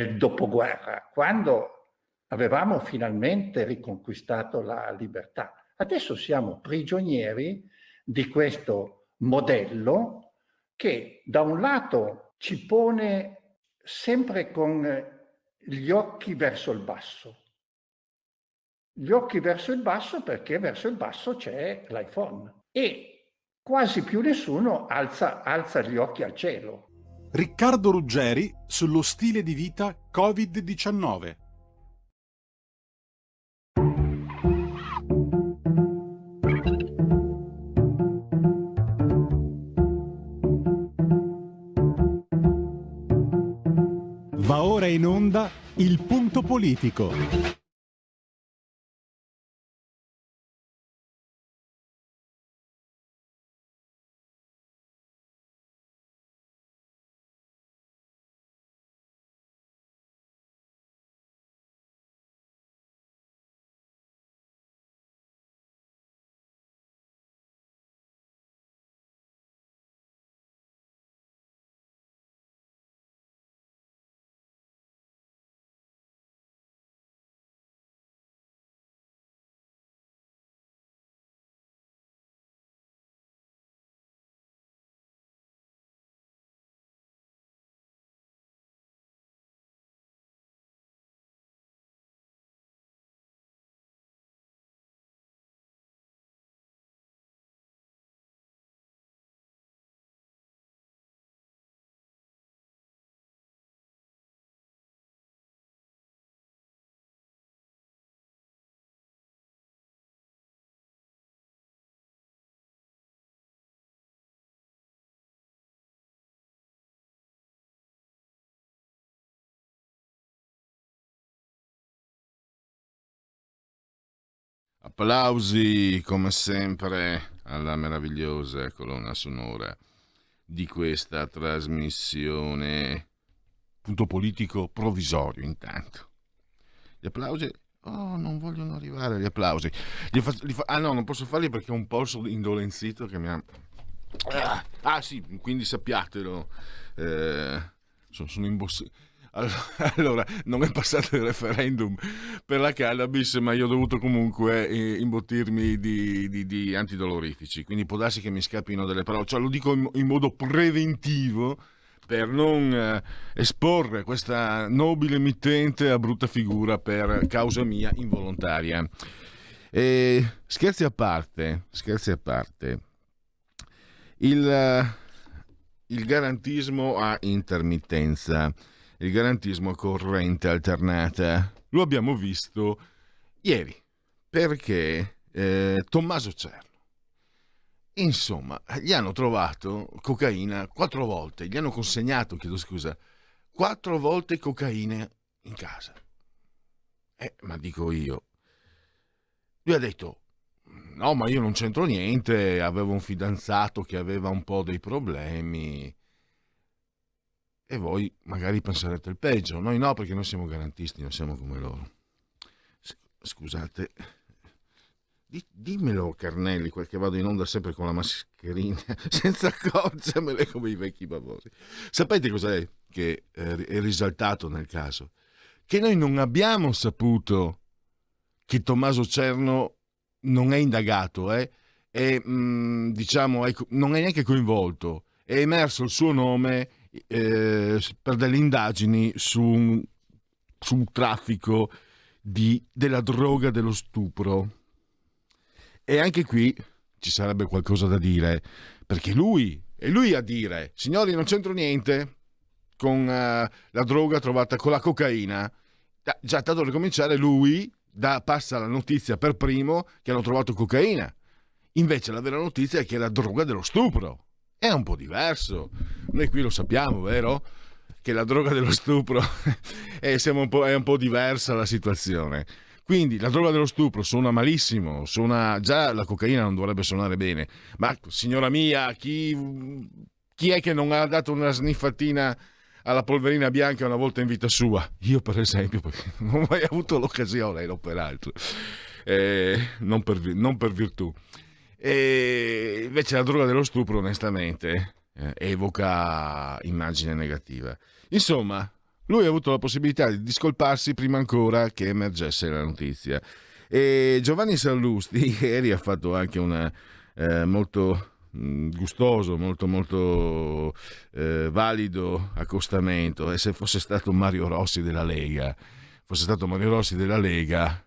nel dopoguerra, quando avevamo finalmente riconquistato la libertà. Adesso siamo prigionieri di questo modello che da un lato ci pone sempre con gli occhi verso il basso. Gli occhi verso il basso perché verso il basso c'è l'iPhone e quasi più nessuno alza gli occhi al cielo. Riccardo Ruggeri sullo stile di vita Covid-19. Va ora in onda Il Punto Politico. Applausi come sempre alla meravigliosa colonna sonora di questa trasmissione. Punto politico provvisorio intanto. Gli applausi, non vogliono arrivare gli applausi. No, non posso farli perché ho un polso indolenzito che mi ha... sì, quindi sappiatelo. Sono Allora, non è passato il referendum per la cannabis, ma io ho dovuto comunque imbottirmi di antidolorifici, quindi può darsi che mi scappino delle parole, cioè lo dico in modo preventivo per non esporre questa nobile emittente a brutta figura per causa mia involontaria. Scherzi a parte, il garantismo a intermittenza, il garantismo a corrente alternata, lo abbiamo visto ieri, perché Tommaso Cerno, insomma, gli hanno trovato cocaina 4 volte, gli hanno consegnato, 4 volte cocaina in casa. Ma dico io, lui ha detto, no, ma io non c'entro niente, avevo un fidanzato che aveva un po' dei problemi. E voi magari penserete il peggio, noi no, perché noi siamo garantisti, non siamo come loro. Scusate, dimmelo Carnelli, che vado in onda sempre con la mascherina, senza accorgermene come i vecchi babosi. Sapete cos'è che è risaltato nel caso? Che noi non abbiamo saputo che Tommaso Cerno non è indagato, non è neanche coinvolto, è emerso il suo nome per delle indagini su un traffico della droga dello stupro. E anche qui ci sarebbe qualcosa da dire, perché è lui a dire, signori, non c'entro niente con la droga trovata con la cocaina. Già tanto da cominciare lui passa la notizia per primo che hanno trovato cocaina, invece la vera notizia è che è la droga dello stupro. È un po' diverso. Noi qui lo sappiamo, vero? Che la droga dello stupro è un po' diversa la situazione. Quindi la droga dello stupro suona malissimo, già la cocaina non dovrebbe suonare bene. Ma signora mia, chi è che non ha dato una sniffatina alla polverina bianca una volta in vita sua? Io per esempio, perché non ho mai avuto l'occasione, no, peraltro. Non per virtù. E invece la droga dello stupro onestamente evoca immagine negativa. Insomma, lui ha avuto la possibilità di discolparsi prima ancora che emergesse la notizia. E Giovanni Sallusti ieri ha fatto anche una molto gustoso, molto valido accostamento. E se fosse stato Mario Rossi della Lega,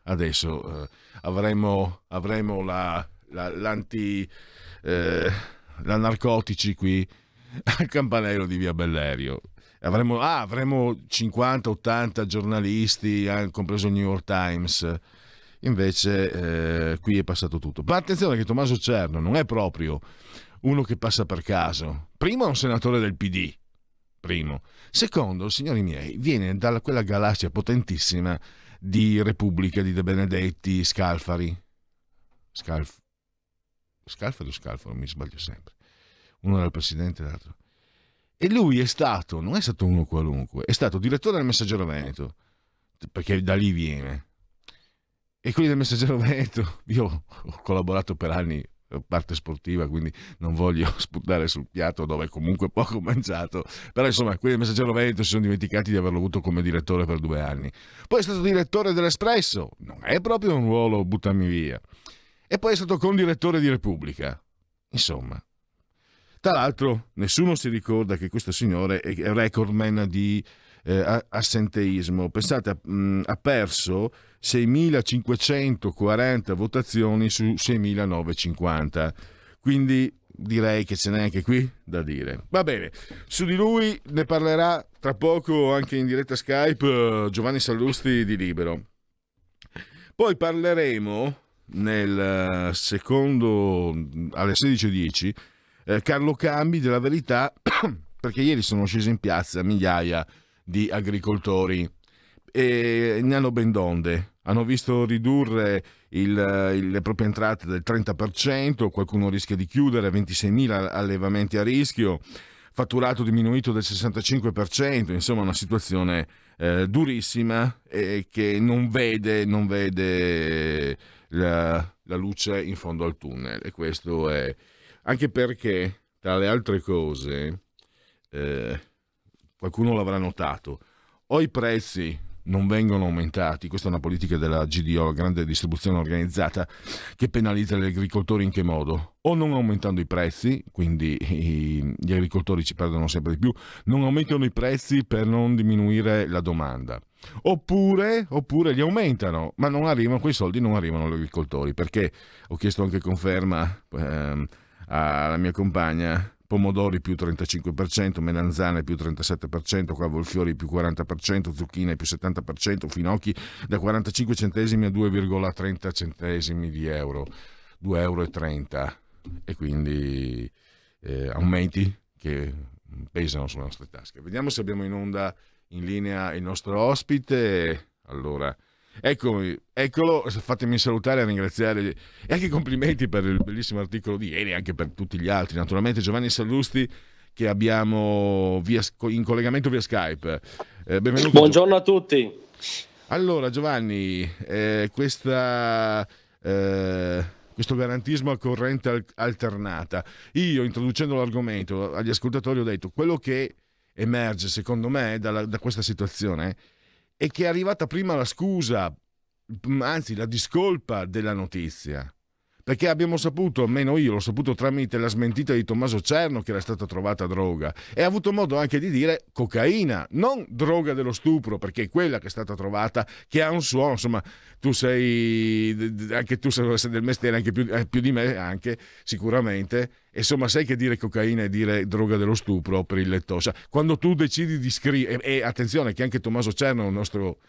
adesso avremmo la narcotici qui al campanello di Via Bellerio. Avremmo 50-80 giornalisti, compreso il New York Times. Invece qui è passato tutto. Ma attenzione che Tommaso Cerno non è proprio uno che passa per caso. Primo è un senatore del PD. Primo. Secondo, signori miei, viene da quella galassia potentissima di Repubblica, di De Benedetti, Scalfari. Scalfari o Scalfaro? Mi sbaglio sempre. Uno era il presidente, l'altro. E lui non è stato uno qualunque, è stato direttore del Messaggero Veneto, perché da lì viene. E quelli del Messaggero Veneto, io ho collaborato per anni parte sportiva, quindi non voglio sputare sul piatto dove comunque poco ho mangiato, però insomma quelli del Messaggero Veneto si sono dimenticati di averlo avuto come direttore per 2 anni. Poi è stato direttore dell'Espresso, non è proprio un ruolo buttami via, e poi è stato condirettore di Repubblica. Insomma, tra l'altro nessuno si ricorda che questo signore è recordman di assenteismo. Pensate, ha perso 6.540 votazioni su 6.950, quindi direi che ce n'è anche qui da dire. Va bene, su di lui ne parlerà tra poco anche in diretta Skype Giovanni Sallusti di Libero. Poi parleremo nel secondo alle 16.10 Carlo Cambi della Verità, perché ieri sono scesi in piazza migliaia di agricoltori e ne hanno ben donde. Hanno visto ridurre le proprie entrate del 30%, qualcuno rischia di chiudere, 26.000 allevamenti a rischio, fatturato diminuito del 65%, insomma una situazione durissima che non vede la luce in fondo al tunnel. E questo è anche perché, tra le altre cose, qualcuno l'avrà notato, o i prezzi non vengono aumentati, questa è una politica della GDO, la grande distribuzione organizzata, che penalizza gli agricoltori in che modo? O non aumentando i prezzi, quindi gli agricoltori ci perdono sempre di più, non aumentano i prezzi per non diminuire la domanda, oppure li aumentano, ma non arrivano, quei soldi non arrivano agli agricoltori, perché ho chiesto anche conferma alla mia compagna. Pomodori più 35%, melanzane più 37%, cavolfiori più 40%, zucchine più 70%, finocchi da 45 centesimi a 2,30 centesimi di euro, 2,30 euro, e quindi aumenti che pesano sulle nostre tasche. Vediamo se abbiamo in onda in linea il nostro ospite. Allora, eccolo, fatemi salutare e ringraziare e anche complimenti per il bellissimo articolo di ieri, anche per tutti gli altri, naturalmente Giovanni Sallusti, che abbiamo in collegamento via Skype. Benvenuto. Buongiorno a tutti. Allora Giovanni, questo garantismo a corrente alternata, io introducendo l'argomento agli ascoltatori ho detto quello che emerge secondo me da questa situazione e che è arrivata prima la scusa, anzi la discolpa della notizia, perché abbiamo saputo, almeno io l'ho saputo tramite la smentita di Tommaso Cerno che era stata trovata droga, e ha avuto modo anche di dire cocaina, non droga dello stupro, perché è quella che è stata trovata, che ha un suono, insomma tu anche tu sei del mestiere anche più di me, anche sicuramente, e insomma sai che dire cocaina e dire droga dello stupro per il lettore, cioè, quando tu decidi di scrivere, e attenzione che anche Tommaso Cerno è un nostro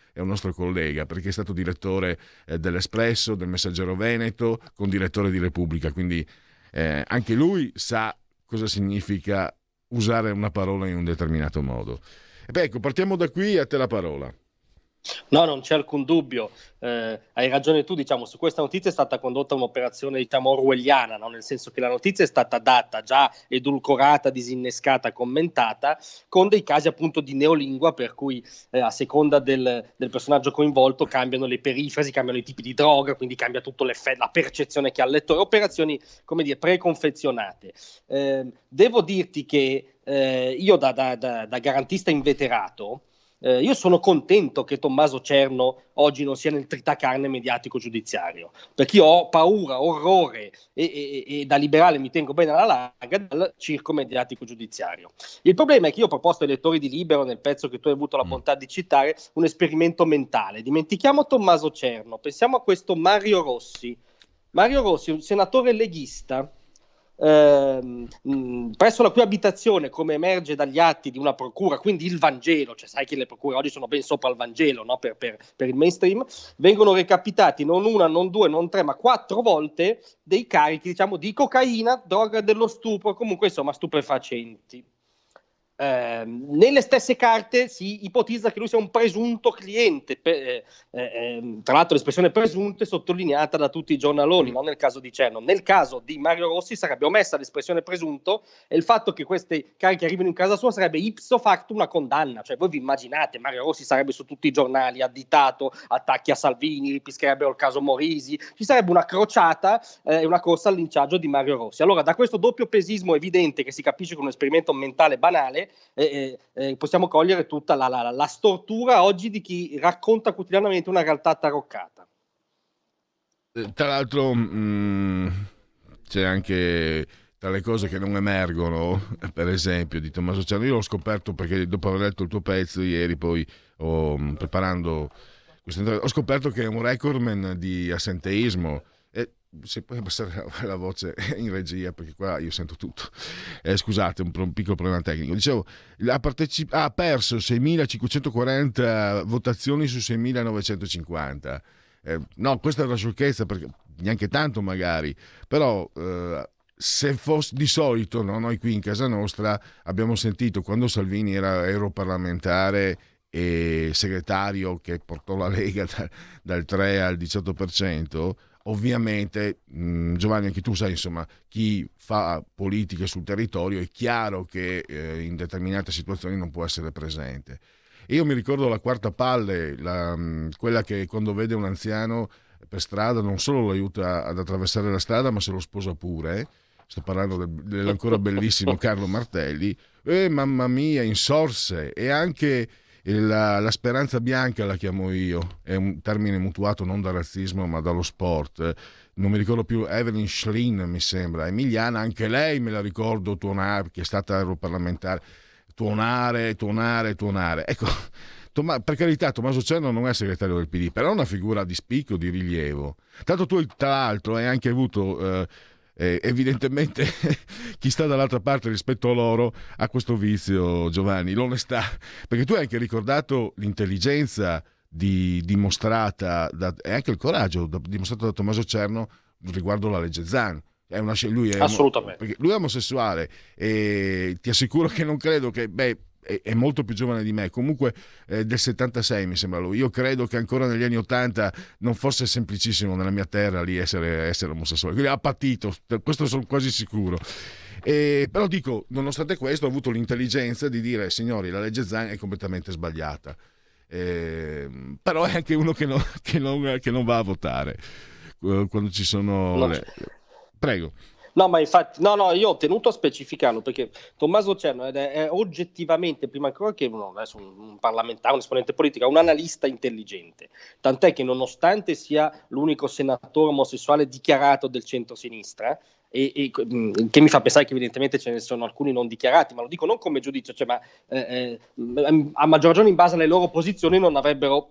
collega, perché è stato direttore dell'Espresso, del Messaggero Veneto, con direttore di Repubblica, quindi anche lui sa cosa significa usare una parola in un determinato modo. E beh, ecco, partiamo da qui, a te la parola. No, non c'è alcun dubbio, hai ragione tu, diciamo, su questa notizia è stata condotta un'operazione, diciamo, orwelliana, no? Nel senso che la notizia è stata data già edulcorata, disinnescata, commentata, con dei casi appunto di neolingua, per cui a seconda del personaggio coinvolto cambiano le perifrasi, cambiano i tipi di droga, quindi cambia tutto l'effetto, la percezione che ha il lettore, operazioni, come dire, preconfezionate. Devo dirti che io da garantista inveterato, io sono contento che Tommaso Cerno oggi non sia nel tritacarne mediatico giudiziario, perché io ho paura, orrore e da liberale mi tengo bene alla larga dal circo mediatico giudiziario. Il problema è che io ho proposto ai lettori di Libero, nel pezzo che tu hai avuto la bontà di citare, un esperimento mentale. Dimentichiamo Tommaso Cerno, pensiamo a questo Mario Rossi, un senatore leghista, presso la cui abitazione, come emerge dagli atti di una procura, quindi il Vangelo, cioè sai che le procure oggi sono ben sopra il Vangelo, no? per il mainstream, vengono recapitati non una, non due, non tre, ma 4 volte dei carichi, diciamo, di cocaina, droga dello stupro, comunque insomma stupefacenti. Nelle stesse carte si ipotizza che lui sia un presunto cliente, tra l'altro l'espressione presunto è sottolineata da tutti i giornaloni, non nel caso di Cerno. Nel caso di Mario Rossi sarebbe omessa l'espressione presunto, e il fatto che queste cariche arrivino in casa sua sarebbe ipso facto una condanna. Cioè voi vi immaginate, Mario Rossi sarebbe su tutti i giornali additato, attacchi a Salvini, ripischerebbero il caso Morisi, ci sarebbe una crociata e una corsa al linciaggio di Mario Rossi. Allora, da questo doppio pesismo evidente, che si capisce con un esperimento mentale banale, possiamo cogliere tutta la stortura oggi di chi racconta quotidianamente una realtà taroccata. Tra l'altro c'è anche tra le cose che non emergono, per esempio, di Tommaso Cerno. Io l'ho scoperto perché dopo aver letto il tuo pezzo ieri, poi preparando questo, ho scoperto che è un recordman di assenteismo. Se puoi abbassare la voce in regia, perché qua io sento tutto. Scusate, un piccolo problema tecnico. Dicevo, ha perso 6.540 votazioni su 6.950. No, questa è una sciocchezza, perché neanche tanto magari, però se fosse di solito, no, noi qui in casa nostra abbiamo sentito, quando Salvini era europarlamentare e segretario che portò la Lega dal 3 al 18%, ovviamente, Giovanni, anche tu sai, insomma, chi fa politiche sul territorio è chiaro che in determinate situazioni non può essere presente. E io mi ricordo la quarta palle, quella che quando vede un anziano per strada non solo lo aiuta ad attraversare la strada, ma se lo sposa pure. Sto parlando dell'ancora bellissimo Carlo Martelli. Mamma mia, insorse. E anche la speranza bianca, la chiamo io, è un termine mutuato non dal razzismo ma dallo sport. Non mi ricordo più, Evelyn Schlin mi sembra, emiliana, anche lei me la ricordo tuonare, che è stata europarlamentare, tuonare. Ecco, per carità, Tommaso Cerno non è segretario del PD, però è una figura di spicco, di rilievo. Tanto tu, tra l'altro, hai anche avuto evidentemente chi sta dall'altra parte rispetto a loro ha questo vizio, Giovanni, l'onestà, perché tu hai anche ricordato l'intelligenza dimostrata e anche il coraggio dimostrato da Tommaso Cerno riguardo la legge Zan. Assolutamente, perché lui è omosessuale e ti assicuro che non credo che è molto più giovane di me, comunque del 76 mi sembra lui. Io credo che ancora negli anni 80 non fosse semplicissimo nella mia terra lì essere omosessuale, quindi ha patito, questo sono quasi sicuro. Però dico, nonostante questo ha avuto l'intelligenza di dire: signori, la legge Zan è completamente sbagliata. Però è anche uno che non va a votare quando ci sono Prego. No, ma infatti, no, io ho tenuto a specificarlo perché Tommaso Cerno è oggettivamente, prima ancora che un parlamentare, un esponente politico, un analista intelligente. Tant'è che, nonostante sia l'unico senatore omosessuale dichiarato del centro-sinistra, e che mi fa pensare che evidentemente ce ne sono alcuni non dichiarati, ma lo dico non come giudizio, cioè, ma a maggior ragione in base alle loro posizioni non dovrebbero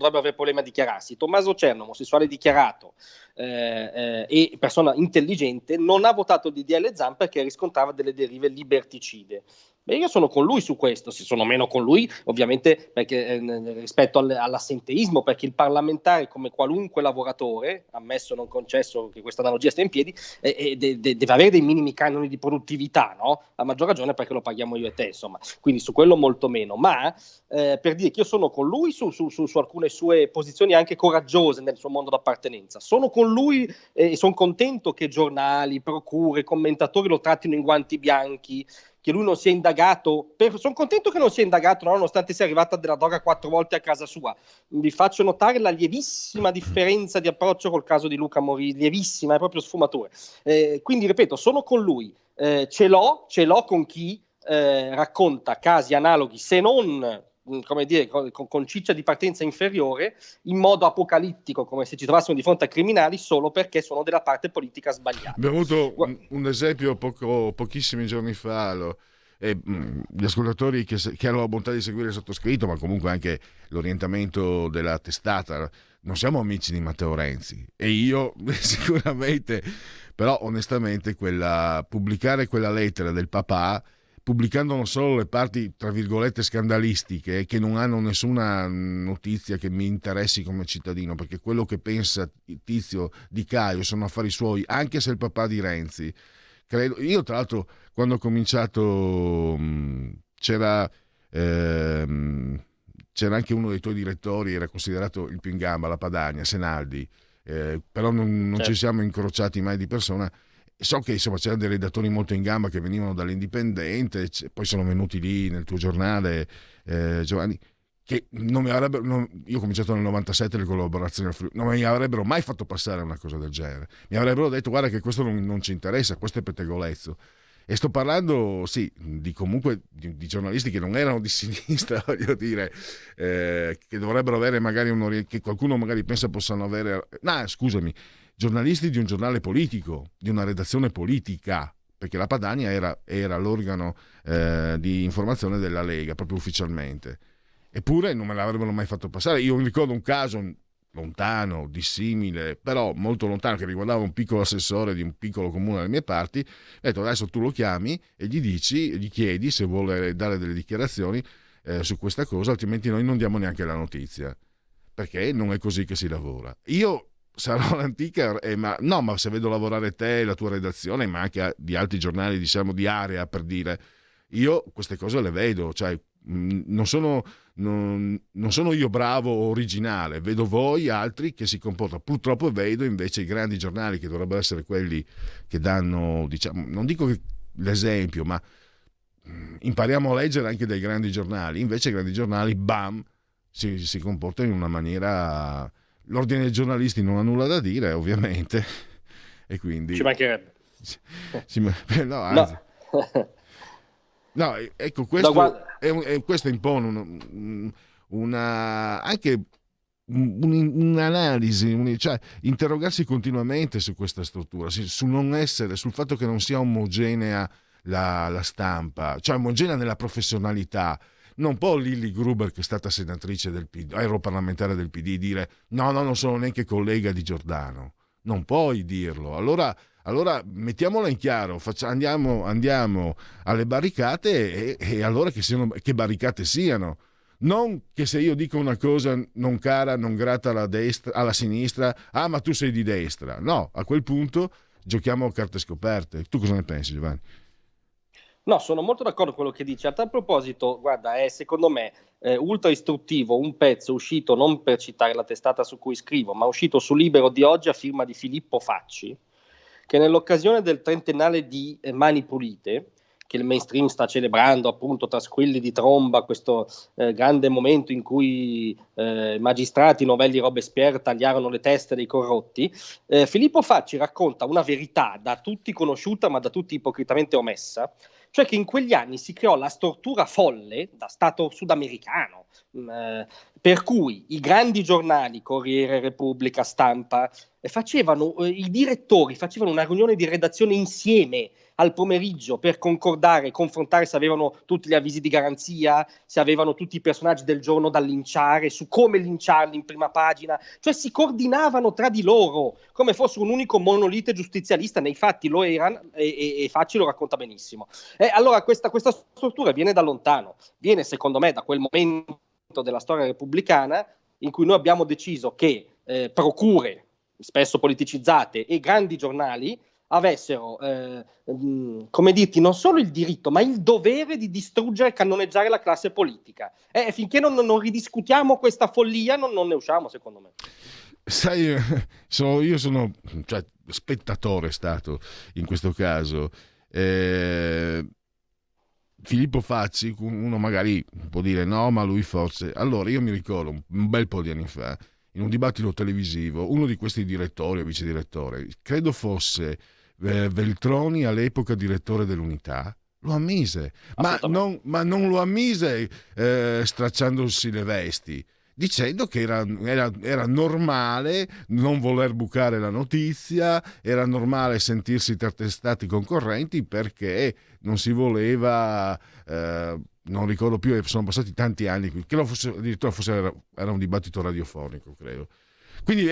avere problemi a dichiararsi. Tommaso Cerno, omosessuale dichiarato e persona intelligente, non ha votato il DDL Zan perché riscontrava delle derive liberticide. Beh, io sono con lui su questo, se sono meno con lui ovviamente perché, rispetto all'assenteismo, perché il parlamentare, come qualunque lavoratore, ammesso non concesso che questa analogia stia in piedi, deve avere dei minimi canoni di produttività, no? A maggior ragione perché lo paghiamo io e te, insomma, quindi su quello molto meno, ma per dire che io sono con lui su alcune sue posizioni anche coraggiose nel suo mondo d'appartenenza, sono con lui e sono contento che giornali, procure, commentatori lo trattino in guanti bianchi, che lui non sia indagato, sono contento che non sia indagato, no? Nonostante sia arrivata della droga 4 volte a casa sua. Vi faccio notare la lievissima differenza di approccio col caso di Luca Morisi, lievissima, è proprio sfumatura. Quindi ripeto, sono con lui, ce l'ho con chi racconta casi analoghi, se non come dire, con ciccia di partenza inferiore, in modo apocalittico, come se ci trovassimo di fronte a criminali solo perché sono della parte politica sbagliata. Abbiamo avuto un esempio pochissimi giorni fa, gli ascoltatori che hanno la bontà di seguire il sottoscritto, ma comunque anche l'orientamento della testata, non siamo amici di Matteo Renzi, e io sicuramente, però onestamente pubblicare quella lettera del papà, pubblicando non solo le parti tra virgolette scandalistiche che non hanno nessuna notizia che mi interessi come cittadino, perché quello che pensa Tizio Di Caio sono affari suoi, anche se è il papà di Renzi. Credo, io tra l'altro quando ho cominciato c'era anche uno dei tuoi direttori, era considerato il più in gamba, la Padania, Senaldi, però non Certo. ci siamo incrociati mai di persona. So che insomma c'erano dei redattori molto in gamba che venivano dall'Indipendente, poi sono venuti lì nel tuo giornale, Giovanni, che non mi avrebbero, io ho cominciato nel 97 le collaborazioni al Friuli, non mi avrebbero mai fatto passare una cosa del genere, mi avrebbero detto guarda che questo non ci interessa, questo è pettegolezzo. E sto parlando, sì, comunque di giornalisti che non erano di sinistra, voglio dire, che dovrebbero avere magari che qualcuno magari pensa possano avere, no, scusami, giornalisti di un giornale politico, di una redazione politica, perché la Padania era l'organo di informazione della Lega, proprio ufficialmente. Eppure non me l'avrebbero mai fatto passare. Io mi ricordo un caso lontano, dissimile, però molto lontano, che riguardava un piccolo assessore di un piccolo comune alle mie parti. Ho detto adesso tu lo chiami e gli chiedi se vuole dare delle dichiarazioni su questa cosa, altrimenti noi non diamo neanche la notizia, perché non è così che si lavora. Io sarò l'antica, ma se vedo lavorare te, la tua redazione, ma anche di altri giornali, diciamo di area, per dire, io queste cose le vedo, cioè non sono io bravo o originale, vedo voi altri che si comportano, purtroppo vedo invece i grandi giornali che dovrebbero essere quelli che danno, diciamo, non dico che l'esempio, ma impariamo a leggere anche dai grandi giornali, invece i grandi giornali bam si comportano in una maniera, l'ordine dei giornalisti non ha nulla da dire ovviamente, e quindi Ci mancherebbe. no, anzi. No, ecco, questo, No, questo impone anche un'analisi, cioè interrogarsi continuamente su questa struttura, sul fatto che non sia omogenea la stampa, cioè omogenea nella professionalità. Non può Lilli Gruber, che è stata senatrice del PD, europarlamentare del PD, dire no, non sono neanche collega di Giordano. Non puoi dirlo. Allora mettiamola in chiaro, andiamo alle barricate e allora che barricate siano. Non che se io dico una cosa non cara, non grata alla sinistra, ma tu sei di destra. No, a quel punto giochiamo a carte scoperte. Tu cosa ne pensi, Giovanni? No, sono molto d'accordo con quello che dici. A tal proposito, guarda, è secondo me ultra istruttivo un pezzo uscito, non per citare la testata su cui scrivo, ma uscito su Libero di oggi a firma di Filippo Facci, che nell'occasione del trentennale di Mani Pulite, che il mainstream sta celebrando appunto tra squilli di tromba, questo grande momento in cui magistrati novelli Robespierre tagliarono le teste dei corrotti, Filippo Facci racconta una verità da tutti conosciuta ma da tutti ipocritamente omessa, cioè che in quegli anni si creò la stortura folle da Stato sudamericano, per cui i grandi giornali, Corriere, Repubblica, Stampa, i direttori facevano una riunione di redazione insieme al pomeriggio per concordare, confrontare se avevano tutti gli avvisi di garanzia, se avevano tutti i personaggi del giorno da linciare, su come linciarli in prima pagina, cioè si coordinavano tra di loro come fosse un unico monolite giustizialista. Nei fatti lo erano e Facci lo racconta benissimo. Allora questa struttura viene da lontano, viene secondo me da quel momento della storia repubblicana in cui noi abbiamo deciso che procure spesso politicizzate e grandi giornali avessero, come dirti, non solo il diritto, ma il dovere di distruggere e cannoneggiare la classe politica. Finché non ridiscutiamo questa follia, non ne usciamo, secondo me. Sai, io sono spettatore stato in questo caso. Filippo Facci, uno magari può dire no, ma lui forse. Allora, io mi ricordo un bel po' di anni fa, in un dibattito televisivo, uno di questi direttori o vice direttori, credo fosse Veltroni, all'epoca direttore dell'Unità, Lo ammise, ma non lo ammise stracciandosi le vesti, dicendo che era normale non voler bucare la notizia, era normale sentirsi tra stati concorrenti perché non si voleva, non ricordo più, sono passati tanti anni, che addirittura era un dibattito radiofonico, credo. Quindi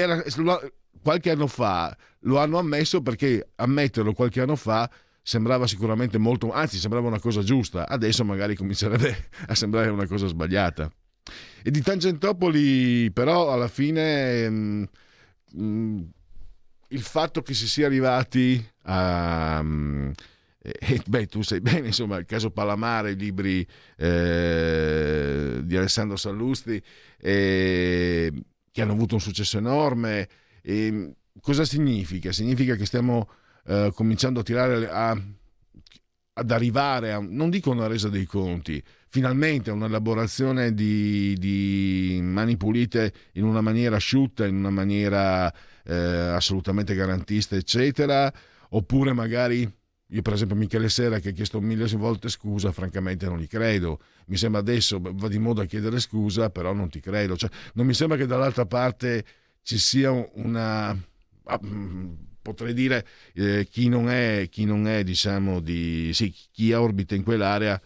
qualche anno fa lo hanno ammesso, perché ammetterlo qualche anno fa sembrava sicuramente molto, anzi sembrava una cosa giusta, adesso magari comincerebbe a sembrare una cosa sbagliata. E di Tangentopoli però alla fine il fatto che si sia arrivati a tu sai bene, insomma, il caso Palamara, i libri di Alessandro Sallusti che hanno avuto un successo enorme. Cosa significa? Significa che stiamo cominciando a tirare ad arrivare a, non dico una resa dei conti, finalmente a un'elaborazione di Mani Pulite in una maniera asciutta, in una maniera assolutamente garantista, eccetera, oppure magari, io per esempio Michele Sera che ha chiesto 1000 volte scusa, francamente non gli credo. Mi sembra adesso va di moda chiedere scusa, però non ti credo, cioè non mi sembra che dall'altra parte ci sia una, potrei dire, chi non è diciamo chi orbita in quell'area,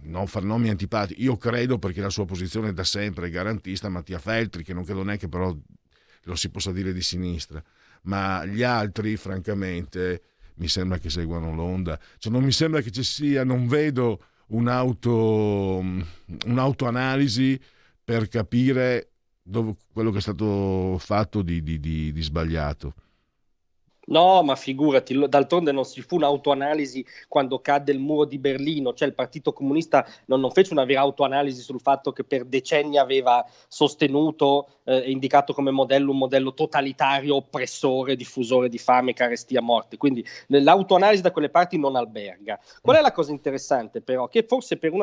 non far nomi antipatici, io credo, perché la sua posizione da sempre è garantista, Mattia Feltri, che non credo neanche però lo si possa dire di sinistra, ma gli altri francamente mi sembra che seguano l'onda, cioè non mi sembra che ci sia, non vedo un'autoanalisi per capire quello che è stato fatto di sbagliato. No, ma figurati, d'altronde non si fu un'autoanalisi quando cadde il muro di Berlino, cioè il Partito Comunista non fece una vera autoanalisi sul fatto che per decenni aveva sostenuto e indicato come modello un modello totalitario, oppressore, diffusore di fame, carestia, morte. Quindi l'autoanalisi da quelle parti non alberga. Qual è la cosa interessante però? Che forse per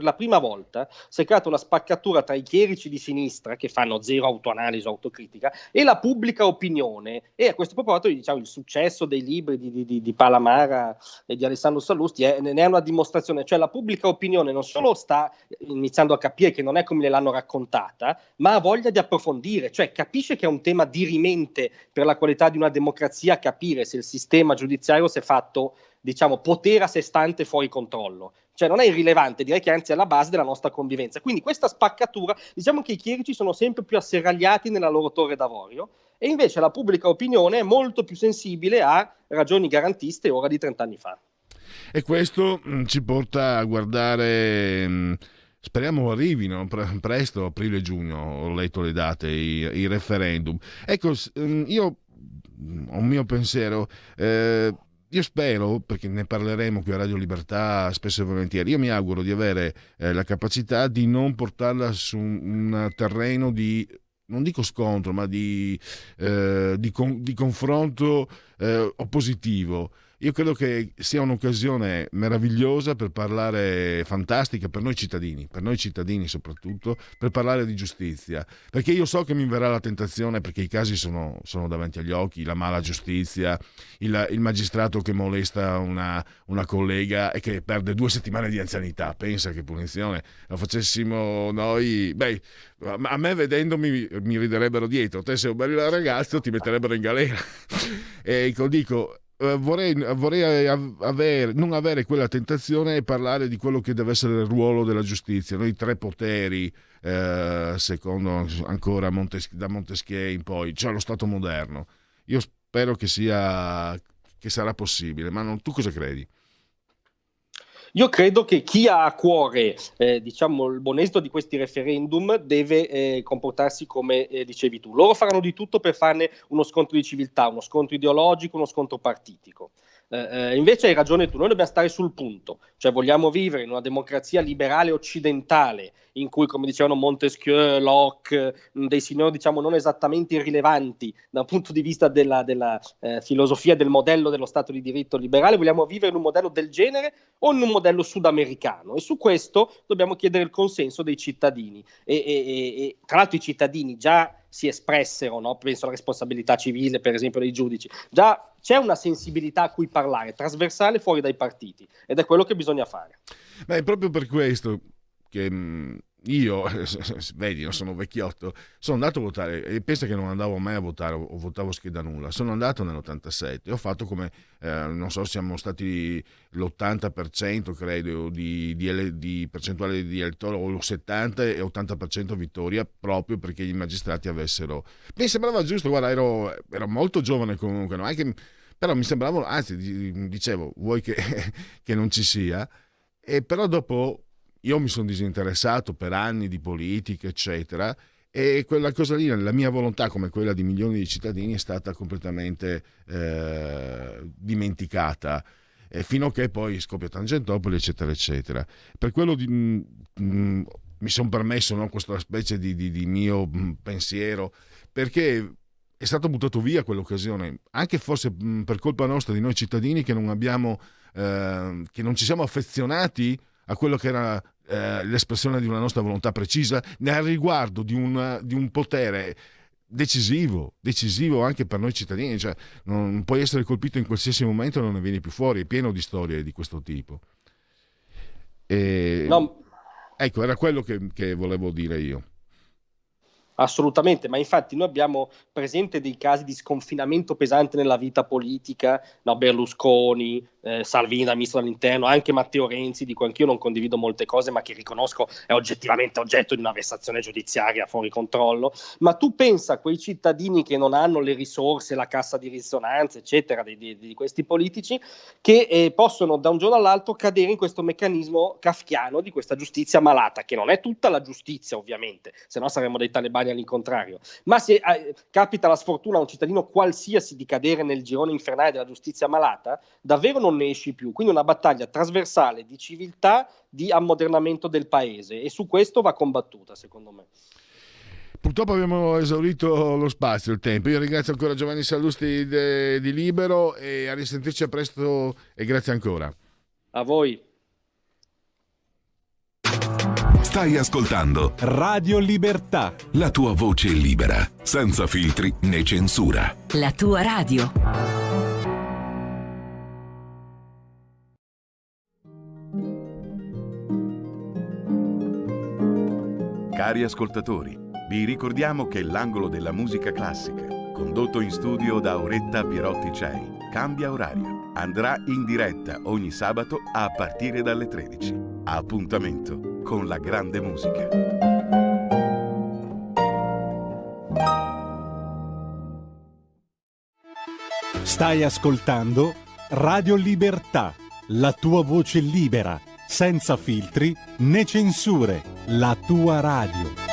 la prima volta si è creata una spaccatura tra i chierici di sinistra, che fanno zero autoanalisi o autocritica, e la pubblica opinione. E a questo proposito, diciamo, il successo dei libri di Palamara e di Alessandro Sallusti ne è una dimostrazione, cioè la pubblica opinione non solo sta iniziando a capire che non è come l'hanno raccontata, ma ha voglia di approfondire, cioè capisce che è un tema dirimente per la qualità di una democrazia, capire se il sistema giudiziario si è fatto, diciamo, potere a sé stante fuori controllo. Cioè non è irrilevante, direi che anzi è alla base della nostra convivenza. Quindi questa spaccatura, diciamo che i chierici sono sempre più asserragliati nella loro torre d'avorio, e invece la pubblica opinione è molto più sensibile a ragioni garantiste ora di 30 anni fa. E questo ci porta a guardare, speriamo arrivino presto, aprile-giugno, ho letto le date, i referendum. Ecco, io ho un mio pensiero, io spero, perché ne parleremo qui a Radio Libertà spesso e volentieri, io mi auguro di avere la capacità di non portarla su un terreno di, non dico scontro, ma di confronto oppositivo. Io credo che sia un'occasione meravigliosa per parlare, fantastica per noi cittadini soprattutto, per parlare di giustizia, perché io so che mi verrà la tentazione, perché i casi sono davanti agli occhi, la mala giustizia, il magistrato che molesta una collega e che perde 2 settimane di anzianità. Pensa che punizione, la facessimo noi, beh, a me vedendomi mi riderebbero dietro, te sei un bel ragazzo, ti metterebbero in galera. E dico, vorrei non avere quella tentazione e parlare di quello che deve essere il ruolo della giustizia. Noi 3 poteri, secondo ancora da Montesquieu in poi, cioè lo Stato moderno. Io spero che sarà possibile, ma tu cosa credi? Io credo che chi ha a cuore diciamo, il buon esito di questi referendum deve comportarsi come dicevi tu. Loro faranno di tutto per farne uno scontro di civiltà, uno scontro ideologico, uno scontro partitico. Invece hai ragione tu, noi dobbiamo stare sul punto, cioè vogliamo vivere in una democrazia liberale occidentale in cui, come dicevano Montesquieu, Locke, dei signori diciamo non esattamente irrilevanti dal punto di vista della filosofia del modello dello Stato di diritto liberale, vogliamo vivere in un modello del genere o in un modello sudamericano? E su questo dobbiamo chiedere il consenso dei cittadini e tra l'altro i cittadini già si espressero, no? Penso alla responsabilità civile, per esempio, dei giudici. Già c'è una sensibilità a cui parlare, trasversale fuori dai partiti, ed è quello che bisogna fare. Beh, è proprio per questo che io, vedi, io sono vecchiotto, sono andato a votare e pensa che non andavo mai a votare o votavo scheda nulla. Sono andato nell'87 e ho fatto come, non so, siamo stati l'80% credo di percentuale di elettori, o il 70 e 80% vittoria, proprio perché i magistrati avessero... Mi sembrava giusto, guarda, ero molto giovane comunque, no? Però mi sembrava, anzi dicevo, vuoi che, che non ci sia? E però dopo io mi sono disinteressato per anni di politica, eccetera, e quella cosa lì, la mia volontà, come quella di milioni di cittadini, è stata completamente dimenticata, fino a che poi scoppia Tangentopoli, eccetera, eccetera. Per quello mi sono permesso, no, questa specie di mio pensiero, perché è stato buttato via quell'occasione, anche forse per colpa nostra, di noi cittadini, che non abbiamo, che non ci siamo affezionati a quello che era l'espressione di una nostra volontà precisa nel riguardo di un potere decisivo anche per noi cittadini. Cioè, non puoi essere colpito in qualsiasi momento e non ne vieni più fuori, è pieno di storie di questo tipo. E, No, ecco, era quello che volevo dire io. assolutamente, ma infatti noi abbiamo presente dei casi di sconfinamento pesante nella vita politica, no, Berlusconi, Salvini da ministro dell'interno, anche Matteo Renzi, dico anch'io non condivido molte cose, ma che riconosco è oggettivamente oggetto di una vessazione giudiziaria fuori controllo. Ma tu pensa a quei cittadini che non hanno le risorse, la cassa di risonanza, eccetera, di questi politici, che possono da un giorno all'altro cadere in questo meccanismo kafkiano di questa giustizia malata, che non è tutta la giustizia ovviamente, se no saremmo dei talebani all'incontrario, ma se capita la sfortuna a un cittadino qualsiasi di cadere nel girone infernale della giustizia malata, davvero non ne esci più. Quindi una battaglia trasversale di civiltà, di ammodernamento del paese, e su questo va combattuta, secondo me. Purtroppo abbiamo esaurito lo spazio, il tempo. Io ringrazio ancora Giovanni Sallusti di Libero, e a risentirci a presto, e grazie ancora. A voi. Stai ascoltando Radio Libertà. la tua voce libera, senza filtri né censura. La tua radio. Cari ascoltatori, vi ricordiamo che l'angolo della musica classica, condotto in studio da Auretta Pierotti Cei, cambia orario. Andrà in diretta ogni sabato a partire dalle 13. Appuntamento con la grande musica. Stai ascoltando Radio Libertà, la tua voce libera, senza filtri né censure, la tua radio.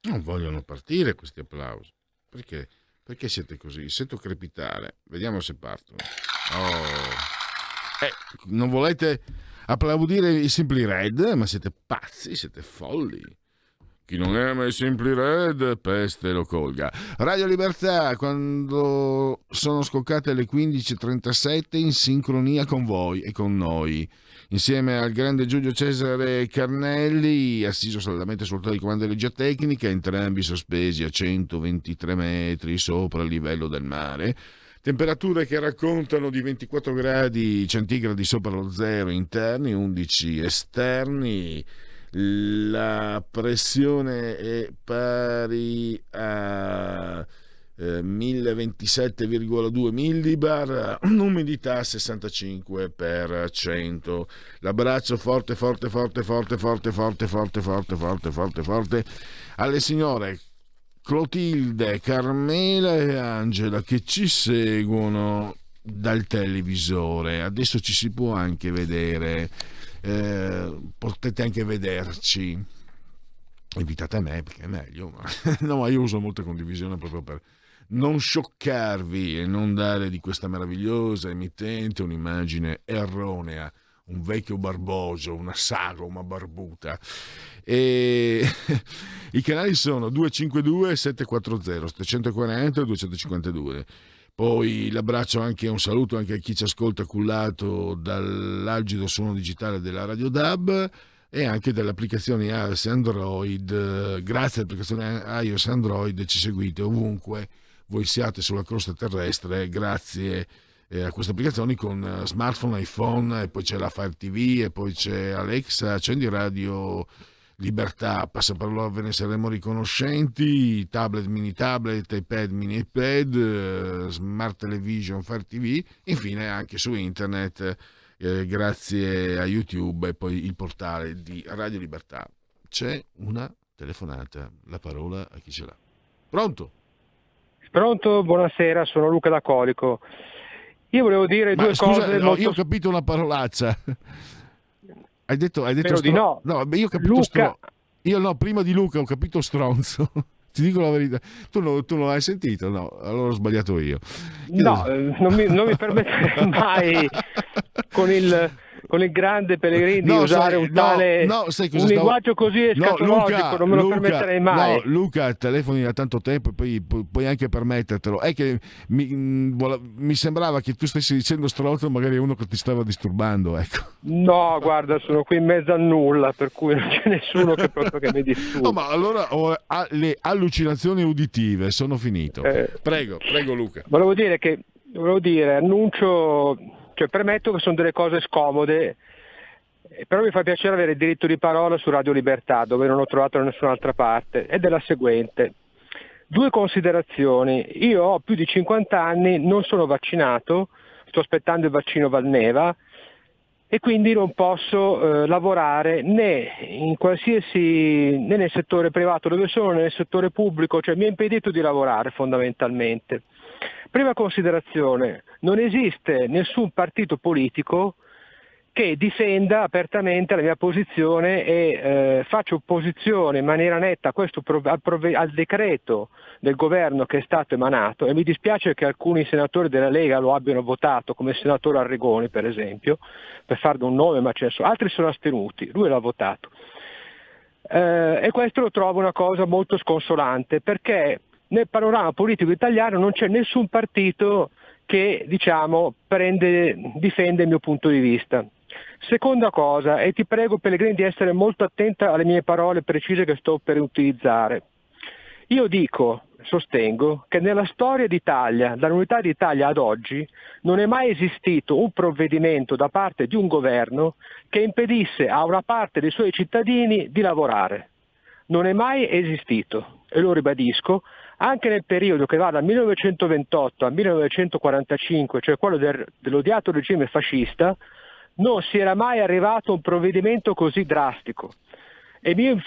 Non vogliono partire questi applausi. Perché? Perché siete così? Sento crepitare. Vediamo se partono. Non volete applaudire i Simply Red? Ma siete pazzi, siete folli. Chi non ama i Simply Red, peste lo colga. Radio Libertà, quando sono scoccate le 15:37, in sincronia con voi e con noi. Insieme al grande Giulio Cesare Carnelli, assiso saldamente sul di comando di regia tecnica, entrambi sospesi a 123 metri sopra il livello del mare. Temperature che raccontano di 24 gradi centigradi sopra lo zero interni, 11 esterni. La pressione è pari a 1027,2 millibar, umidità 65%. L'abbraccio forte alle signore Clotilde, Carmela e Angela che ci seguono dal televisore. Adesso ci si può anche vedere, potete anche vederci. Invitate me perché è meglio. No, ma io uso molta condivisione proprio per non scioccarvi e non dare di questa meravigliosa emittente un'immagine erronea, un vecchio barboso, una sagoma barbuta. E i canali sono 252 740 740 252. Poi l'abbraccio, anche un saluto anche a chi ci ascolta cullato dall'algido suono digitale della Radio DAB e anche dalle applicazioni iOS e Android. Grazie all'applicazione iOS e Android ci seguite ovunque voi siate sulla crosta terrestre, grazie a queste applicazioni con smartphone, iPhone, e poi c'è la Fire TV, e poi c'è Alexa, accendi Radio Libertà, passaparola, ve ne saremo riconoscenti, tablet, mini tablet, iPad, mini iPad, smart television, Fire TV, infine anche su internet, grazie a YouTube, e poi il portale di Radio Libertà. C'è una telefonata, la parola a chi ce l'ha. Pronto? Pronto, buonasera, sono Luca da Colico. Io volevo dire due cose. No, io ho capito una parolaccia. Hai detto Spero di no. No, io ho capito Luca. Io no, prima di Luca ho capito stronzo. Ti dico la verità. Tu non l'hai sentito? No, allora ho sbagliato io. No, non mi permetterei mai con il grande Pellegrini di usare un linguaggio così escatologico, non me lo permetterei mai. No, Luca, telefoni da tanto tempo e poi puoi anche permettertelo. È che mi sembrava che tu stessi dicendo stronzo, magari uno che ti stava disturbando, ecco. No, guarda, sono qui in mezzo a nulla, per cui non c'è nessuno che mi disturba. No, ma allora le allucinazioni uditive, sono finito. Prego Luca. Volevo dire, annuncio, cioè permetto che sono delle cose scomode, però mi fa piacere avere il diritto di parola su Radio Libertà, dove non ho trovato da nessun'altra parte, ed è la seguente. 2 considerazioni. Io ho più di 50 anni, non sono vaccinato, sto aspettando il vaccino Valneva, e quindi non posso lavorare né nel settore privato dove sono, né nel settore pubblico, cioè mi è impedito di lavorare fondamentalmente. Prima considerazione, non esiste nessun partito politico che difenda apertamente la mia posizione e faccia opposizione in maniera netta a al decreto del governo che è stato emanato, e mi dispiace che alcuni senatori della Lega lo abbiano votato, come il senatore Arrigoni per esempio, per farne un nome, ma altri sono astenuti, lui l'ha votato. E questo lo trovo una cosa molto sconsolante, perché nel panorama politico italiano non c'è nessun partito che, difende il mio punto di vista. Seconda cosa, e ti prego Pellegrini di essere molto attenta alle mie parole precise che sto per utilizzare. Io sostengo che nella storia d'Italia, dall'unità d'Italia ad oggi, non è mai esistito un provvedimento da parte di un governo che impedisse a una parte dei suoi cittadini di lavorare. Non è mai esistito, e lo ribadisco, anche nel periodo che va dal 1928 al 1945, cioè quello dell'odiato regime fascista, non si era mai arrivato a un provvedimento così drastico. E mi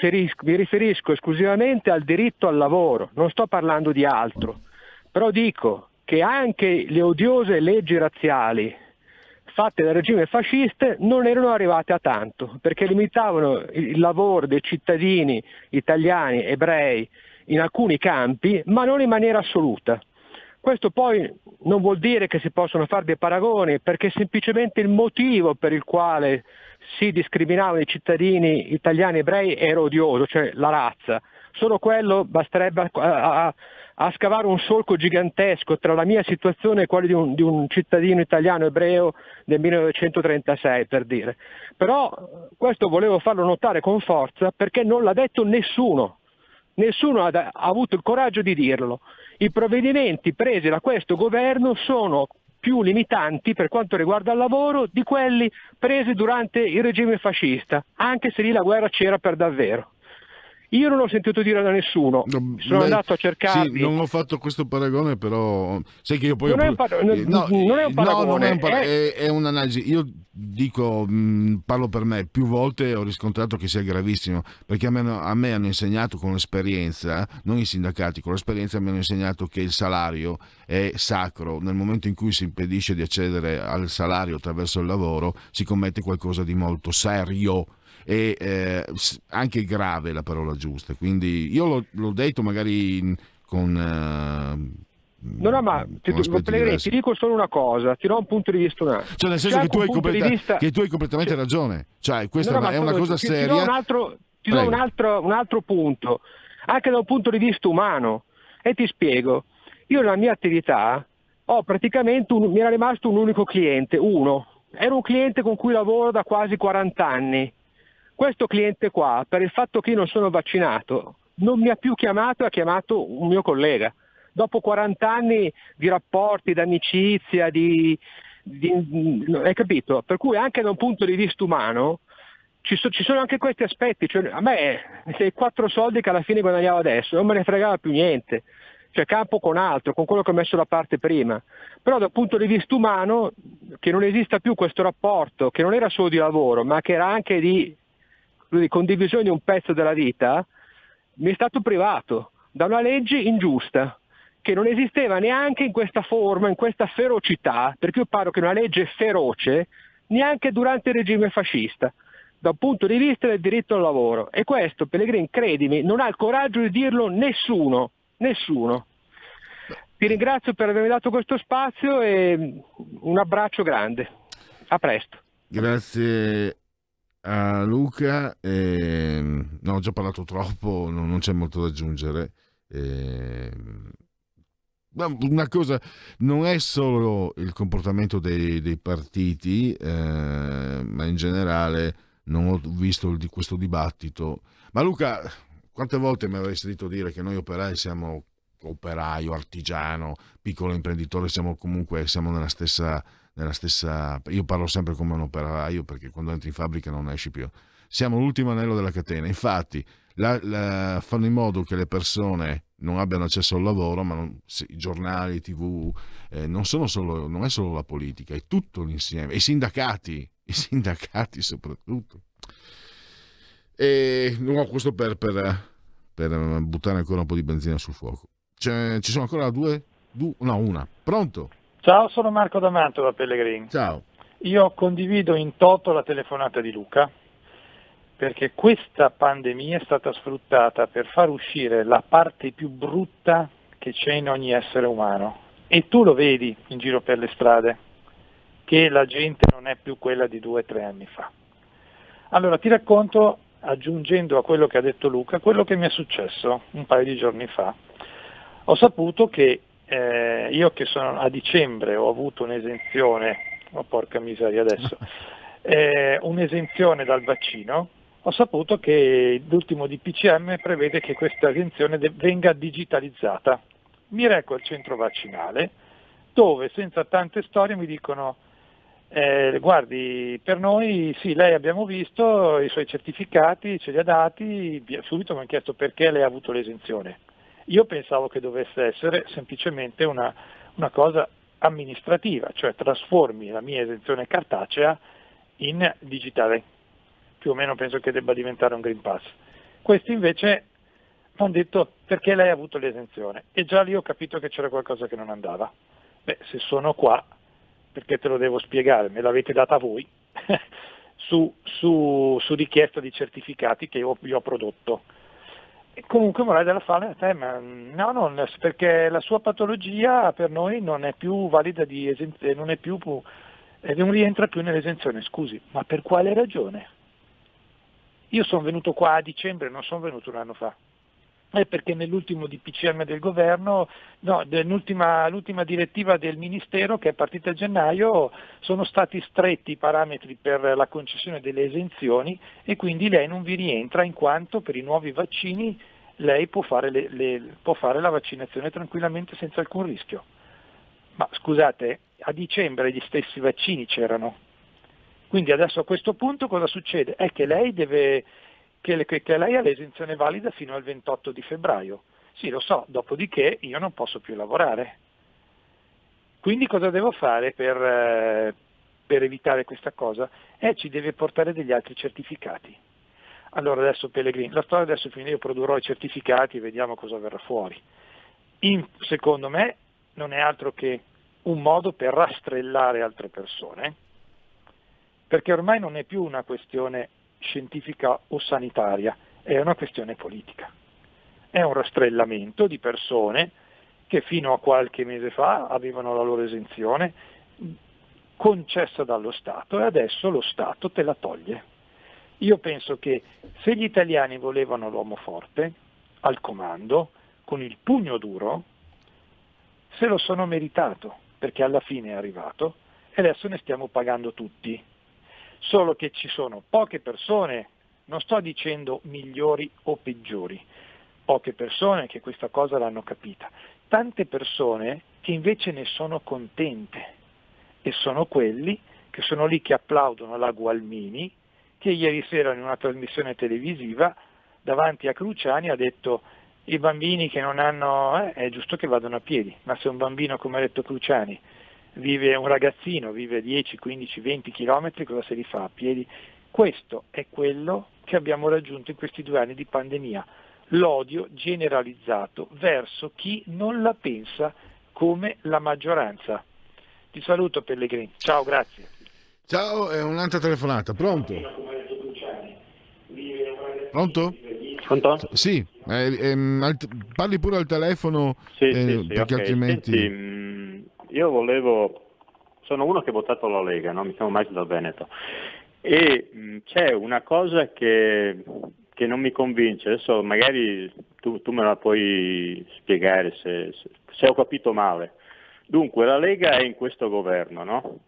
riferisco esclusivamente al diritto al lavoro, non sto parlando di altro, però dico che anche le odiose leggi razziali fatte dal regime fascista non erano arrivate a tanto, perché limitavano il lavoro dei cittadini italiani, ebrei, in alcuni campi, ma non in maniera assoluta. Questo poi non vuol dire che si possono fare dei paragoni, perché semplicemente il motivo per il quale si discriminavano i cittadini italiani ebrei era odioso, cioè la razza. Solo quello basterebbe a scavare un solco gigantesco tra la mia situazione e quella di un cittadino italiano ebreo del 1936, per dire. Però questo volevo farlo notare con forza, perché non l'ha detto nessuno. Nessuno ha avuto il coraggio di dirlo. I provvedimenti presi da questo governo sono più limitanti per quanto riguarda il lavoro di quelli presi durante il regime fascista, anche se lì la guerra c'era per davvero. Io non l'ho sentito dire da nessuno, sono andato a cercarli. Sì, non ho fatto questo paragone, però sai che io poi... Non è un paragone, è un'analisi. Io dico, parlo per me, più volte ho riscontrato che sia gravissimo, perché a me hanno insegnato con l'esperienza, non i sindacati, con l'esperienza mi hanno insegnato che il salario è sacro. Nel momento in cui si impedisce di accedere al salario attraverso il lavoro, si commette qualcosa di molto serio. E anche grave la parola giusta, quindi io l'ho detto magari con ma Pellegrini, ti dico solo una cosa, ti do un punto di vista cioè nel senso che tu hai completamente ragione, cioè questa è una cosa seria. Ti do un altro punto, anche da un punto di vista umano, e ti spiego. Io nella mia attività ho praticamente mi era rimasto un unico cliente, era un cliente con cui lavoro da quasi 40 anni. Questo cliente qua, per il fatto che io non sono vaccinato, non mi ha più chiamato, ha chiamato un mio collega. Dopo 40 anni di rapporti, di amicizia, hai capito? Per cui anche da un punto di vista umano ci sono anche questi aspetti. Cioè, a me, se 4 soldi che alla fine guadagnavo adesso, non me ne fregava più niente. Cioè campo con altro, con quello che ho messo da parte prima. Però dal punto di vista umano, che non esista più questo rapporto, che non era solo di lavoro, ma che era anche di condivisione di un pezzo della vita, mi è stato privato da una legge ingiusta che non esisteva neanche in questa forma, in questa ferocità, perché io parlo che è una legge feroce neanche durante il regime fascista, dal punto di vista del diritto al lavoro. E questo, Pellegrini, credimi, non ha il coraggio di dirlo nessuno. Ti ringrazio per avermi dato questo spazio e un abbraccio grande. A presto. Grazie a Luca, ho già parlato troppo, non c'è molto da aggiungere. Una cosa, non è solo il comportamento dei partiti, ma in generale non ho visto questo dibattito. Ma Luca, quante volte mi avrei sentito dire che noi operai siamo operaio, artigiano, piccolo imprenditore, siamo nella stessa, io parlo sempre come un operaio perché quando entri in fabbrica non esci più, siamo l'ultimo anello della catena. Infatti fanno in modo che le persone non abbiano accesso al lavoro, ma i giornali, i TV, non è solo la politica, è tutto l'insieme, i sindacati soprattutto. E questo per buttare ancora un po' di benzina sul fuoco. Ci sono ancora una. Pronto? Ciao, sono Marco da Mantova, Pellegrini. Ciao. Io condivido in toto la telefonata di Luca, perché questa pandemia è stata sfruttata per far uscire la parte più brutta che c'è in ogni essere umano. E tu lo vedi in giro per le strade, che la gente non è più quella di 2 o 3 anni fa. Allora ti racconto, aggiungendo a quello che ha detto Luca, quello che mi è successo un paio di giorni fa. Ho saputo che io che sono a dicembre ho avuto un'esenzione, porca miseria adesso, un'esenzione dal vaccino. Ho saputo che l'ultimo DPCM prevede che questa esenzione venga digitalizzata. Mi reco al centro vaccinale dove senza tante storie mi dicono guardi, per noi sì, lei abbiamo visto i suoi certificati, ce li ha dati, subito mi hanno chiesto perché lei ha avuto l'esenzione. Io pensavo che dovesse essere semplicemente una cosa amministrativa, cioè trasformi la mia esenzione cartacea in digitale. Più o meno penso che debba diventare un Green Pass. Questi invece mi hanno detto perché lei ha avuto l'esenzione e già lì ho capito che c'era qualcosa che non andava. Beh, se sono qua, perché te lo devo spiegare? Me l'avete data voi su richiesta di certificati che io ho prodotto. Comunque vorrei della fame a te, ma no, non, perché la sua patologia per noi non è più valida di esenzione, non rientra più nell'esenzione, scusi, ma per quale ragione? Io sono venuto qua a dicembre, non sono venuto un anno fa. È perché nell'ultimo DPCM del governo, l'ultima direttiva del Ministero che è partita a gennaio, sono stati stretti i parametri per la concessione delle esenzioni e quindi lei non vi rientra in quanto per i nuovi vaccini lei può fare la vaccinazione tranquillamente senza alcun rischio. Ma scusate, a dicembre gli stessi vaccini c'erano. Quindi adesso a questo punto cosa succede? È che lei che lei ha l'esenzione valida fino al 28 di febbraio. Sì, lo so, dopodiché io non posso più lavorare. Quindi cosa devo fare per evitare questa cosa? Ci deve portare degli altri certificati. Allora adesso Pellegrini, la storia adesso finita, io produrrò i certificati e vediamo cosa verrà fuori. Secondo me non è altro che un modo per rastrellare altre persone, perché ormai non è più una questione scientifica o sanitaria, è una questione politica. È un rastrellamento di persone che fino a qualche mese fa avevano la loro esenzione concessa dallo Stato e adesso lo Stato te la toglie. Io penso che se gli italiani volevano l'uomo forte, al comando, con il pugno duro, se lo sono meritato, perché alla fine è arrivato e adesso ne stiamo pagando tutti. Solo che ci sono poche persone, non sto dicendo migliori o peggiori, poche persone che questa cosa l'hanno capita, tante persone che invece ne sono contente e sono quelli che sono lì che applaudono la Gualmini, che ieri sera in una trasmissione televisiva davanti a Cruciani ha detto i bambini che non hanno, è giusto che vadano a piedi, ma se un bambino, come ha detto Cruciani, un ragazzino vive 10, 15, 20 chilometri, cosa se li fa a piedi? Questo è quello che abbiamo raggiunto in questi 2 anni di pandemia, l'odio generalizzato verso chi non la pensa come la maggioranza. Ti saluto Pellegrini, ciao, grazie. Ciao, è un'altra telefonata, pronto? Pronto? Pronto? Sì, parli pure al telefono, Sì, perché okay. altrimenti... Senti, sono uno che ha votato la Lega, no? Mi chiamo Max dal Veneto, e c'è una cosa che non mi convince, adesso magari tu me la puoi spiegare se ho capito male. Dunque, la Lega è in questo governo, no?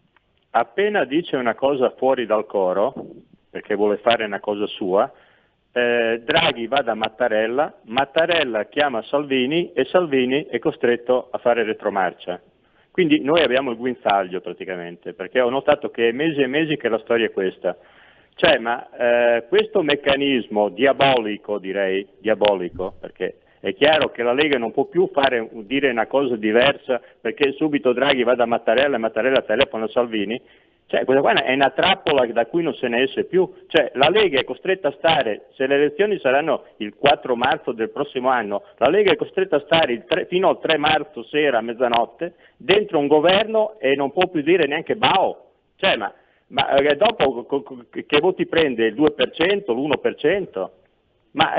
Appena dice una cosa fuori dal coro, perché vuole fare una cosa sua, Draghi va da Mattarella chiama Salvini e Salvini è costretto a fare retromarcia. Quindi noi abbiamo il guinzaglio praticamente, perché ho notato che è mesi e mesi che la storia è questa. Cioè, ma questo meccanismo diabolico, perché è chiaro che la Lega non può più dire una cosa diversa perché subito Draghi va da Mattarella e Mattarella telefona a Salvini. Cioè, questa qua è una trappola da cui non se ne esce più. Cioè, la Lega è costretta a stare, se le elezioni saranno il 4 marzo del prossimo anno, la Lega è costretta a stare fino al 3 marzo sera a mezzanotte dentro un governo e non può più dire neanche bao. Cioè, ma dopo che voti prende? Il 2%, l'1%? Ma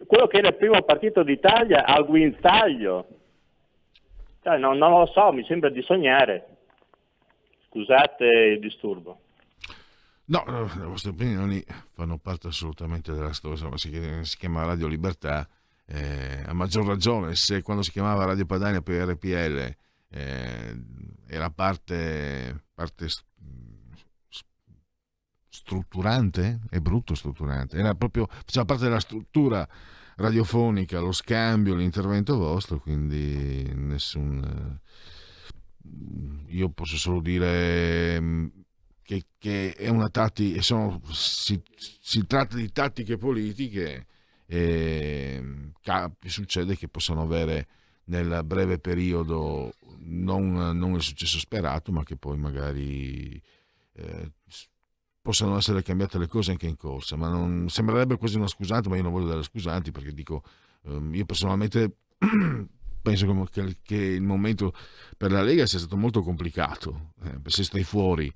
quello che era il primo partito d'Italia al guinzaglio. Cioè, non lo so, mi sembra di sognare. Scusate il disturbo. No, le vostre opinioni fanno parte assolutamente della storia. Si chiama Radio Libertà, a maggior ragione se quando si chiamava Radio Padania per RPL era parte strutturante, è brutto strutturante, faceva parte della struttura radiofonica, lo scambio, l'intervento vostro, quindi io posso solo dire che è una tattica, si tratta di tattiche politiche e succede che possano avere nel breve periodo non il successo sperato, ma che poi magari possano essere cambiate le cose anche in corsa. Ma non sembrerebbe quasi una scusante, ma io non voglio dare scusanti, perché dico, io personalmente penso che il momento per la Lega sia stato molto complicato. Se stai fuori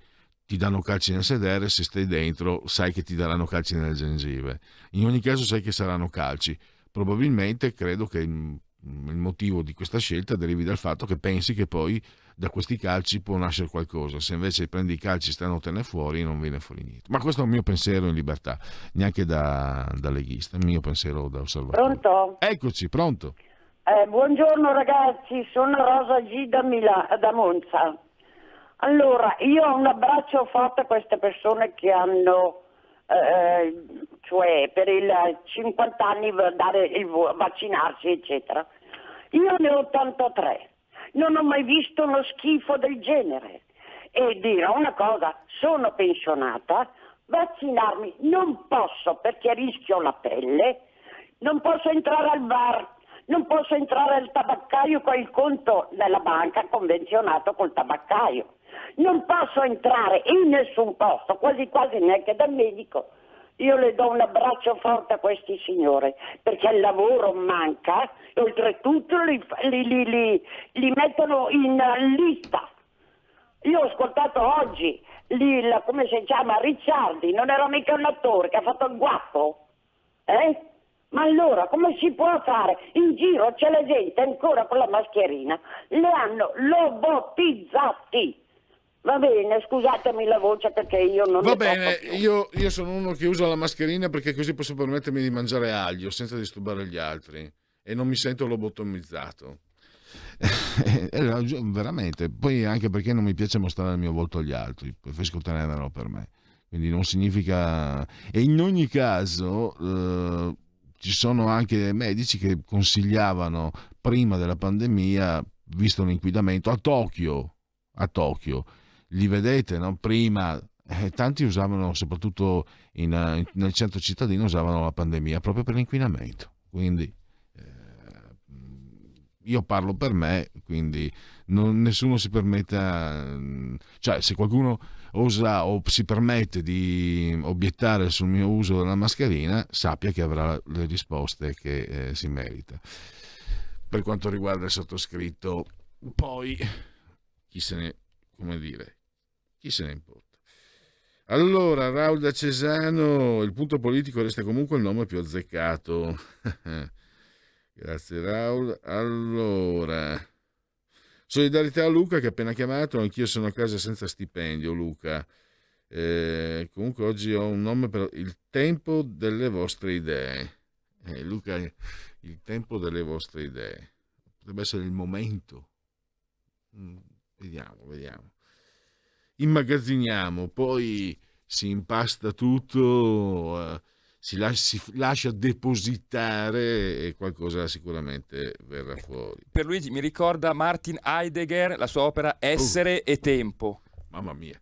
ti danno calci nel sedere, se stai dentro sai che ti daranno calci nelle gengive. In ogni caso sai che saranno calci. probabilmente credo che il motivo di questa scelta derivi dal fatto che pensi che poi da questi calci può nascere qualcosa. Se invece prendi i calci stanno te ne fuori, non viene fuori niente. Ma questo è il mio pensiero in libertà, neanche da leghista, il mio pensiero da osservatore. Pronto? Eccoci, pronto. Buongiorno ragazzi, sono Rosa G da Monza. Allora, io ho un abbraccio forte a queste persone che hanno, cioè per il 50 anni vaccinarsi, eccetera. Io ne ho 83, non ho mai visto uno schifo del genere. E dirò una cosa, sono pensionata, vaccinarmi non posso perché rischio la pelle, non posso entrare al bar, non posso entrare al tabaccaio con il conto nella banca convenzionato col tabaccaio. Non posso entrare in nessun posto, quasi quasi neanche dal medico. Io le do un abbraccio forte a questi signori, perché il lavoro manca e oltretutto li mettono in lista. Io ho ascoltato oggi, come si chiama, Ricciardi, non era mica un attore che ha fatto il guappo, Ma allora come si può fare? In giro c'è la gente ancora con la mascherina, le hanno lobotizzati. Va bene, scusatemi la voce perché io non Va ne bene, posso più. io sono uno che usa la mascherina perché così posso permettermi di mangiare aglio senza disturbare gli altri e non mi sento lobotomizzato. Veramente, poi anche perché non mi piace mostrare il mio volto agli altri, preferisco tenerlo per me, quindi non significa. E in ogni caso ci sono anche medici che consigliavano prima della pandemia, visto l'inquinamento a Tokyo, li vedete, no? Prima tanti usavano, soprattutto nel centro cittadino, usavano la pandemia proprio per l'inquinamento, quindi io parlo per me, quindi nessuno si permetta, cioè se qualcuno osa o si permette di obiettare sul mio uso della mascherina, sappia che avrà le risposte che si merita. Per quanto riguarda il sottoscritto, poi chi se ne importa. Allora, Raul da Cesano, il punto politico resta comunque il nome più azzeccato. Grazie Raul. Allora, solidarietà a Luca che ha appena chiamato, anch'io sono a casa senza stipendio, Luca. Comunque oggi ho un nome per il tempo delle vostre idee. Luca, il tempo delle vostre idee. Potrebbe essere il momento. Vediamo. Immagazziniamo, poi si impasta tutto, si lascia depositare e qualcosa sicuramente verrà fuori. Per Luigi mi ricorda Martin Heidegger, la sua opera Essere e Tempo. Mamma mia,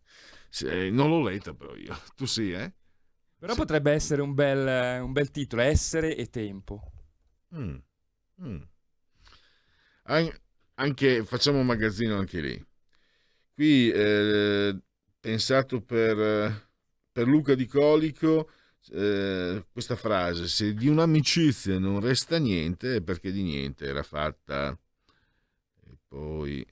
non l'ho letta però io. Tu sì, Però sì. Potrebbe essere un bel titolo, Essere e Tempo. Anche facciamo un magazzino anche lì. Qui pensato per Luca di Colico, questa frase: se di un'amicizia non resta niente è perché di niente era fatta. E poi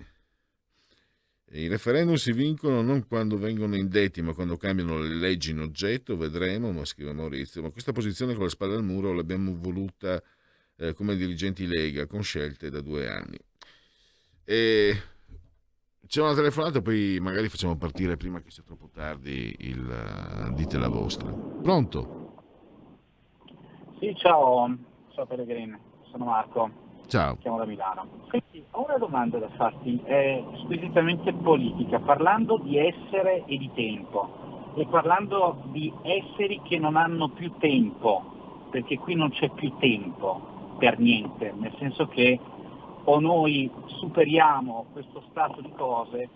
i referendum si vincono non quando vengono indetti ma quando cambiano le leggi in oggetto, vedremo, ma scrive Maurizio. Ma questa posizione con le spalle al muro l'abbiamo voluta come dirigenti Lega con scelte da 2 anni. E c'è una telefonata, poi magari facciamo partire prima che sia troppo tardi dite la vostra. Pronto? Sì, ciao Pellegrini, sono Marco. Ciao. Chiamo da Milano. Senti, ho una domanda da farti, è squisitamente politica, parlando di essere e di tempo, e parlando di esseri che non hanno più tempo, perché qui non c'è più tempo per niente, nel senso che o noi superiamo questo stato di cose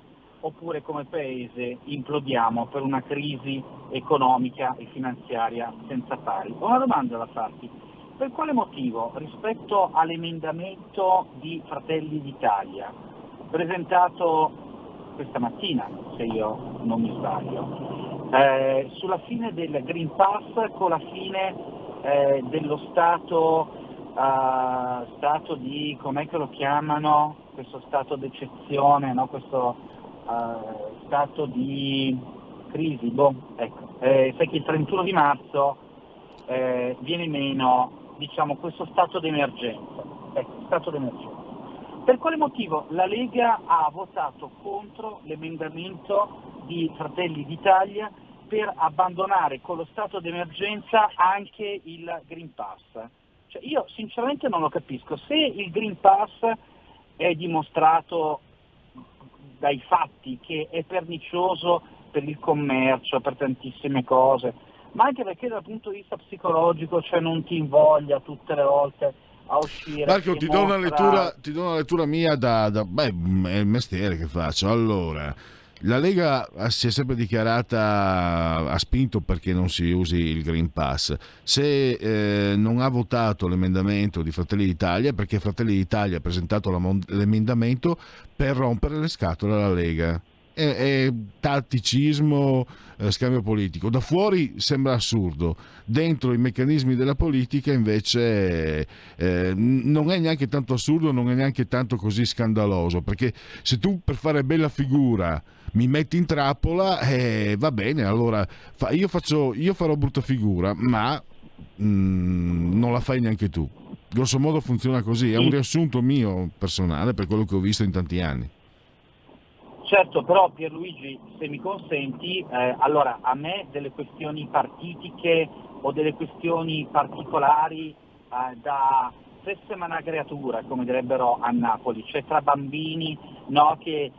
oppure come paese implodiamo per una crisi economica e finanziaria senza pari. Ho una domanda da farti: per quale motivo rispetto all'emendamento di Fratelli d'Italia presentato questa mattina, se io non mi sbaglio, sulla fine del Green Pass con la fine dello stato di, com'è che lo chiamano, questo stato d'eccezione, no? Questo stato di crisi, ecco. Sai che il 31 di marzo viene meno diciamo, questo stato d'emergenza. Ecco, stato d'emergenza. Per quale motivo la Lega ha votato contro l'emendamento di Fratelli d'Italia per abbandonare con lo stato d'emergenza anche il Green Pass? Cioè, io sinceramente non lo capisco. Se il Green Pass è dimostrato dai fatti che è pernicioso per il commercio, per tantissime cose, ma anche perché dal punto di vista psicologico, cioè non ti invoglia tutte le volte a uscire. Marco, ti do una lettura mia beh, è il mestiere che faccio. Allora, la Lega si è sempre dichiarata, ha spinto perché non si usi il Green Pass. Se non ha votato l'emendamento di Fratelli d'Italia, perché Fratelli d'Italia ha presentato l'emendamento per rompere le scatole alla Lega. È tatticismo, scambio politico. Da fuori sembra assurdo, dentro i meccanismi della politica invece non è neanche tanto assurdo, non è neanche tanto così scandaloso, perché se tu per fare bella figura mi metti in trappola, va bene, allora io farò brutta figura, ma non la fai neanche tu. Grosso modo funziona così, è un riassunto mio personale per quello che ho visto in tanti anni. Certo, però Pierluigi, se mi consenti, allora a me delle questioni partitiche o delle questioni particolari da fessemana creatura, come direbbero a Napoli, cioè tra bambini, no, che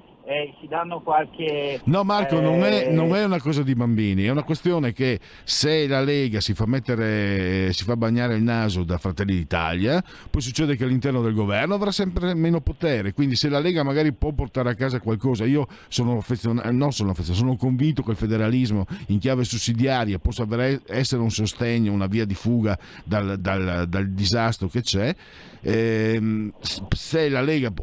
si danno qualche... No Marco, non è una cosa di bambini, è una questione che se la Lega si fa bagnare il naso da Fratelli d'Italia, poi succede che all'interno del governo avrà sempre meno potere, quindi se la Lega magari può portare a casa qualcosa, io sono convinto che il federalismo in chiave sussidiaria possa essere un sostegno, una via di fuga dal disastro che c'è. Se la Lega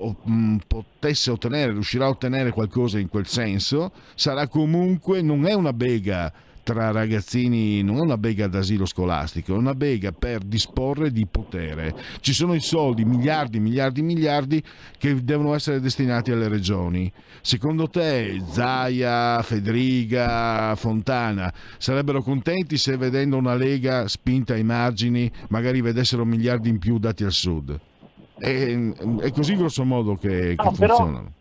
potesse riuscirà a ottenere qualcosa in quel senso, sarà comunque, non è una bega tra ragazzini, non è una bega d'asilo scolastico, è una bega per disporre di potere. Ci sono i soldi, miliardi che devono essere destinati alle regioni. Secondo te Zaia, Federica, Fontana sarebbero contenti se vedendo una Lega spinta ai margini magari vedessero miliardi in più dati al sud? È così grosso modo che funzionano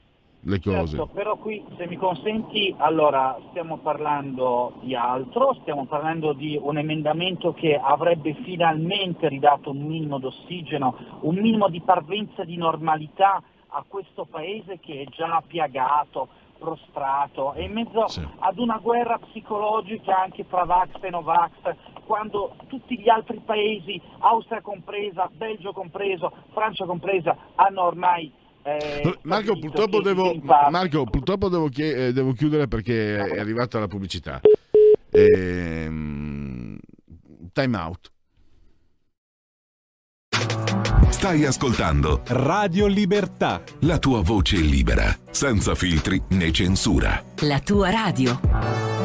le cose. Certo, però qui, se mi consenti, allora stiamo parlando di altro, stiamo parlando di un emendamento che avrebbe finalmente ridato un minimo d'ossigeno, un minimo di parvenza di normalità a questo paese che è già piagato, prostrato, è in mezzo ad una guerra psicologica anche tra Vax e Novax, quando tutti gli altri paesi, Austria compresa, Belgio compreso, Francia compresa, hanno ormai... Marco, purtroppo devo chiudere perché è arrivata la pubblicità. Time out. Stai ascoltando Radio Libertà, la tua voce libera, senza filtri né censura. La tua radio.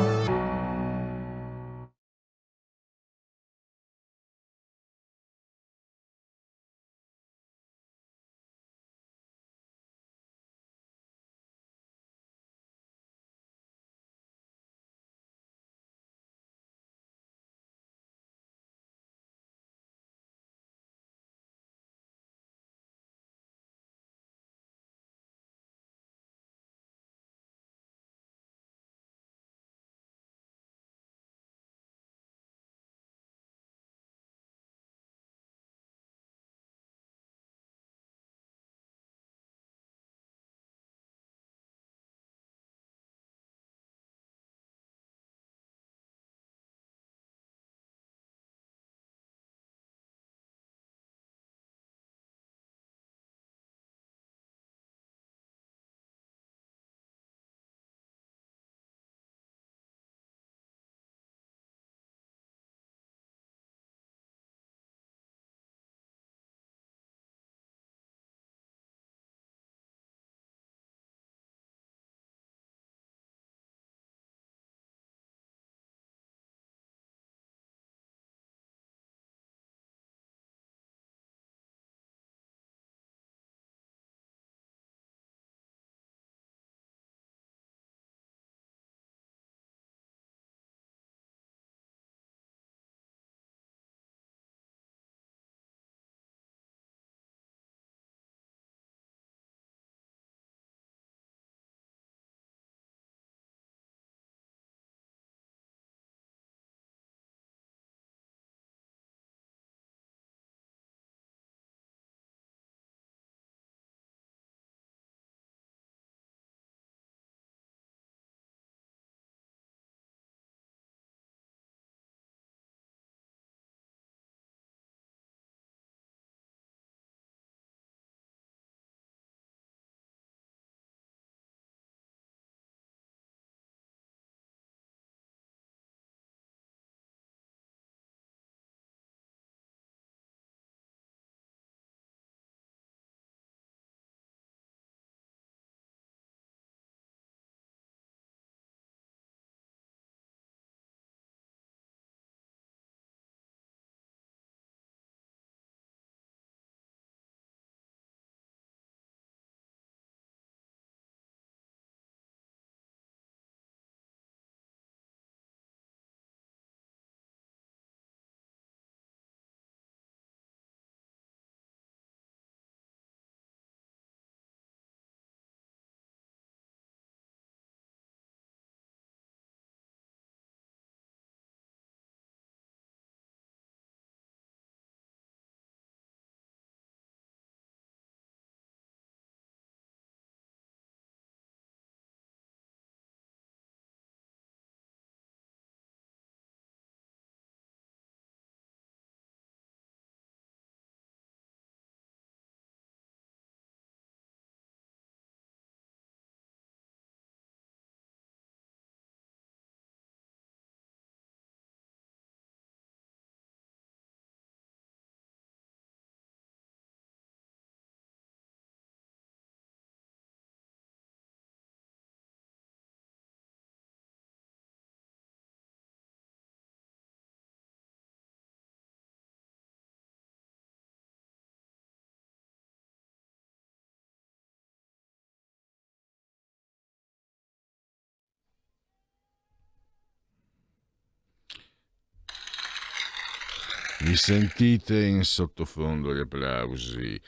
Mi sentite in sottofondo gli applausi.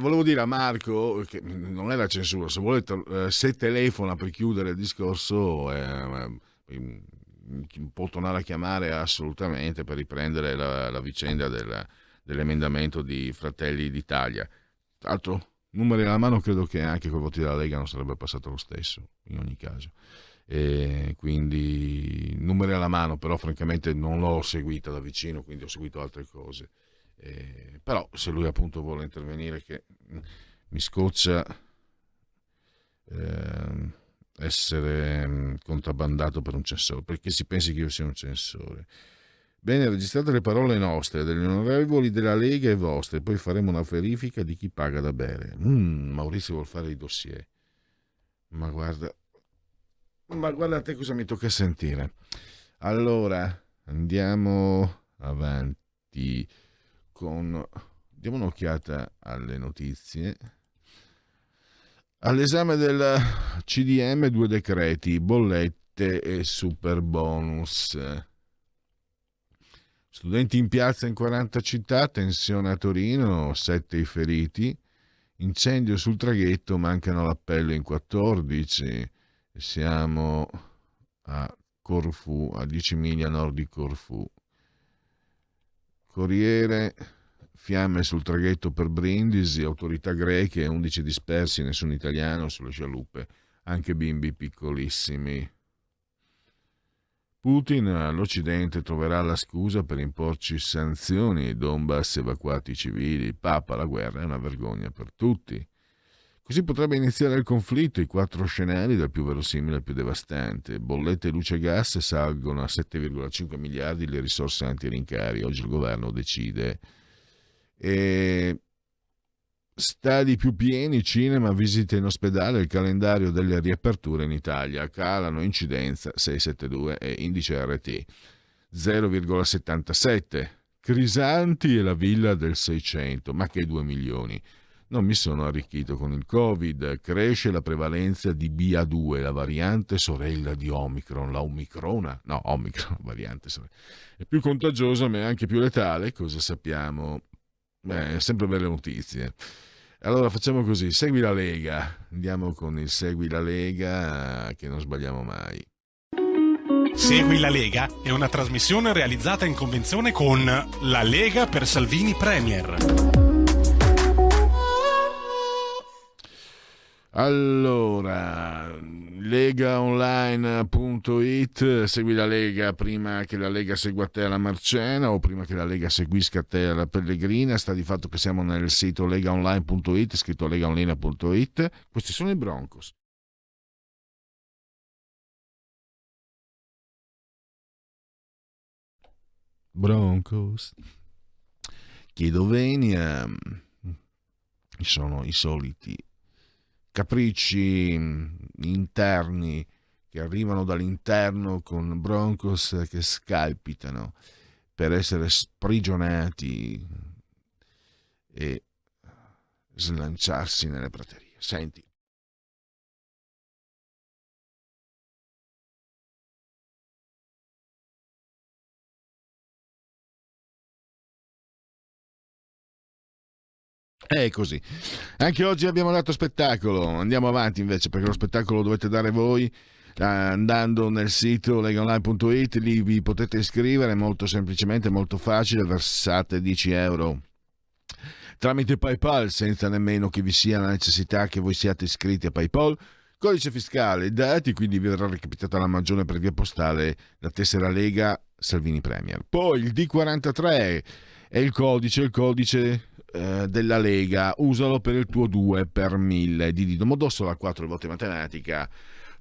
Volevo dire a Marco che non è la censura, se volete, se telefona per chiudere il discorso può tornare a chiamare assolutamente per riprendere la vicenda dell'emendamento di Fratelli d'Italia. Tra l'altro, numeri alla mano, credo che anche con i voti della Lega non sarebbe passato lo stesso in ogni caso. E quindi numeri alla mano, però francamente non l'ho seguita da vicino, quindi ho seguito altre cose. Però se lui appunto vuole intervenire, che mi scoccia essere contrabbandato per un censore, perché si pensi che io sia un censore. Bene, registrate le parole nostre, degli onorevoli della Lega e vostre, poi faremo una verifica di chi paga da bere. Maurizio vuol fare i dossier. Ma guarda a te cosa mi tocca sentire. Allora, andiamo avanti diamo un'occhiata alle notizie. All'esame del CDM 2 decreti, bollette e super bonus. Studenti in piazza in 40 città, tensione a Torino, 7 i feriti, incendio sul traghetto, mancano l'appello in 14. Siamo a Corfù, a 10 miglia a nord di Corfù. Corriere, fiamme sul traghetto per Brindisi, autorità greche, 11 dispersi, nessun italiano sulle scialuppe, anche bimbi piccolissimi. Putin all'Occidente troverà la scusa per imporci sanzioni, Donbass evacuati i civili, Papa, la guerra è una vergogna per tutti. Così potrebbe iniziare il conflitto, i 4 scenari dal più verosimile al più devastante. Bollette, luce e gas salgono a 7,5 miliardi le risorse anti-rincari. Oggi il governo decide. Stadi più pieni, cinema, visite in ospedale, il calendario delle riaperture in Italia. Calano incidenza 672 e indice RT 0,77. Crisanti e la villa del 600, ma che 2 milioni. Non mi sono arricchito con il Covid, cresce la prevalenza di BA2, la variante sorella di Omicron, Omicron, variante sorella. È più contagiosa ma è anche più letale, cosa sappiamo? Sempre belle notizie. Allora facciamo così, segui la Lega, andiamo con il Segui la Lega, che non sbagliamo mai. Segui la Lega è una trasmissione realizzata in convenzione con La Lega per Salvini Premier. Allora, legaonline.it, segui la Lega prima che la Lega segua te alla Marcena o prima che la Lega seguisca te alla Pellegrina. Sta di fatto che siamo nel sito legaonline.it, scritto legaonline.it. Questi sono i Broncos. Broncos. Chiedo venia. Sono i soliti capricci interni che arrivano dall'interno con Broncos che scalpitano per essere sprigionati e slanciarsi nelle praterie. Senti. È così. Anche oggi abbiamo dato spettacolo. Andiamo avanti invece, perché lo spettacolo lo dovete dare voi andando nel sito legaonline.it. Lì vi potete iscrivere molto semplicemente, molto facile. Versate 10 euro tramite PayPal senza nemmeno che vi sia la necessità che voi siate iscritti a PayPal. Codice fiscale dati, quindi vi verrà recapitata la maggiore per via postale la tessera Lega Salvini Premier. Poi il D43 è il codice della Lega, usalo per il tuo 2 per 1000 di Domodossola, 4 volte matematica,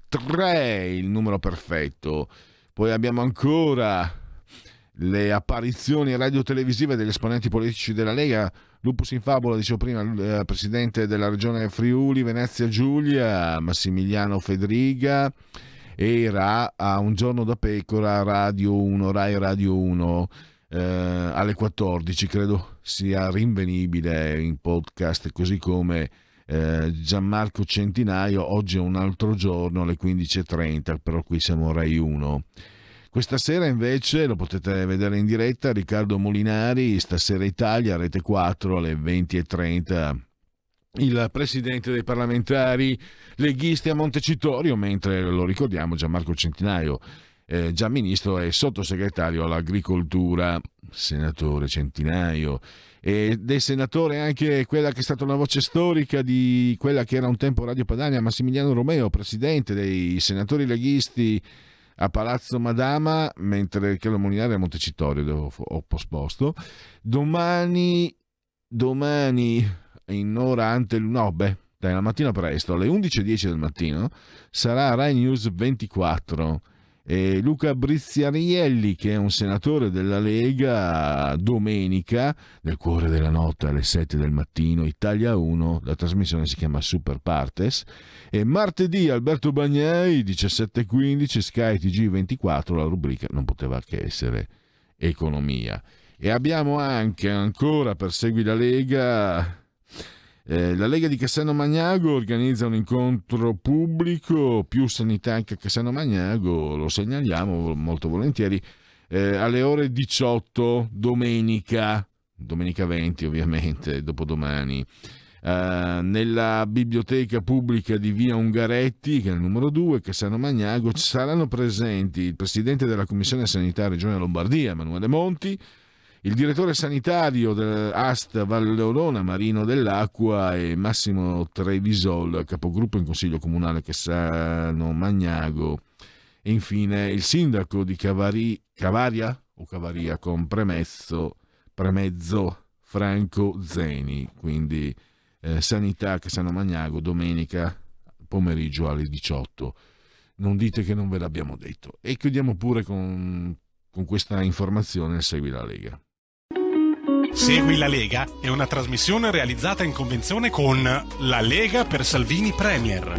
3 il numero perfetto. Poi abbiamo ancora le apparizioni radio-televisive degli esponenti politici della Lega. Lupus in Fabula, dicevo prima, il presidente della regione Friuli Venezia Giulia, Massimiliano Fedriga, era a Un giorno da pecora, Radio 1, Rai Radio 1, alle 14, credo sia rinvenibile in podcast, così come Gianmarco Centinaio, oggi è un altro giorno alle 15.30, però qui siamo Rai 1. Questa sera invece lo potete vedere in diretta, Riccardo Molinari, Stasera Italia, Rete 4 alle 20:30. Il presidente dei parlamentari leghisti a Montecitorio, mentre lo ricordiamo Gianmarco Centinaio, già ministro e sottosegretario all'agricoltura, senatore Centinaio, ed è senatore anche quella che è stata una voce storica di quella che era un tempo Radio Padania, Massimiliano Romeo, presidente dei senatori leghisti a Palazzo Madama, mentre Riccardo Molinari a Montecitorio, ho posposto. Domani in ora la mattina presto, alle 11:10 del mattino, sarà Rai News 24 e Luca Briziarielli, che è un senatore della Lega, domenica, nel cuore della notte alle 7 del mattino, Italia 1, la trasmissione si chiama Super Partes, e martedì Alberto Bagnai, 17:15, Sky TG 24, la rubrica non poteva che essere Economia. E abbiamo anche, ancora per Segui la Lega di Cassano Magnago organizza un incontro pubblico, più sanità anche a Cassano Magnago, lo segnaliamo molto volentieri, alle ore 18 domenica 20 ovviamente, dopodomani, nella biblioteca pubblica di via Ungaretti, che è il numero 2, Cassano Magnago. Saranno presenti il presidente della Commissione Sanità Regione Lombardia, Emanuele Monti, il direttore sanitario dell'AST Valle Leonona, Marino Dell'Acqua, e Massimo Trevisol, capogruppo in Consiglio Comunale Cassano Magnago, e infine il sindaco di Cavaria con Premezzo Franco Zeni. Quindi sanità Cassano Magnago domenica pomeriggio alle 18. Non dite che non ve l'abbiamo detto. E chiudiamo pure con questa informazione. Segui la Lega. Segui la Lega è una trasmissione realizzata in convenzione con La Lega per Salvini Premier.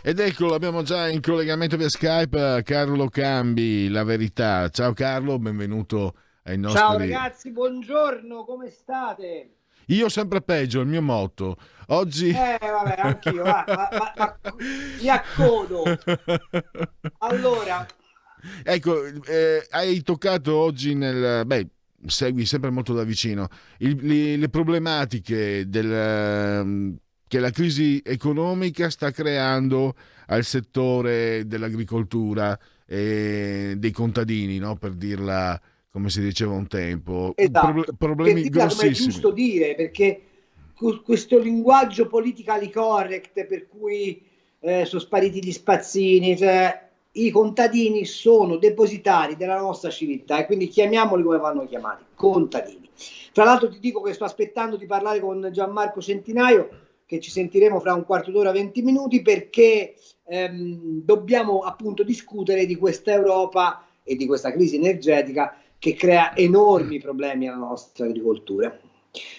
Ed ecco, abbiamo già in collegamento via Skype Carlo Cambi, La Verità. Ciao Carlo, benvenuto ai nostri... Ciao ragazzi, buongiorno, come state? Io sempre peggio, il mio motto. Oggi... vabbè, anch'io, ma mi accodo. Allora... Ecco, hai toccato oggi segui sempre molto da vicino le problematiche che la crisi economica sta creando al settore dell'agricoltura e dei contadini, no? Per dirla come si diceva un tempo. Esatto. Problemi grossissimi. Come è giusto dire, perché questo linguaggio politically correct per cui sono spariti gli spazzini, cioè i contadini sono depositari della nostra civiltà e quindi chiamiamoli come vanno chiamati, contadini. Tra l'altro ti dico che sto aspettando di parlare con Gianmarco Centinaio, che ci sentiremo fra un quarto d'ora, 20 minuti, perché dobbiamo appunto discutere di questa Europa e di questa crisi energetica che crea enormi problemi alla nostra agricoltura.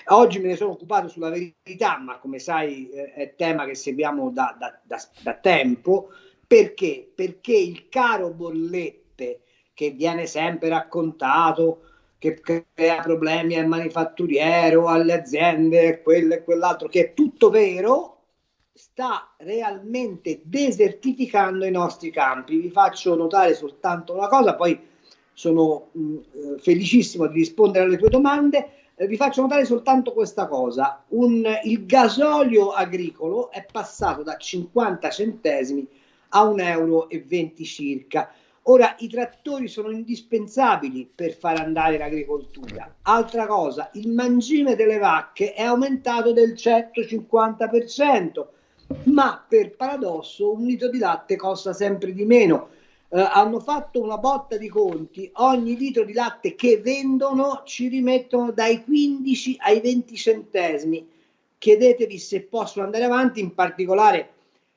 Oggi me ne sono occupato sulla Verità, ma come sai è tema che seguiamo da tempo. Perché? Perché il caro bollette, che viene sempre raccontato, che crea problemi al manifatturiero, alle aziende, quello e quell'altro, che è tutto vero, sta realmente desertificando i nostri campi. Vi faccio notare soltanto una cosa, poi sono felicissimo di rispondere alle tue domande. Vi faccio notare soltanto questa cosa: il gasolio agricolo è passato da 50 centesimi a 1,20 euro circa. Ora, i trattori sono indispensabili per far andare l'agricoltura. Altra cosa, il mangime delle vacche è aumentato del 150%, ma per paradosso un litro di latte costa sempre di meno. Hanno fatto una botta di conti: ogni litro di latte che vendono ci rimettono dai 15 ai 20 centesimi. Chiedetevi se possono andare avanti, in particolare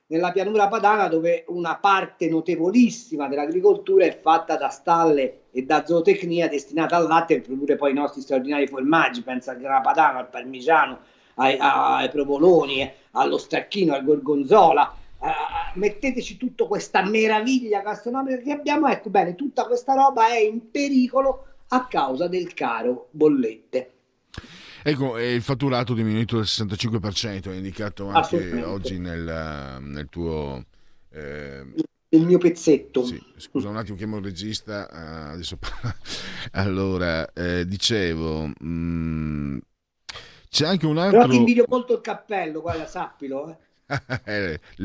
nella pianura padana, dove una parte notevolissima dell'agricoltura è fatta da stalle e da zootecnia destinata al latte per produrre poi i nostri straordinari formaggi. Pensa al grana padano, al parmigiano, ai provoloni, allo stracchino, al gorgonzola. Metteteci tutta questa meraviglia gastronomica che abbiamo. Ecco, bene, tutta questa roba è in pericolo a causa del caro bollette. Ecco, il fatturato diminuito del 65%, è indicato anche oggi nel tuo del mio pezzetto. Sì, scusa un attimo, chiamo il regista. Adesso allora, dicevo, c'è anche un altro. Però ti invidio molto il cappello, guarda, sappilo.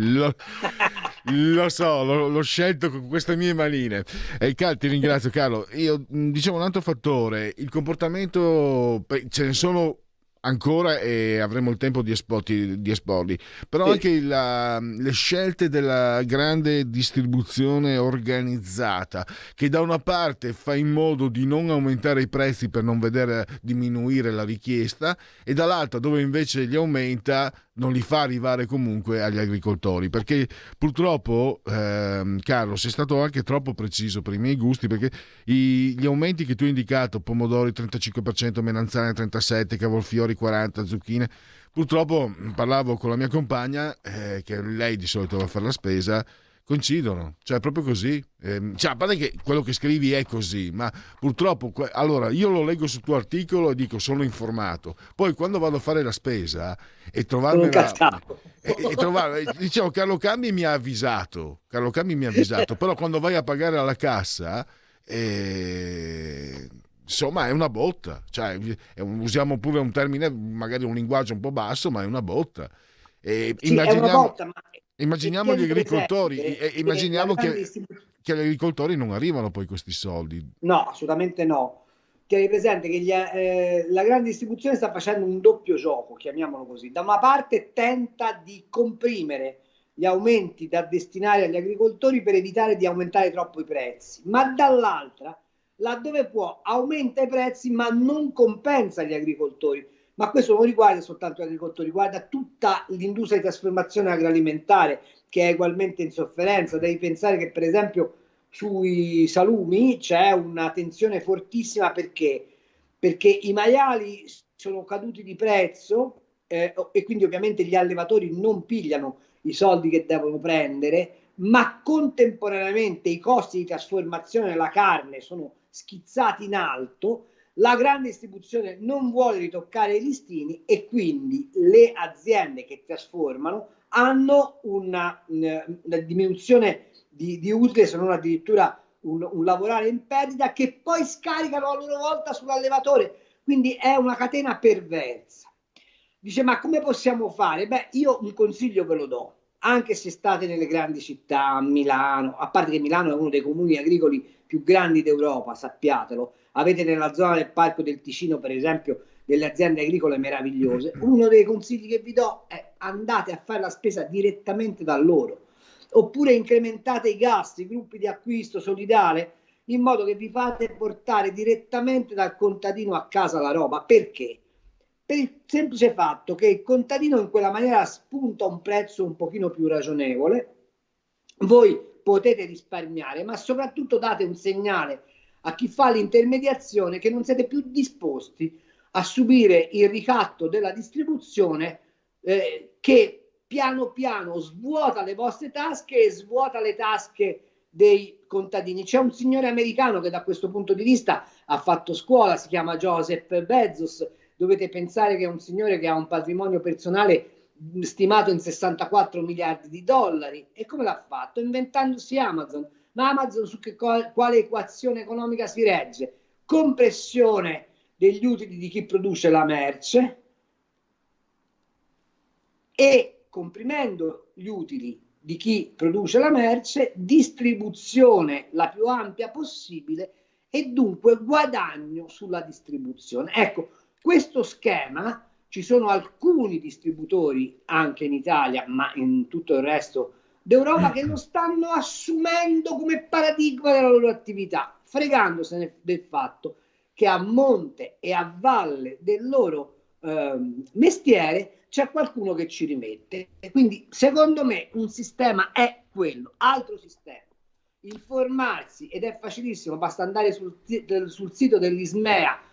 Lo so, l'ho scelto con queste mie manine. Ti ringrazio, Carlo. Io dicevo un altro fattore, il comportamento, ce ne sono ancora e avremo il tempo di esporli, però Sì. anche le scelte della grande distribuzione organizzata, che da una parte fa in modo di non aumentare i prezzi per non vedere diminuire la richiesta, e dall'altra dove invece li aumenta non li fa arrivare comunque agli agricoltori, perché purtroppo Carlo, sei stato anche troppo preciso per i miei gusti, perché gli aumenti che tu hai indicato, pomodori 35%, melanzane 37%, cavolfiori 40%, zucchine, purtroppo parlavo con la mia compagna, che lei di solito va a fare la spesa, coincidono, cioè è proprio così, a parte che quello che scrivi è così, ma purtroppo allora io lo leggo sul tuo articolo e dico sono informato, poi quando vado a fare la spesa e trovarmela e trovare, dicevo, Carlo Cambi mi ha avvisato, però quando vai a pagare alla cassa insomma è una botta, cioè usiamo pure un termine, magari un linguaggio un po' basso, ma è una botta. Sì, è una botta, ma immaginiamo gli agricoltori, immaginiamo che che gli agricoltori non arrivano poi questi soldi. No, assolutamente no. Tieni presente che la grande distribuzione sta facendo un doppio gioco, chiamiamolo così. Da una parte tenta di comprimere gli aumenti da destinare agli agricoltori per evitare di aumentare troppo i prezzi, ma dall'altra, laddove può, aumenta i prezzi ma non compensa gli agricoltori. Ma questo non riguarda soltanto gli agricoltori, riguarda tutta l'industria di trasformazione agroalimentare, che è ugualmente in sofferenza. Devi pensare che per esempio sui salumi c'è una tensione fortissima, perché i maiali sono caduti di prezzo e quindi ovviamente gli allevatori non pigliano i soldi che devono prendere, ma contemporaneamente i costi di trasformazione della carne sono schizzati in alto. La grande distribuzione non vuole ritoccare i listini e quindi le aziende che trasformano hanno una diminuzione di utile, se non addirittura un lavorare in perdita, che poi scaricano a loro volta sull'allevatore. Quindi è una catena perversa. Dice, ma come possiamo fare? Beh, io un consiglio ve lo do, anche se state nelle grandi città, a Milano, a parte che Milano è uno dei comuni agricoli più grandi d'Europa, sappiatelo. Avete nella zona del Parco del Ticino, per esempio, delle aziende agricole meravigliose. Uno dei consigli che vi do è: andate a fare la spesa direttamente da loro, oppure incrementate i gasti, i gruppi di acquisto solidale, in modo che vi fate portare direttamente dal contadino a casa la roba. Perché? Per il semplice fatto che il contadino in quella maniera spunta un prezzo un pochino più ragionevole, voi potete risparmiare, ma soprattutto date un segnale a chi fa l'intermediazione che non siete più disposti a subire il ricatto della distribuzione, che piano piano svuota le vostre tasche e svuota le tasche dei contadini. C'è un signore americano che da questo punto di vista ha fatto scuola, si chiama Joseph Bezos. Dovete pensare che è un signore che ha un patrimonio personale stimato in 64 miliardi di dollari. E come l'ha fatto? Inventandosi Amazon. Ma Amazon su quale equazione economica si regge? Compressione degli utili di chi produce la merce e, comprimendo gli utili di chi produce la merce, distribuzione la più ampia possibile e dunque guadagno sulla distribuzione. Ecco, questo schema, ci sono alcuni distributori anche in Italia, ma in tutto il resto d'Europa, che lo stanno assumendo come paradigma della loro attività, fregandosene del fatto che a monte e a valle del loro mestiere c'è qualcuno che ci rimette. E quindi secondo me un sistema è quello. Altro sistema: informarsi, ed è facilissimo, basta andare sul sito dell'Ismea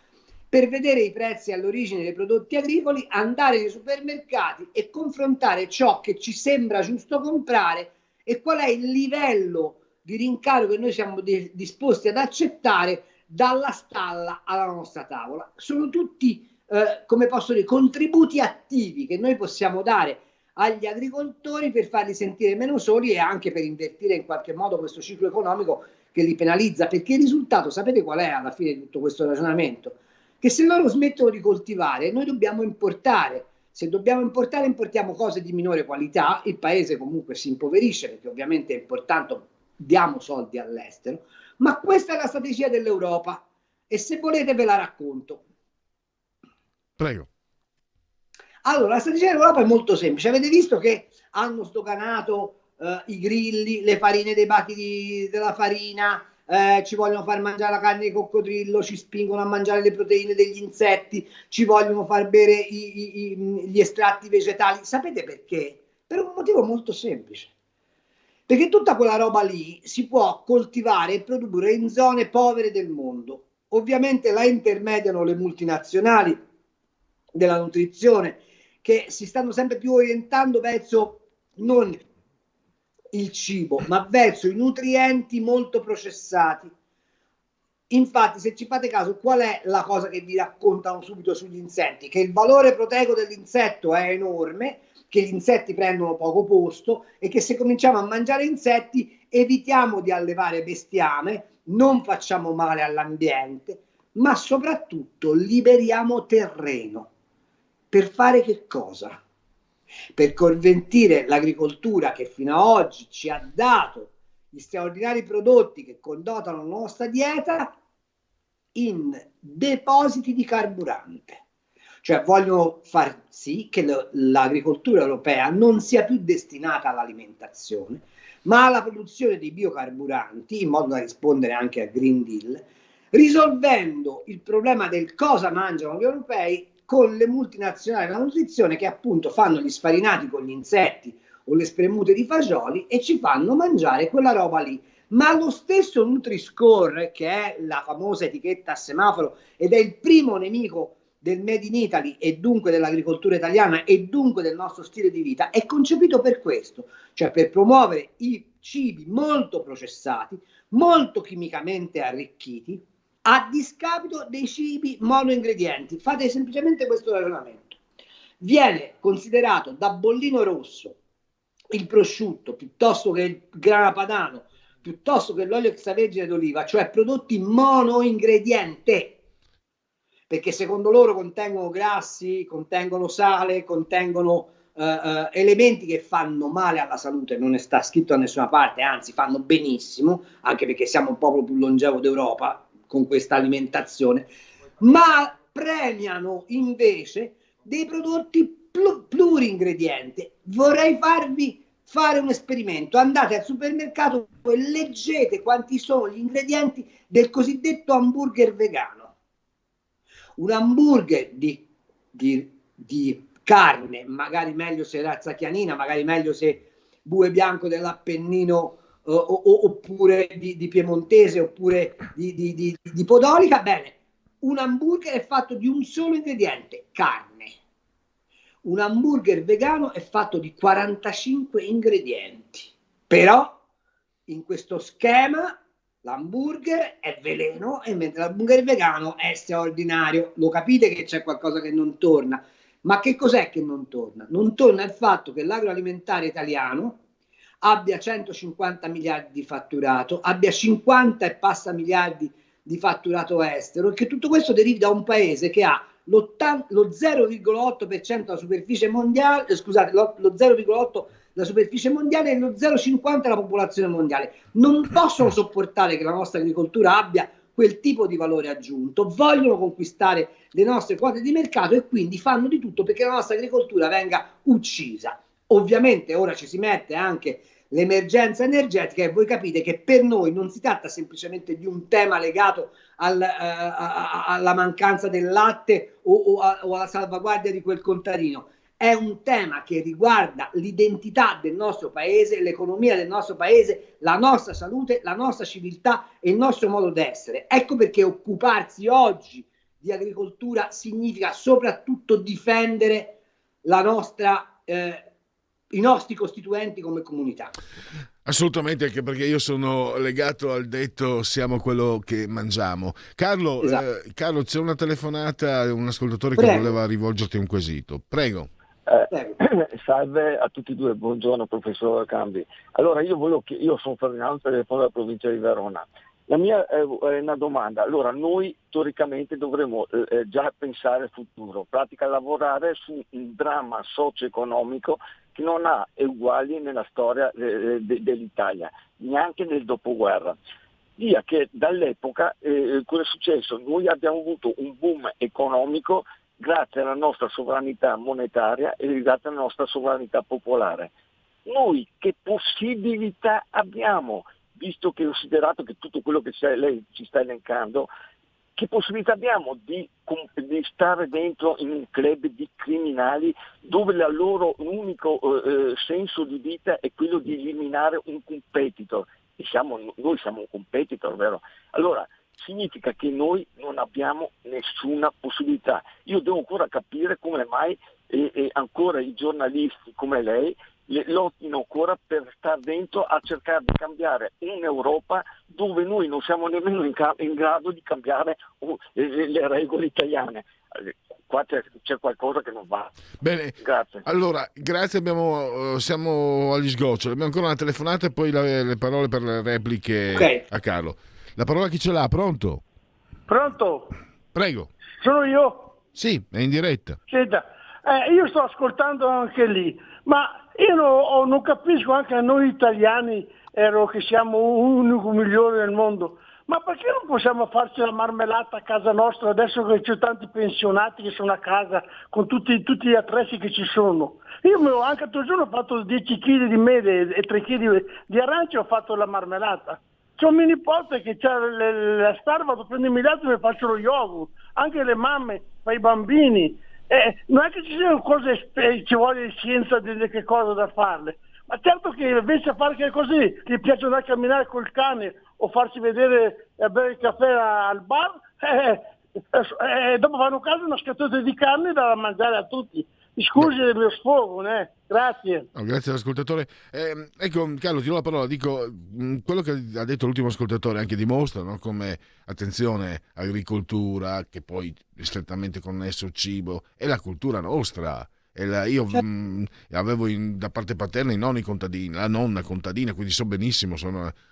per vedere i prezzi all'origine dei prodotti agricoli, andare nei supermercati e confrontare ciò che ci sembra giusto comprare e qual è il livello di rincaro che noi siamo disposti ad accettare dalla stalla alla nostra tavola. Sono tutti, come posso dire, contributi attivi che noi possiamo dare agli agricoltori per farli sentire meno soli e anche per invertire in qualche modo questo ciclo economico che li penalizza, perché il risultato, sapete qual è alla fine di tutto questo ragionamento? Che se loro smettono di coltivare, noi dobbiamo importare. Se dobbiamo importare, importiamo cose di minore qualità, il paese comunque si impoverisce, perché ovviamente è importante, diamo soldi all'estero, ma questa è la strategia dell'Europa e se volete ve la racconto. Prego. Allora, la strategia dell'Europa è molto semplice. Avete visto che hanno stocanato i grilli, le farine dei bachi della farina, ci vogliono far mangiare la carne di coccodrillo, ci spingono a mangiare le proteine degli insetti, ci vogliono far bere gli estratti vegetali. Sapete perché? Per un motivo molto semplice. Perché tutta quella roba lì si può coltivare e produrre in zone povere del mondo. Ovviamente la intermediano le multinazionali della nutrizione, che si stanno sempre più orientando verso non il cibo, ma verso i nutrienti molto processati. Infatti, se ci fate caso, qual è la cosa che vi raccontano subito sugli insetti? Che il valore proteico dell'insetto è enorme, che gli insetti prendono poco posto e che se cominciamo a mangiare insetti evitiamo di allevare bestiame, non facciamo male all'ambiente, ma soprattutto liberiamo terreno. Per fare che cosa? Per convertire l'agricoltura che fino ad oggi ci ha dato gli straordinari prodotti che connotano la nostra dieta in depositi di carburante. Cioè vogliono far sì che l'agricoltura europea non sia più destinata all'alimentazione, ma alla produzione di biocarburanti, in modo da rispondere anche al Green Deal, risolvendo il problema del cosa mangiano gli europei con le multinazionali della nutrizione che appunto fanno gli sfarinati con gli insetti o le spremute di fagioli e ci fanno mangiare quella roba lì. Ma lo stesso Nutri-Score, che è la famosa etichetta a semaforo ed è il primo nemico del Made in Italy e dunque dell'agricoltura italiana e dunque del nostro stile di vita, è concepito per questo, cioè per promuovere i cibi molto processati, molto chimicamente arricchiti, a discapito dei cibi monoingredienti. Fate semplicemente questo ragionamento. Viene considerato da bollino rosso il prosciutto piuttosto che il grana padano, piuttosto che l'olio extravergine d'oliva, cioè prodotti monoingrediente, perché secondo loro contengono grassi, contengono sale, contengono elementi che fanno male alla salute, non ne sta scritto da nessuna parte, anzi fanno benissimo, anche perché siamo il popolo più longevo d'Europa con questa alimentazione, ma premiano invece dei prodotti pluringredienti. Vorrei farvi fare un esperimento: andate al supermercato e leggete quanti sono gli ingredienti del cosiddetto hamburger vegano. Un hamburger di carne, magari meglio se razza chianina, magari meglio se bue bianco dell'Appennino oppure di piemontese, oppure di podolica. Bene, un hamburger è fatto di un solo ingrediente, carne. Un hamburger vegano è fatto di 45 ingredienti. Però in questo schema l'hamburger è veleno, e mentre l'hamburger vegano è straordinario. Lo capite che c'è qualcosa che non torna? Ma che cos'è che non torna? Non torna il fatto che l'agroalimentare italiano abbia 150 miliardi di fatturato, abbia 50 e passa miliardi di fatturato estero, e che tutto questo derivi da un paese che ha lo 0,8% della superficie mondiale, scusate, lo 0,8% della superficie mondiale e lo 0,50% della popolazione mondiale. Non possono sopportare che la nostra agricoltura abbia quel tipo di valore aggiunto, vogliono conquistare le nostre quote di mercato e quindi fanno di tutto perché la nostra agricoltura venga uccisa. Ovviamente ora ci si mette anche l'emergenza energetica e voi capite che per noi non si tratta semplicemente di un tema legato alla mancanza del latte o alla salvaguardia di quel contadino. È un tema che riguarda l'identità del nostro paese, l'economia del nostro paese, la nostra salute, la nostra civiltà e il nostro modo d'essere. Ecco perché occuparsi oggi di agricoltura significa soprattutto difendere la nostra i nostri costituenti come comunità. Assolutamente, anche perché io sono legato al detto siamo quello che mangiamo. Carlo, esatto. Carlo, c'è una telefonata, un ascoltatore Prego. che voleva rivolgerti un quesito. Prego. Salve a tutti e due, buongiorno professor Cambi. Allora io sono Ferdinando, telefono della provincia di Verona. La mia è una domanda. Allora noi teoricamente dovremmo già pensare al futuro, pratica lavorare su un dramma socio-economico che non ha uguali nella storia dell'Italia, neanche nel dopoguerra. Via che dall'epoca cosa è successo? Noi abbiamo avuto un boom economico grazie alla nostra sovranità monetaria e grazie alla nostra sovranità popolare. Noi che possibilità abbiamo, visto che considerato che tutto quello che lei ci sta elencando, che possibilità abbiamo di stare dentro in un club di criminali dove il loro unico senso di vita è quello di eliminare un competitor? E noi siamo un competitor, vero? Allora, significa che noi non abbiamo nessuna possibilità. Io devo ancora capire come mai ancora i giornalisti come lei lottino ancora per stare dentro a cercare di cambiare un'Europa dove noi non siamo nemmeno in grado di cambiare le regole italiane. Qua c'è qualcosa che non va. Bene, grazie. Allora, grazie, siamo agli sgoccioli. Abbiamo ancora una telefonata e poi le parole per le repliche a Carlo. La parola chi ce l'ha? Pronto? Pronto? Prego. Sono io? Sì, è in diretta. Senta, io sto ascoltando anche lì, ma io non capisco, anche a noi italiani che siamo l'unico migliore del mondo, ma perché non possiamo farci la marmellata a casa nostra adesso che c'è tanti pensionati che sono a casa con tutti gli attrezzi che ci sono? Io anche l'altro giorno ho fatto 10 kg di mele e 3 kg di arance e ho fatto la marmellata. C'è un mio nipote che c'ha la star, vado a prendermi l'altro e mi faccio lo yogurt, anche le mamme, per i bambini. Non è che ci siano cose, ci vuole scienza di che cosa da farle, ma certo che invece a fare che così, gli piace andare a camminare col cane o farsi vedere a bere il caffè al bar, dopo fanno caso una scatoletta di carne da mangiare a tutti. Scusi del mio sfogo, grazie. Oh, grazie all'ascoltatore. Ecco, Carlo, ti do la parola. Dico, quello che ha detto l'ultimo ascoltatore anche dimostra, no? Come, attenzione, agricoltura, che poi è strettamente connesso al cibo, è la cultura nostra. Io avevo da parte paterna i nonni contadini, la nonna contadina, quindi so benissimo,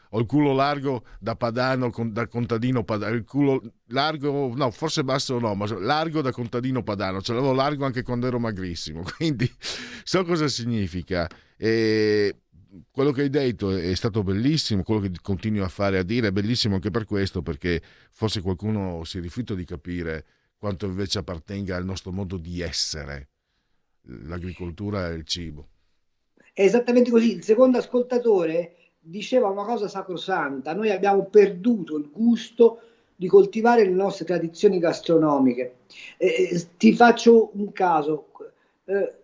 ho il culo largo da padano, da contadino padano, il culo largo, no, forse basso no, ma largo da contadino padano, ce l'avevo largo anche quando ero magrissimo, quindi so cosa significa. E quello che hai detto è stato bellissimo, quello che continui a fare, a dire, è bellissimo anche per questo, perché forse qualcuno si rifiuta di capire quanto invece appartenga al nostro modo di essere. L'agricoltura e il cibo. È esattamente così. Il secondo ascoltatore diceva una cosa sacrosanta: noi abbiamo perduto il gusto di coltivare le nostre tradizioni gastronomiche. Ti faccio un caso.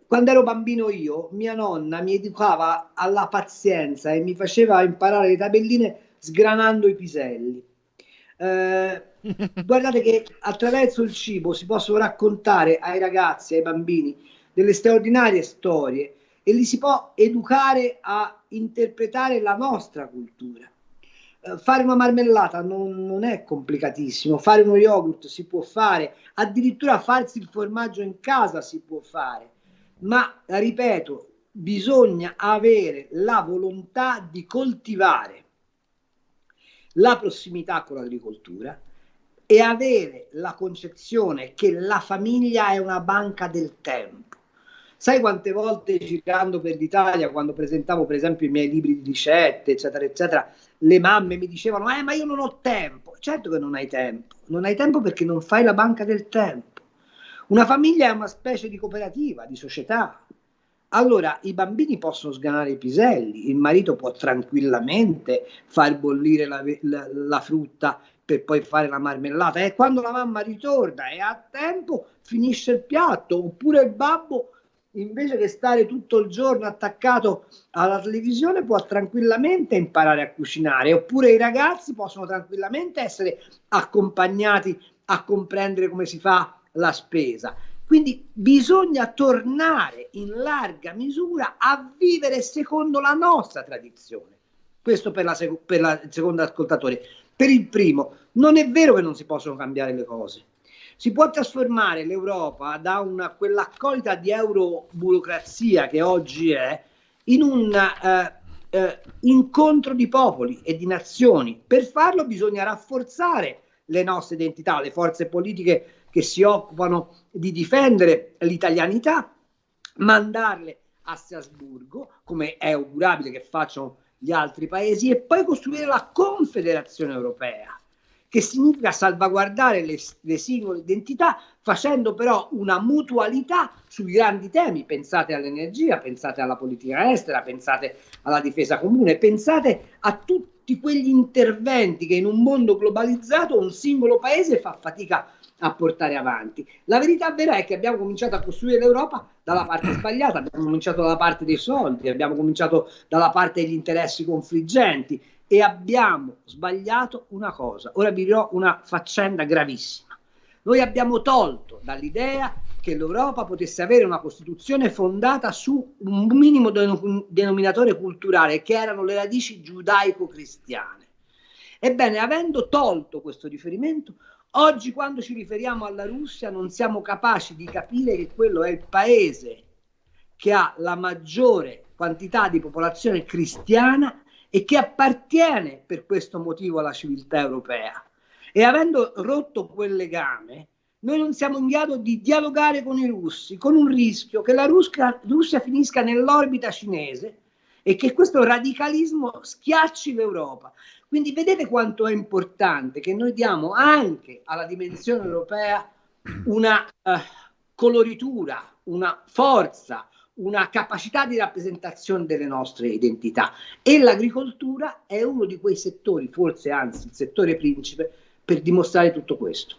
Quando ero bambino io, mia nonna mi educava alla pazienza e mi faceva imparare le tabelline sgranando i piselli. Guardate che attraverso il cibo si possono raccontare ai ragazzi, ai bambini, delle straordinarie storie e li si può educare a interpretare la nostra cultura. Fare una marmellata non è complicatissimo, fare uno yogurt si può fare, addirittura farsi il formaggio in casa si può fare, ma ripeto, bisogna avere la volontà di coltivare la prossimità con l'agricoltura e avere la concezione che la famiglia è una banca del tempo. Sai quante volte girando per l'Italia, quando presentavo per esempio i miei libri di ricette, eccetera, eccetera, le mamme mi dicevano ma io non ho tempo. Certo che non hai tempo. Non hai tempo perché non fai la banca del tempo. Una famiglia è una specie di cooperativa, di società. Allora i bambini possono sganare i piselli, il marito può tranquillamente far bollire la frutta per poi fare la marmellata e quando la mamma ritorna e ha tempo finisce il piatto, oppure il babbo invece che stare tutto il giorno attaccato alla televisione può tranquillamente imparare a cucinare, oppure i ragazzi possono tranquillamente essere accompagnati a comprendere come si fa la spesa. Quindi bisogna tornare in larga misura a vivere secondo la nostra tradizione. Questo per il secondo ascoltatore. Per il primo, non è vero che non si possono cambiare le cose. Si può trasformare l'Europa da quell'accolita di euroburocrazia che oggi è in un incontro di popoli e di nazioni. Per farlo bisogna rafforzare le nostre identità, le forze politiche che si occupano di difendere l'italianità, mandarle a Strasburgo, come è augurabile che facciano gli altri paesi, e poi costruire la Confederazione Europea, che significa salvaguardare le singole identità, facendo però una mutualità sui grandi temi. Pensate all'energia, pensate alla politica estera, pensate alla difesa comune, pensate a tutti quegli interventi che in un mondo globalizzato un singolo paese fa fatica a portare avanti. La verità vera è che abbiamo cominciato a costruire l'Europa dalla parte sbagliata, abbiamo cominciato dalla parte dei soldi, abbiamo cominciato dalla parte degli interessi confliggenti e abbiamo sbagliato una cosa. Ora vi dirò una faccenda gravissima. Noi abbiamo tolto dall'idea che l'Europa potesse avere una Costituzione fondata su un minimo denominatore culturale, che erano le radici giudaico-cristiane. Ebbene, avendo tolto questo riferimento, oggi quando ci riferiamo alla Russia non siamo capaci di capire che quello è il paese che ha la maggiore quantità di popolazione cristiana e che appartiene per questo motivo alla civiltà europea. E avendo rotto quel legame, noi non siamo in grado di dialogare con i russi, con un rischio che la Russia finisca nell'orbita cinese e che questo radicalismo schiacci l'Europa. Quindi vedete quanto è importante che noi diamo anche alla dimensione europea una coloritura, una forza, una capacità di rappresentazione delle nostre identità, e l'agricoltura è uno di quei settori, forse anzi il settore principe, per dimostrare tutto questo.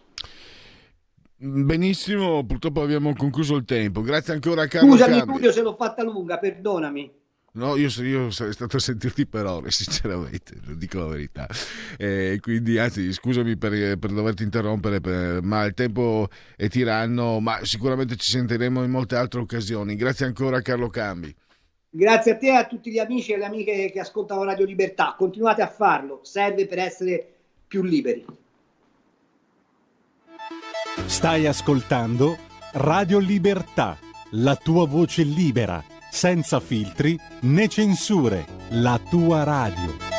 Benissimo, purtroppo abbiamo concluso il tempo. Grazie ancora a Carlo Scusami Cambi. Tullio se l'ho fatta lunga, perdonami. No, io sarei stato a sentirti per ore, sinceramente, lo dico la verità. Quindi, anzi, scusami per doverti interrompere, ma il tempo è tiranno, ma sicuramente ci sentiremo in molte altre occasioni. Grazie ancora a Carlo Cambi. Grazie a te e a tutti gli amici e le amiche che ascoltano Radio Libertà. Continuate a farlo, serve per essere più liberi. Stai ascoltando Radio Libertà, la tua voce libera, senza filtri né censure, la tua radio.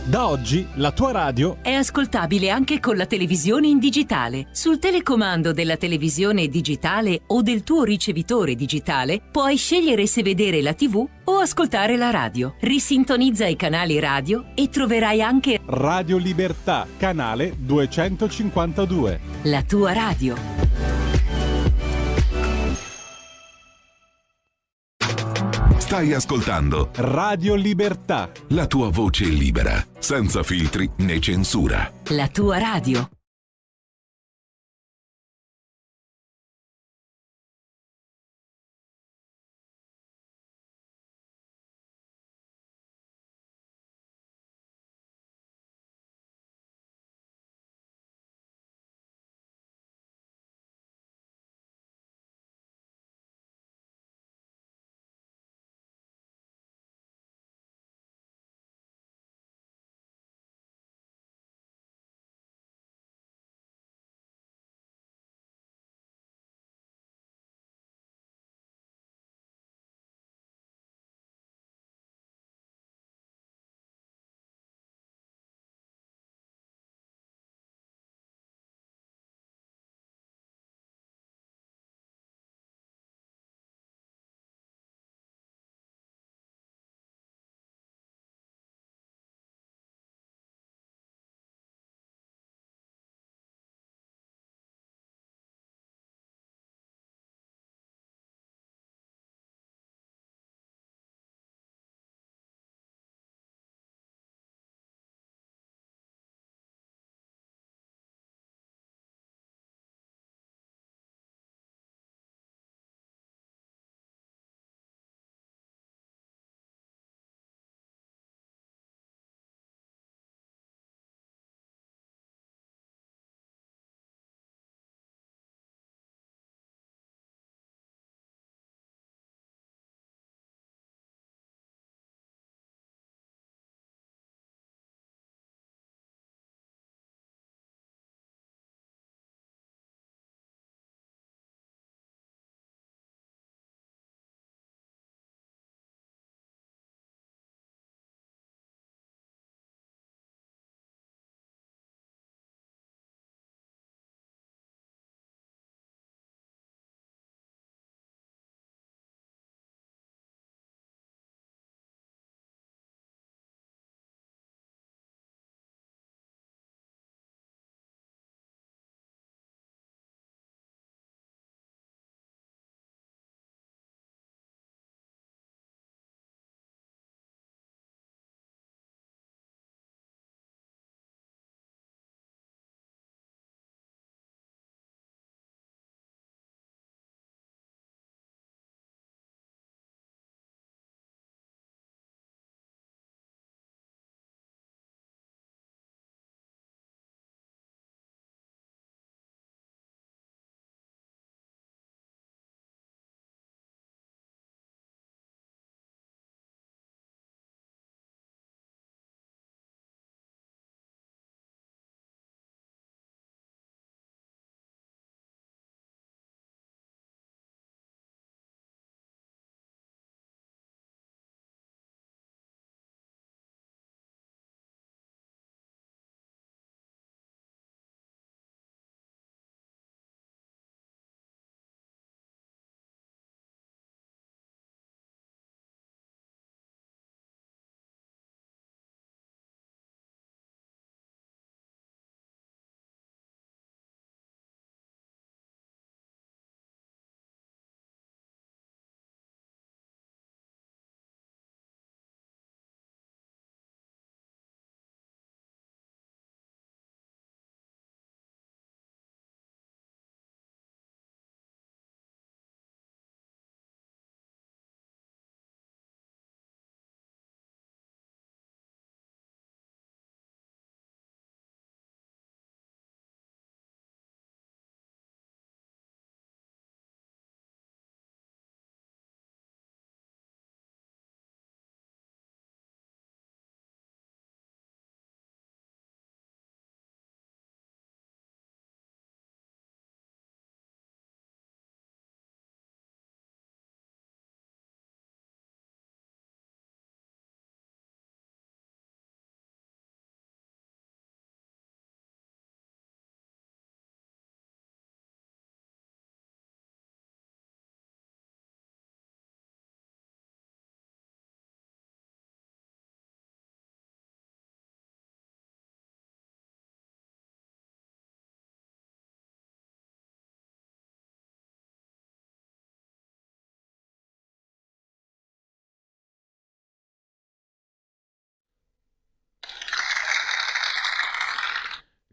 Da oggi la tua radio è ascoltabile anche con la televisione in digitale. Sul telecomando della televisione digitale o del tuo ricevitore digitale puoi scegliere se vedere la TV o ascoltare la radio. Risintonizza i canali radio e troverai anche Radio Libertà, canale 252. La tua radio. Stai ascoltando Radio Libertà, la tua voce libera, senza filtri né censura. La tua radio.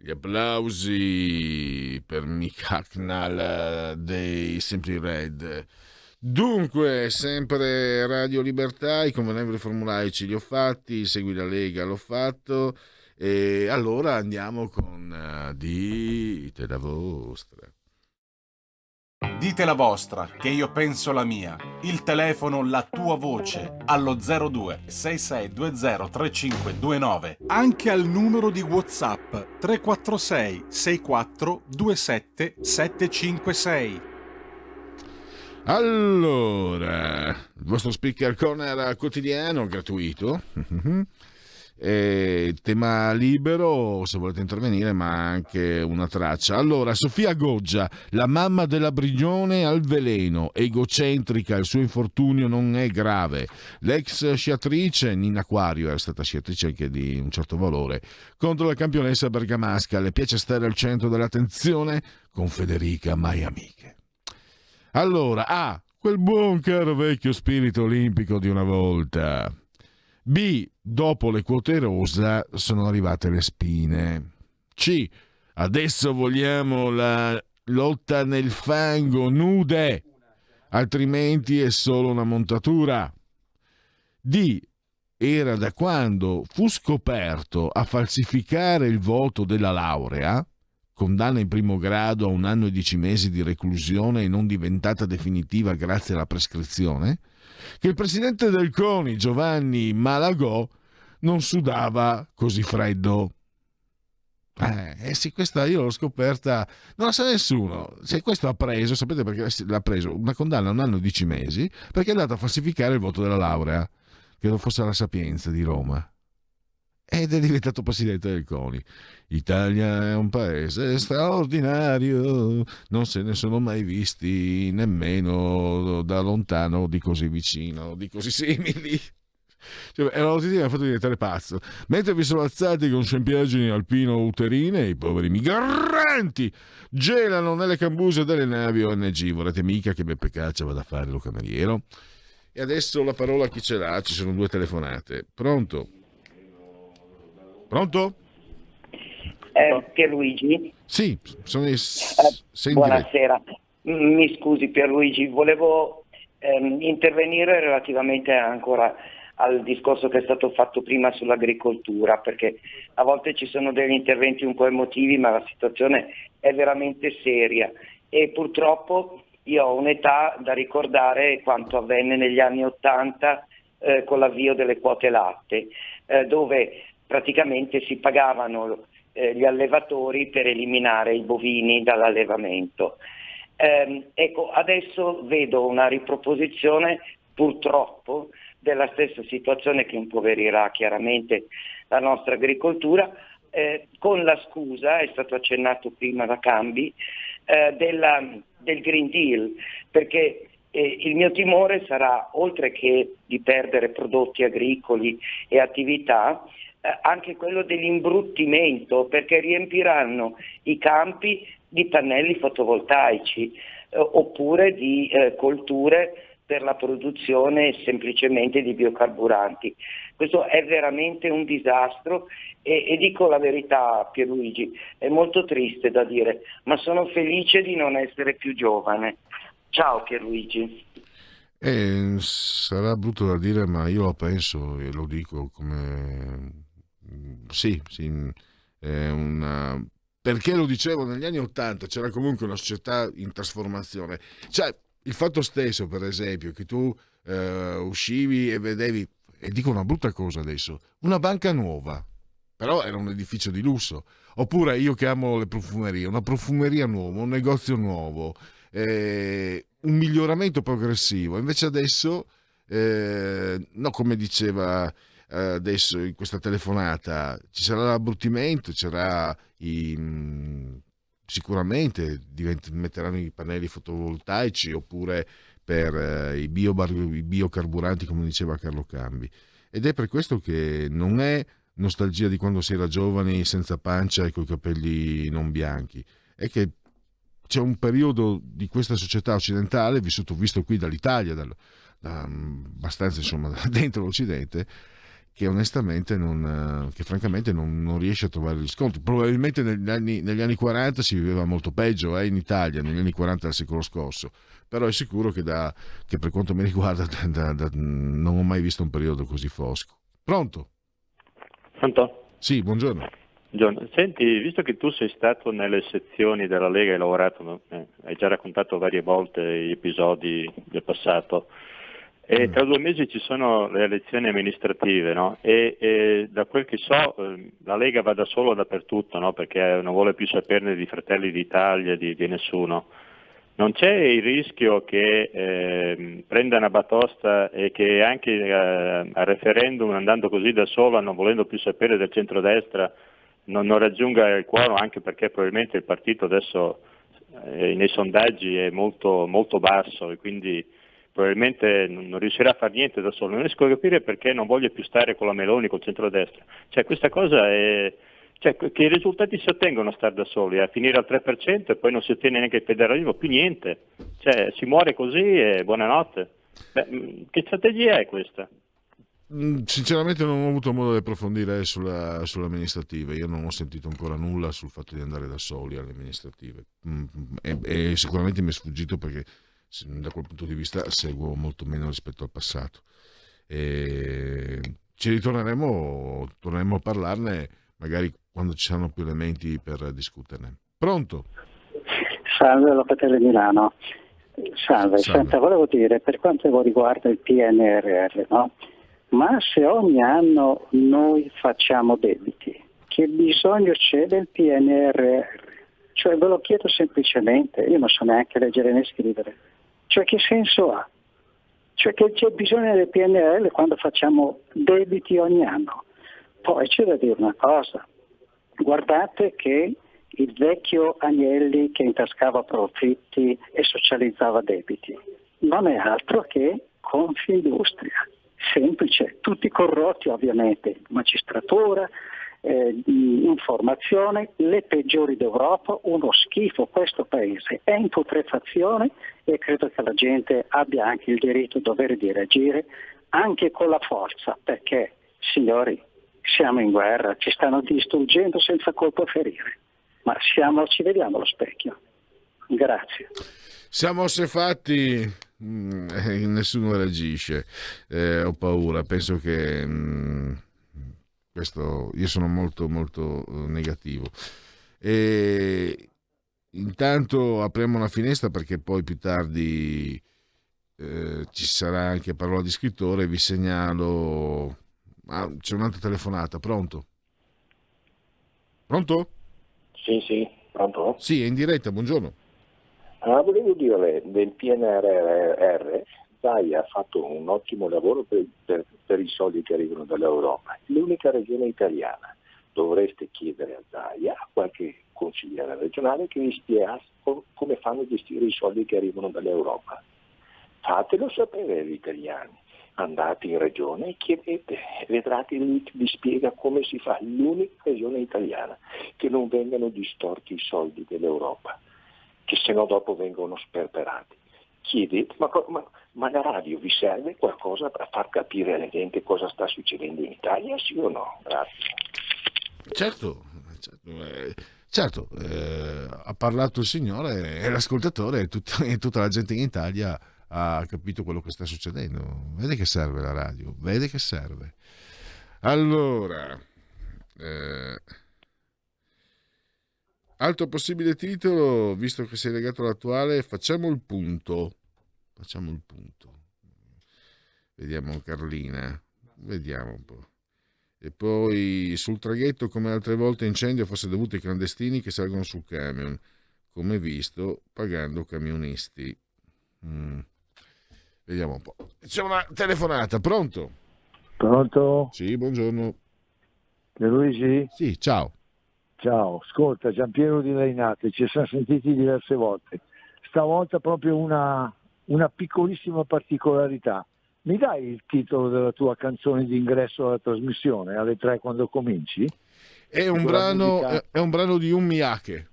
Gli applausi per Mick Hacknall dei Simply Red. Dunque, sempre Radio Libertà, i convenevoli formulaici li ho fatti, Segui la Lega l'ho fatto, e allora andiamo con Dite la vostra. Dite la vostra, che io penso la mia. Il telefono, la tua voce, allo 02 6620 3529. Anche al numero di WhatsApp 346 64 27 756. Allora, il vostro speaker corner quotidiano gratuito. Tema libero se volete intervenire, ma anche una traccia. Allora, Sofia Goggia, la mamma della Brignone al veleno, egocentrica, il suo infortunio non è grave. L'ex sciatrice Nina Quario, era stata sciatrice anche di un certo valore, contro la campionessa bergamasca, le piace stare al centro dell'attenzione, con Federica mai amiche. Allora, quel buon caro vecchio spirito olimpico di una volta. B, dopo le quote rosa sono arrivate le spine. C, adesso vogliamo la lotta nel fango nude, altrimenti è solo una montatura. D, era da quando fu scoperto a falsificare il voto della laurea, condanna in primo grado a 1 anno e 10 mesi di reclusione e non diventata definitiva grazie alla prescrizione, che il presidente del CONI, Giovanni Malagò, non sudava così freddo. Sì, questa io l'ho scoperta, non la sa nessuno. Se questo ha preso, sapete perché l'ha preso? Una condanna a 1 anno e 10 mesi, perché è andato a falsificare il voto della laurea, che non fosse alla Sapienza di Roma. Ed è diventato presidente del CONI. L'Italia è un paese straordinario, non se ne sono mai visti nemmeno da lontano di così vicino, di così simili. Cioè, è una notizia che mi ha fatto diventare pazzo. Mentre vi sono alzati con scempiaggini alpino-uterine, i poveri migranti gelano nelle cambuse delle navi ONG. Vorrete mica che Beppe Caccia vada a fare lo cameriero? E adesso la parola a chi ce l'ha? Ci sono 2 telefonate. Pronto? Pronto? Pierluigi? Sì, sono buonasera. Mi scusi Pierluigi, volevo intervenire relativamente ancora al discorso che è stato fatto prima sull'agricoltura, perché a volte ci sono degli interventi un po' emotivi, ma la situazione è veramente seria e purtroppo io ho un'età da ricordare quanto avvenne negli anni '80 con l'avvio delle quote latte, dove praticamente si pagavano gli allevatori per eliminare i bovini dall'allevamento. Ecco, adesso vedo una riproposizione purtroppo della stessa situazione che impoverirà chiaramente la nostra agricoltura, con la scusa, è stato accennato prima da Cambi, del Green Deal, perché il mio timore sarà, oltre che di perdere prodotti agricoli e attività, anche quello dell'imbruttimento, perché riempiranno i campi di pannelli fotovoltaici oppure di colture per la produzione semplicemente di biocarburanti. Questo è veramente un disastro e dico la verità, Pierluigi, è molto triste da dire, ma sono felice di non essere più giovane. Ciao Pierluigi. Sarà brutto da dire, ma io lo penso e lo dico come... Sì, è una... Perché lo dicevo, negli anni '80 c'era comunque una società in trasformazione. Cioè, il fatto stesso, per esempio, che tu uscivi e vedevi, e dico una brutta cosa adesso, una banca nuova, però era un edificio di lusso. Oppure io che amo le profumerie, una profumeria nuova, un negozio nuovo, un miglioramento progressivo. Invece adesso, no, come diceva adesso in questa telefonata, ci sarà l'abbruttimento, sicuramente metteranno i pannelli fotovoltaici oppure per i biocarburanti, come diceva Carlo Cambi, ed è per questo che non è nostalgia di quando si era giovani senza pancia e coi capelli non bianchi, è che c'è un periodo di questa società occidentale visto qui dall'Italia, abbastanza insomma dentro l'Occidente, che onestamente che francamente non riesce a trovare riscontri. Probabilmente negli anni 40 si viveva molto peggio in Italia, negli anni 40 del secolo scorso, però è sicuro che per quanto mi riguarda non ho mai visto un periodo così fosco. Pronto? Pronto? Sì, buongiorno. Senti, visto che tu sei stato nelle sezioni della Lega e hai lavorato, hai già raccontato varie volte gli episodi del passato, e tra 2 mesi ci sono le elezioni amministrative, no? E da quel che so la Lega va da solo dappertutto, no? Perché non vuole più saperne di Fratelli d'Italia, di nessuno. Non c'è il rischio che prenda una batosta e che anche al referendum, andando così da solo, non volendo più sapere del centrodestra, non raggiunga il quorum, anche perché probabilmente il partito adesso nei sondaggi è molto, molto basso e quindi probabilmente non riuscirà a fare niente da solo. Non riesco a capire perché non voglia più stare con la Meloni, col centrodestra. Cioè questa cosa è... Cioè, che risultati si ottengono a stare da soli? A finire al 3% e poi non si ottiene neanche il federalismo, più niente. Cioè, si muore così e buonanotte. Che strategia è questa? Sinceramente non ho avuto modo di approfondire sulle amministrative. Io non ho sentito ancora nulla sul fatto di andare da soli alle amministrative. E sicuramente mi è sfuggito perché da quel punto di vista seguo molto meno rispetto al passato. Ci torneremo a parlarne magari quando ci saranno più elementi per discuterne. Pronto? Salve, Locatelli Milano. Salve. Senta, volevo dire, per quanto riguarda il PNRR, no? Ma se ogni anno noi facciamo debiti, che bisogno c'è del PNRR? Cioè, ve lo chiedo semplicemente, io non so neanche leggere né scrivere. Cioè, che senso ha? Cioè, che c'è bisogno del PNRR quando facciamo debiti ogni anno? Poi c'è da dire una cosa, guardate che il vecchio Agnelli che intascava profitti e socializzava debiti non è altro che Confindustria, semplice, tutti corrotti ovviamente, magistratura, informazione, le peggiori d'Europa, uno schifo. Questo paese è in putrefazione e credo che la gente abbia anche il diritto e dovere di reagire anche con la forza, perché signori, siamo in guerra, ci stanno distruggendo senza colpo ferire, ma ci vediamo allo specchio. Grazie. Siamo assefatti, nessuno reagisce, ho paura, penso che questo, io sono molto molto negativo. E intanto apriamo una finestra perché poi più tardi ci sarà anche parola di scrittore, vi segnalo... c'è un'altra telefonata, pronto? Pronto? Sì, pronto? Sì, è in diretta, buongiorno. Volevo dire del PNRR, Zaia ha fatto un ottimo lavoro per i soldi che arrivano dall'Europa. L'unica regione italiana, dovreste chiedere a Zaia, a qualche consigliere regionale, che vi spiegasse come fanno a gestire i soldi che arrivano dall'Europa. Fatelo sapere agli italiani. Andate in regione e chiedete, vedrete lui vi spiega come si fa, l'unica regione italiana, che non vengano distorti i soldi dell'Europa, che se no dopo vengono sperperati. Chiedete, ma la radio vi serve qualcosa per far capire alla gente cosa sta succedendo in Italia, sì o no? Grazie. Certo, ha parlato il signore e l'ascoltatore e tutta la gente in Italia ha capito quello che sta succedendo. Vede che serve la radio, vede che serve. Allora, altro possibile titolo, visto che sei legato all'attuale, facciamo il punto. Vediamo Carlina, vediamo un po'. E poi sul traghetto, come altre volte, incendio fosse dovuto ai clandestini che salgono sul camion, come visto, pagando camionisti. Vediamo un po'. C'è una telefonata, pronto? Pronto? Sì, buongiorno. Luigi? Sì, ciao. Ciao, ascolta, Giampiero di Reinate, ci siamo sentiti diverse volte. Stavolta proprio una piccolissima particolarità. Mi dai il titolo della tua canzone di ingresso alla trasmissione alle 3 quando cominci? È un brano di un Miyake.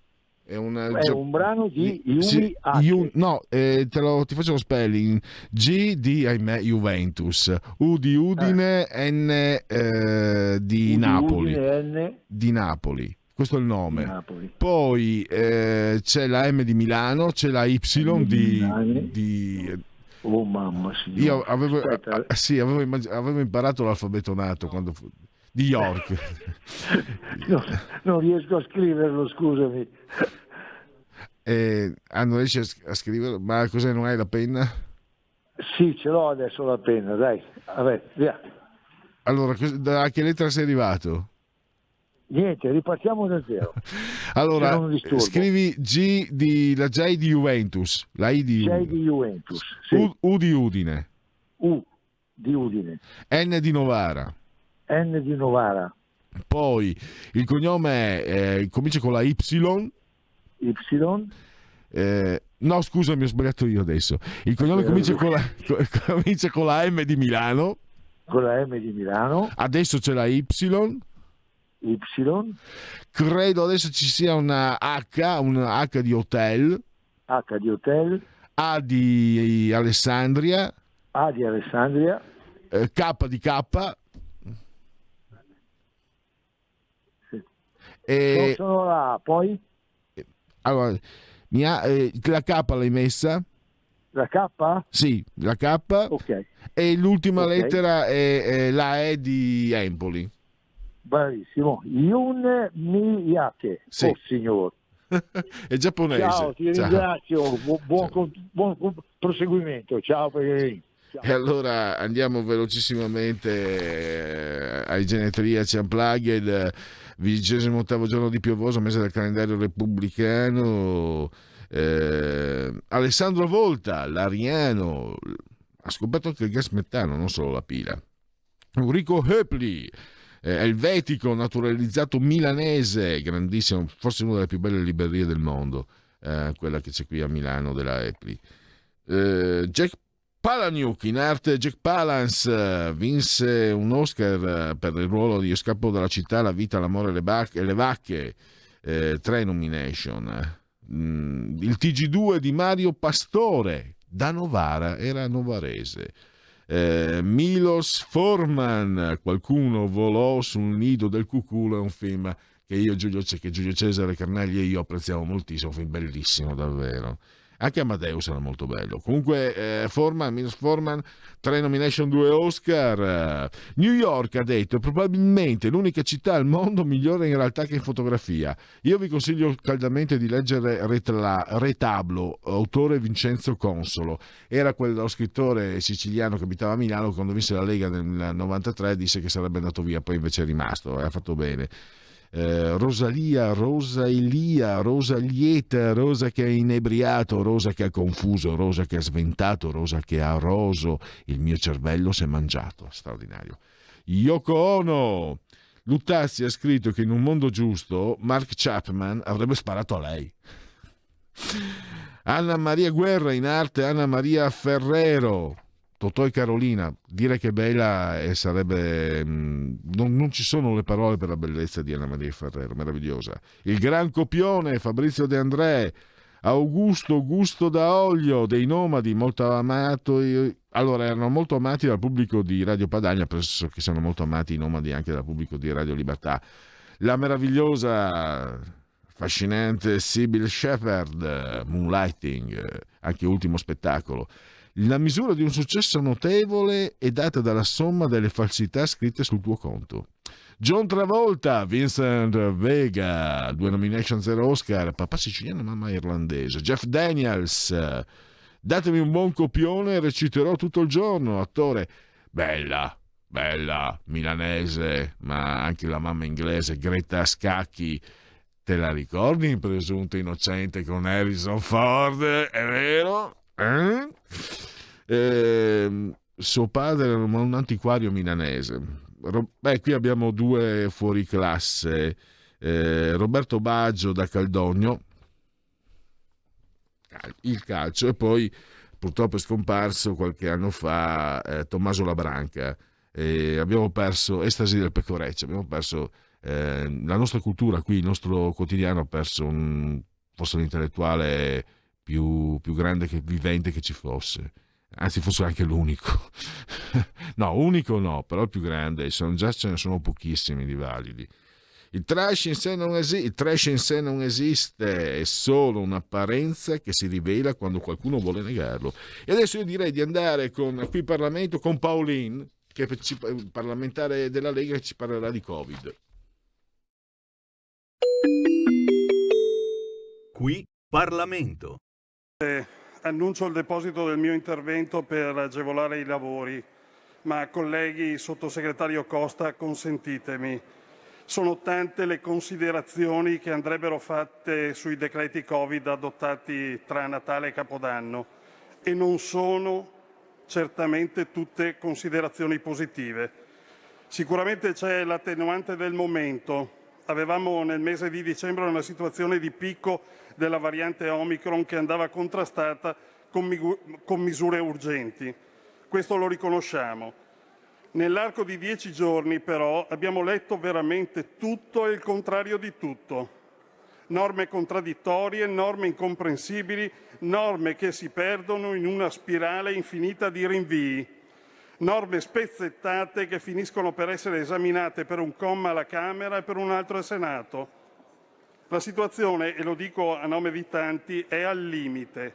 È un brano di Yumi sì, Ake. ti faccio lo spelling. G di ahimè Juventus, U di Udine, N di Napoli. Udine, Di Napoli. Questo è il nome. Poi c'è la M di Milano, c'è la Y di oh mamma signora. Io avevo imparato l'alfabeto nato quando di York. No, non riesco a scriverlo, scusami. Non riesci a scriverlo? Ma cos'è, non hai la penna? Sì, ce l'ho adesso la penna, dai. Vabbè, via. Allora, da che lettera sei arrivato? Niente, ripartiamo da zero. Allora, scrivi la J di Juventus, la I di J di Juventus, sì. U di Udine. U di Udine. N di Novara. N di Novara. Poi il cognome comincia con la Y. No, scusami, ho sbagliato io adesso. Il cognome comincia con la M di Milano. Con la M di Milano. Adesso c'è la Y. Credo adesso ci sia una H di hotel. H di hotel. A di Alessandria. A di Alessandria. K di K. Sì. Sono là, poi? Allora, la K l'hai messa? La K? Sì, la K. Ok. E l'ultima lettera è la E di Empoli. Bravissimo. Yun Miyake. Sì. Oh signor. È giapponese. Ciao, ti ringrazio. Buon proseguimento. Ciao Pellegrini. E allora andiamo velocissimamente ai genetriaci unplugged, 28° giorno di piovoso, mese del calendario repubblicano. Alessandro Volta, l'ariano, ha scoperto anche il gas metano, non solo la pila. Enrico Höpli, elvetico, naturalizzato milanese, grandissimo, forse una delle più belle librerie del mondo, quella che c'è qui a Milano della Höpli. Jack Palahniuk, in arte Jack Palance, vinse un Oscar per il ruolo di Io scappo dalla città, la vita, l'amore e le vacche, 3 nomination. Il TG2 di Mario Pastore, da Novara, era novarese. Milos Forman, qualcuno volò sul nido del cuculo, è un film che Giulio Cesare Carnelli e io apprezziamo moltissimo, un film bellissimo davvero. Anche Amadeus era molto bello. Comunque Milos Forman, 3 nomination, 2 Oscar. New York, ha detto, è probabilmente l'unica città al mondo migliore in realtà che in fotografia. Io vi consiglio caldamente di leggere Retablo, autore Vincenzo Consolo. Era quello scrittore siciliano che abitava a Milano, quando vinse la Lega nel 93 disse che sarebbe andato via, poi invece è rimasto, ha fatto bene. Rosalia, Rosalieta, Rosa che ha inebriato, Rosa che ha confuso, Rosa che ha sventato, Rosa che ha roso, il mio cervello si è mangiato. Straordinario. Yoko Ono, Luttazzi ha scritto che in un mondo giusto Mark Chapman avrebbe sparato a lei. Anna Maria Guerra, in arte Anna Maria Ferrero, Totò e Carolina, dire che è bella sarebbe non ci sono le parole per la bellezza di Anna Maria Ferrero, meravigliosa. Il gran copione Fabrizio De André, Augusto Gusto da Olio, dei Nomadi, molto amato. Allora, erano molto amati dal pubblico di Radio Padania, penso che siano molto amati i Nomadi anche dal pubblico di Radio Libertà. La meravigliosa, affascinante Sybil Shepherd, Moonlighting, anche ultimo spettacolo. La misura di un successo notevole è data dalla somma delle falsità scritte sul tuo conto. John Travolta, Vincent Vega, 2 nomination, 0 Oscar, papà siciliano, mamma irlandese. Jeff Daniels, datemi un buon copione, reciterò tutto il giorno. Attore, bella, milanese, ma anche la mamma inglese, Greta Scacchi. Te la ricordi in Presunto Innocente con Harrison Ford? È vero? Suo padre era un antiquario milanese. Qui abbiamo 2 fuori classe, Roberto Baggio da Caldogno, il calcio, e poi purtroppo è scomparso qualche anno fa Tommaso Labranca. Abbiamo perso Estasi del Pecoreccio, abbiamo perso la nostra cultura qui, il nostro quotidiano ha perso un forse l'intellettuale più grande che vivente che ci fosse, anzi forse anche l'unico. No, unico no, però il più grande, già ce ne sono pochissimi di validi. Il trash in sé non esiste, è solo un'apparenza che si rivela quando qualcuno vuole negarlo. E adesso io direi di andare qui in Parlamento con Paolin, che è parlamentare della Lega, che ci parlerà di Covid. Qui Parlamento. Annuncio il deposito del mio intervento per agevolare i lavori, ma colleghi, sottosegretario Costa, consentitemi. Sono tante le considerazioni che andrebbero fatte sui decreti Covid adottati tra Natale e Capodanno e non sono certamente tutte considerazioni positive. Sicuramente c'è l'attenuante del momento. Avevamo nel mese di dicembre una situazione di picco della variante Omicron che andava contrastata con misure urgenti. Questo lo riconosciamo. Nell'arco di 10 giorni, però, abbiamo letto veramente tutto e il contrario di tutto. Norme contraddittorie, norme incomprensibili, norme che si perdono in una spirale infinita di rinvii. Norme spezzettate che finiscono per essere esaminate per un comma alla Camera e per un altro al Senato. La situazione, e lo dico a nome di tanti, è al limite.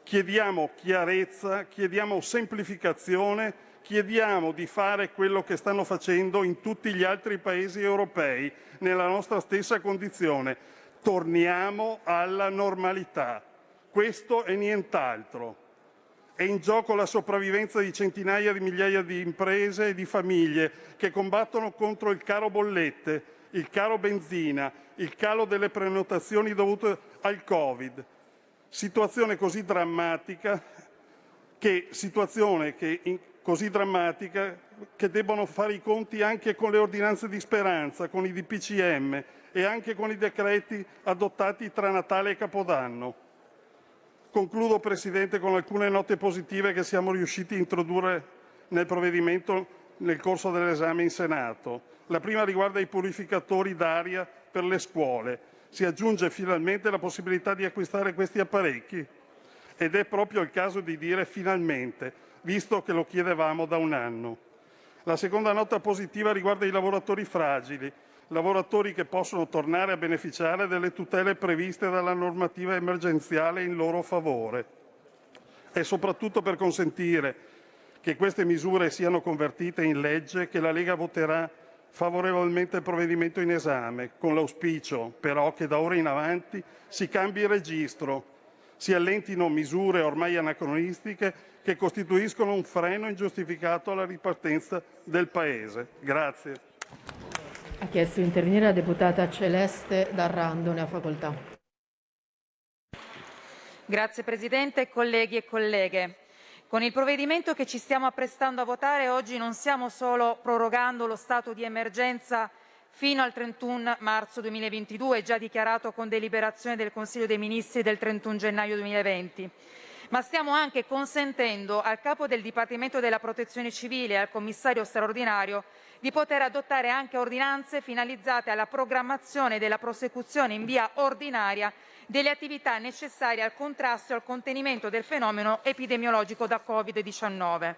Chiediamo chiarezza, chiediamo semplificazione, chiediamo di fare quello che stanno facendo in tutti gli altri paesi europei, nella nostra stessa condizione. Torniamo alla normalità. Questo e nient'altro. È in gioco la sopravvivenza di centinaia di migliaia di imprese e di famiglie che combattono contro il caro bollette, il caro benzina, il calo delle prenotazioni dovute al Covid. Situazione così drammatica che debbono fare i conti anche con le ordinanze di Speranza, con i DPCM e anche con i decreti adottati tra Natale e Capodanno. Concludo, Presidente, con alcune note positive che siamo riusciti a introdurre nel provvedimento nel corso dell'esame in Senato. La prima riguarda i purificatori d'aria per le scuole. Si aggiunge finalmente la possibilità di acquistare questi apparecchi ed è proprio il caso di dire finalmente, visto che lo chiedevamo da un anno. La seconda nota positiva riguarda i lavoratori fragili, lavoratori che possono tornare a beneficiare delle tutele previste dalla normativa emergenziale in loro favore. È soprattutto per consentire che queste misure siano convertite in legge che la Lega voterà favorevolmente il provvedimento in esame, con l'auspicio però che da ora in avanti si cambi registro, si allentino misure ormai anacronistiche che costituiscono un freno ingiustificato alla ripartenza del Paese. Grazie. Ha chiesto di intervenire la deputata Celeste D'Arrando, ne ha facoltà. Grazie Presidente, colleghi e colleghe. Con il provvedimento che ci stiamo apprestando a votare oggi non stiamo solo prorogando lo stato di emergenza fino al 31 marzo 2022, già dichiarato con deliberazione del Consiglio dei Ministri del 31 gennaio 2020, ma stiamo anche consentendo al Capo del Dipartimento della Protezione Civile e al Commissario straordinario di poter adottare anche ordinanze finalizzate alla programmazione della prosecuzione in via ordinaria delle attività necessarie al contrasto e al contenimento del fenomeno epidemiologico da Covid-19.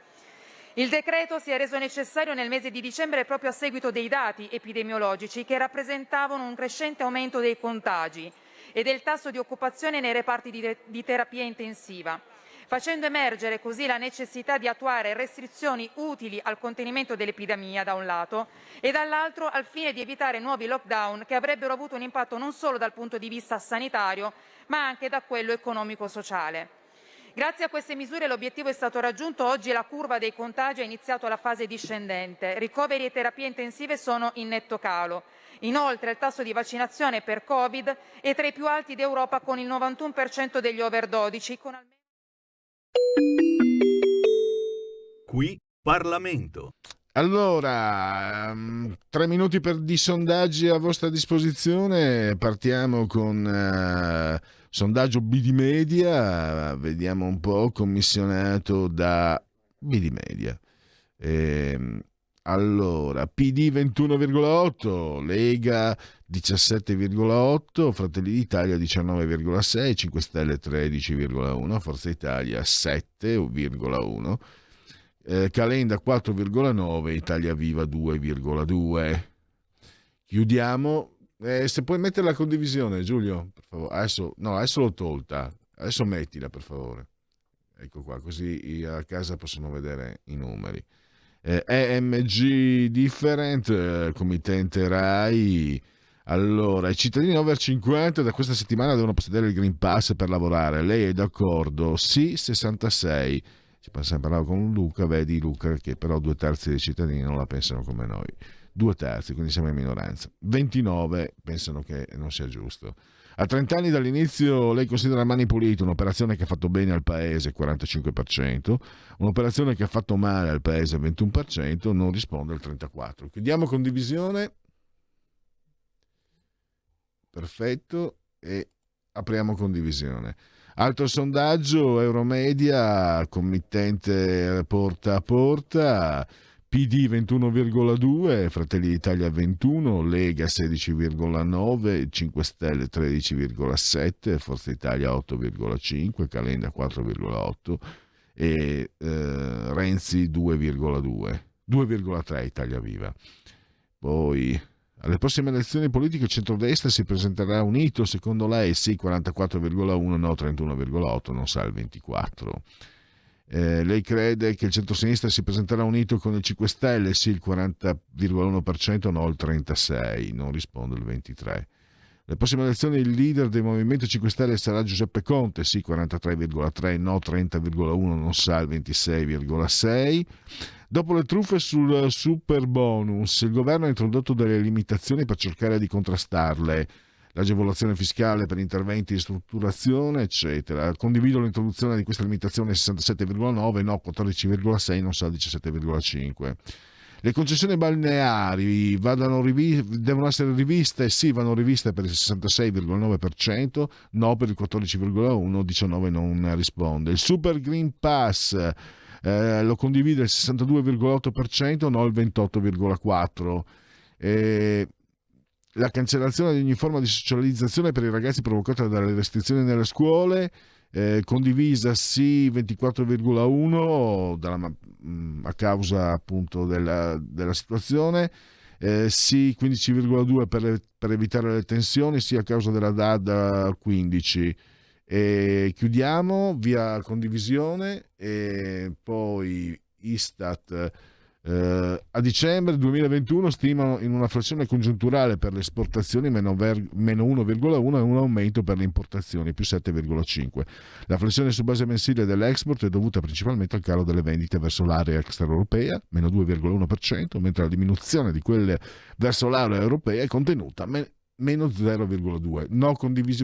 Il decreto si è reso necessario nel mese di dicembre proprio a seguito dei dati epidemiologici che rappresentavano un crescente aumento dei contagi e del tasso di occupazione nei reparti di terapia intensiva, facendo emergere così la necessità di attuare restrizioni utili al contenimento dell'epidemia da un lato e dall'altro al fine di evitare nuovi lockdown che avrebbero avuto un impatto non solo dal punto di vista sanitario ma anche da quello economico-sociale. Grazie a queste misure l'obiettivo è stato raggiunto. Oggi la curva dei contagi ha iniziato la fase discendente. Ricoveri e terapie intensive sono in netto calo. Inoltre il tasso di vaccinazione per Covid è tra i più alti d'Europa con il 91% degli over 12. Qui Parlamento. Allora, 3 minuti di sondaggi a vostra disposizione. Partiamo con sondaggio BD Media, vediamo un po', commissionato da BD Media. Allora, PD 21,8, Lega 17,8, Fratelli d'Italia 19,6, 5 Stelle 13,1, Forza Italia 7,1, Calenda 4,9, Italia Viva 2,2. Chiudiamo. Se puoi mettere la condivisione, Giulio, per favore. Adesso l'ho tolta. Adesso mettila, per favore. Ecco qua, così a casa possono vedere i numeri. EMG Different, committente RAI. Allora, i cittadini over 50 da questa settimana devono possedere il Green Pass per lavorare. Lei è d'accordo? Sì, 66. Ci parlavo con Luca, vedi Luca che però 2/3 dei cittadini non la pensano come noi. 2/3, quindi siamo in minoranza. 29 pensano che non sia giusto. A 30 anni dall'inizio lei considera Mani Pulite un'operazione che ha fatto bene al paese, 45%, un'operazione che ha fatto male al paese, 21%, non risponde il 34%. Chiudiamo condivisione. Perfetto, e apriamo condivisione. Altro sondaggio, Euromedia, committente porta a porta, PD 21,2, Fratelli d'Italia 21, Lega 16,9, 5 Stelle 13,7, Forza Italia 8,5, Calenda 4,8 e Renzi 2,2, 2,3 Italia Viva. Poi alle prossime elezioni politiche il centrodestra si presenterà unito, secondo lei sì 44,1, no 31,8, non sa il 24. Lei crede che il centrosinistra si presenterà unito con il 5 Stelle? Sì, il 40,1%, no il 36%, non risponde il 23%. Le prossime elezioni il leader del Movimento 5 Stelle sarà Giuseppe Conte? Sì, 43,3%, no 30,1%, non sa il 26,6%. Dopo le truffe sul super bonus, il governo ha introdotto delle limitazioni per cercare di contrastarle. L'agevolazione fiscale per interventi di strutturazione, eccetera. Condivido l'introduzione di questa limitazione 67,9, no 14,6, non sa 17,5. Le concessioni balneari devono essere riviste? Sì, vanno riviste per il 66,9%, no per il 14,1%, 19 non risponde. Il Super Green Pass lo condivide il 62,8%, no il 28,4%. La cancellazione di ogni forma di socializzazione per i ragazzi provocata dalle restrizioni nelle scuole, condivisa sì 24,1 a causa appunto della situazione, sì 15,2 per evitare le tensioni, sì a causa della DAD 15. E chiudiamo via condivisione. E poi Istat a dicembre 2021 stimano in una flessione congiunturale per le esportazioni meno 1,1 e un aumento per le importazioni più 7,5. La flessione su base mensile dell'export è dovuta principalmente al calo delle vendite verso l'area extraeuropea, meno 2,1%, mentre la diminuzione di quelle verso l'area europea è contenuta, meno 0,2%. No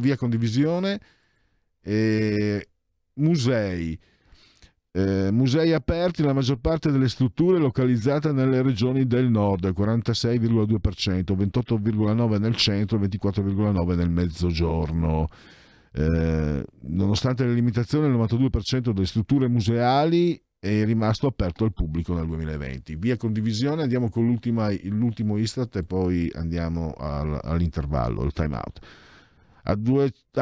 via condivisione. Musei aperti, la maggior parte delle strutture localizzate nelle regioni del nord, 46,2%, 28,9% nel centro, 24,9% nel mezzogiorno. Nonostante le limitazioni, il 92% delle strutture museali è rimasto aperto al pubblico nel 2020. Via condivisione, andiamo con l'ultimo Istat e poi andiamo all'intervallo, il time out. A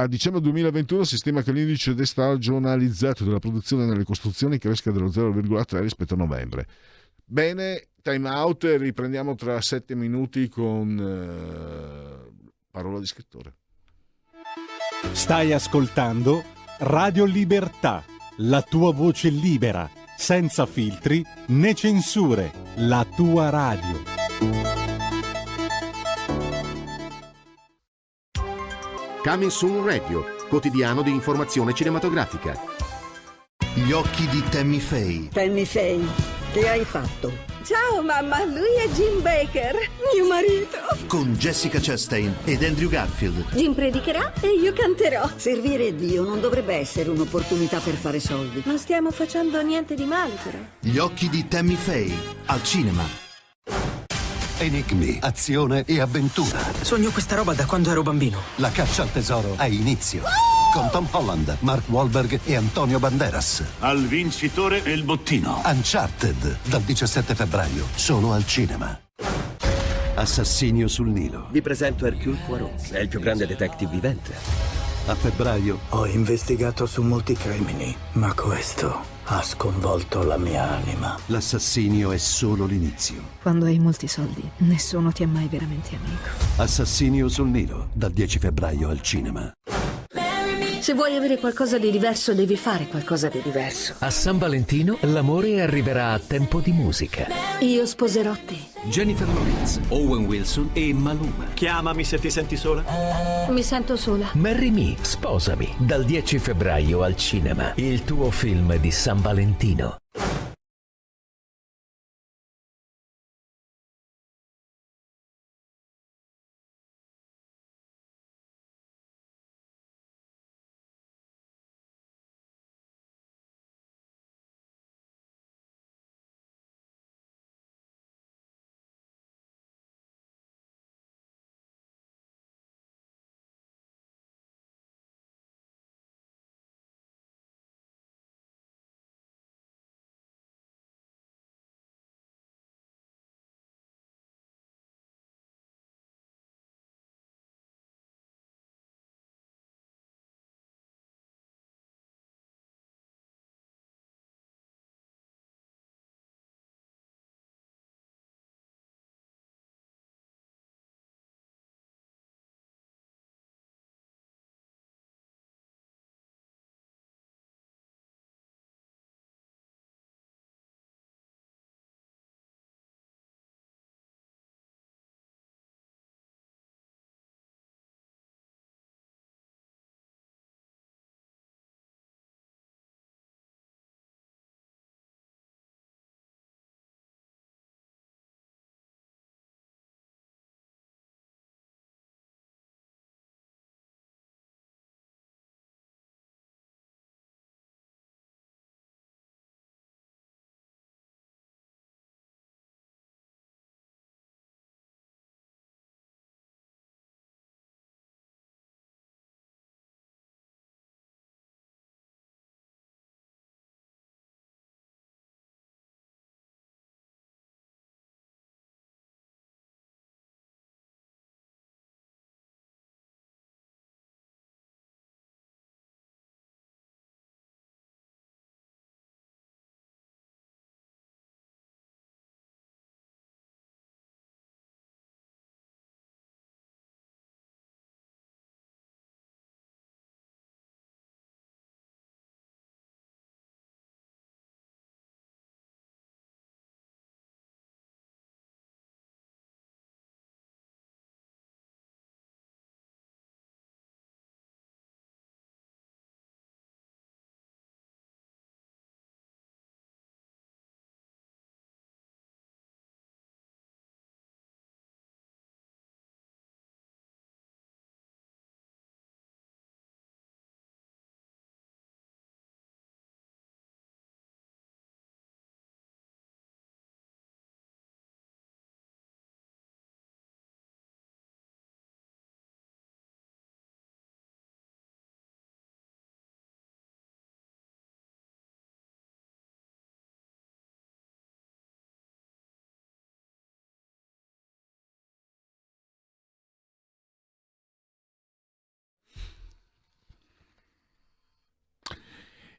dicembre 2021 si stima che l'indice destagionalizzato della produzione nelle costruzioni cresca dello 0,3 rispetto a novembre. Bene, time out, riprendiamo tra 7 minuti con parola di scrittore. Stai ascoltando Radio Libertà, la tua voce libera, senza filtri né censure, la tua radio. Coming Soon Radio, quotidiano di informazione cinematografica. Gli occhi di Tammy Faye. Tammy Faye, che hai fatto? Ciao mamma, lui è Jim Baker, mio marito. Con Jessica Chastain ed Andrew Garfield. Jim predicherà e io canterò. Servire Dio non dovrebbe essere un'opportunità per fare soldi. Non stiamo facendo niente di male però. Gli occhi di Tammy Faye, al cinema. Enigmi, azione e avventura. Sogno questa roba da quando ero bambino. La caccia al tesoro ha inizio. con Tom Holland, Mark Wahlberg e Antonio Banderas. Al vincitore il bottino. Uncharted, dal 17 febbraio, solo al cinema. Assassinio sul Nilo. Vi presento Hercule Poirot, è il più grande detective vivente. A febbraio. Ho investigato su molti crimini, ma questo ha sconvolto la mia anima. L'assassinio è solo l'inizio. Quando hai molti soldi, nessuno ti è mai veramente amico. Assassinio sul Nilo, dal 10 febbraio al cinema. Se vuoi avere qualcosa di diverso, devi fare qualcosa di diverso. A San Valentino l'amore arriverà a tempo di musica. Io sposerò te. Jennifer Lawrence, Owen Wilson e Maluma. Chiamami se ti senti sola. Mi sento sola. Marry Me, sposami, dal 10 febbraio al cinema. Il tuo film di San Valentino.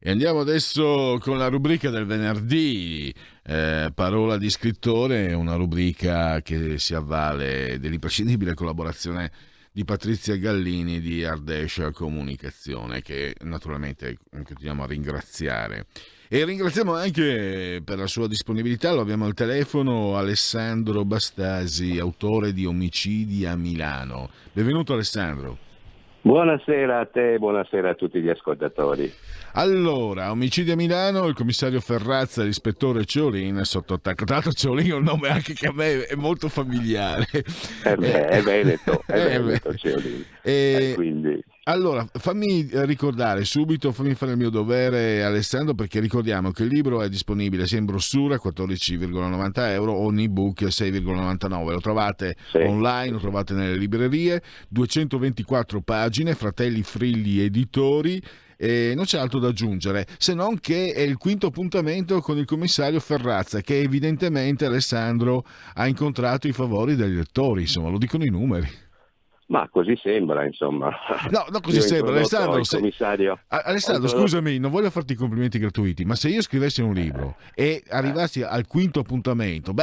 E andiamo adesso con la rubrica del venerdì, Parola di scrittore, una rubrica che si avvale dell'imprescindibile collaborazione di Patrizia Gallini di Ardescia Comunicazione, che naturalmente continuiamo a ringraziare. E ringraziamo anche per la sua disponibilità, lo abbiamo al telefono, Alessandro Bastasi, autore di Omicidi a Milano. Benvenuto Alessandro. Buonasera a te, buonasera a tutti gli ascoltatori. Allora, Omicidi a Milano, il commissario Ferrazza e l'ispettore Ceolin sotto attacco. Tra l'altro Ceolin è un nome anche che a me è molto familiare. È Veneto, Ceolin. E quindi Allora, fammi ricordare subito, fammi fare il mio dovere, Alessandro, perché ricordiamo che il libro è disponibile sia in brossura 14,90 euro o in ebook 6,99. Lo trovate online, lo trovate nelle librerie, 224 pagine, Fratelli Frilli Editori. E non c'è altro da aggiungere, se non che è il quinto appuntamento con il commissario Ferrazza, che evidentemente, Alessandro, ha incontrato i favori degli lettori, insomma, lo dicono i numeri. Ma così sembra, insomma. No, così sembra, Alessandro. Alessandro, introdotto... scusami, non voglio farti i complimenti gratuiti, ma se io scrivessi un libro e arrivassi al quinto appuntamento,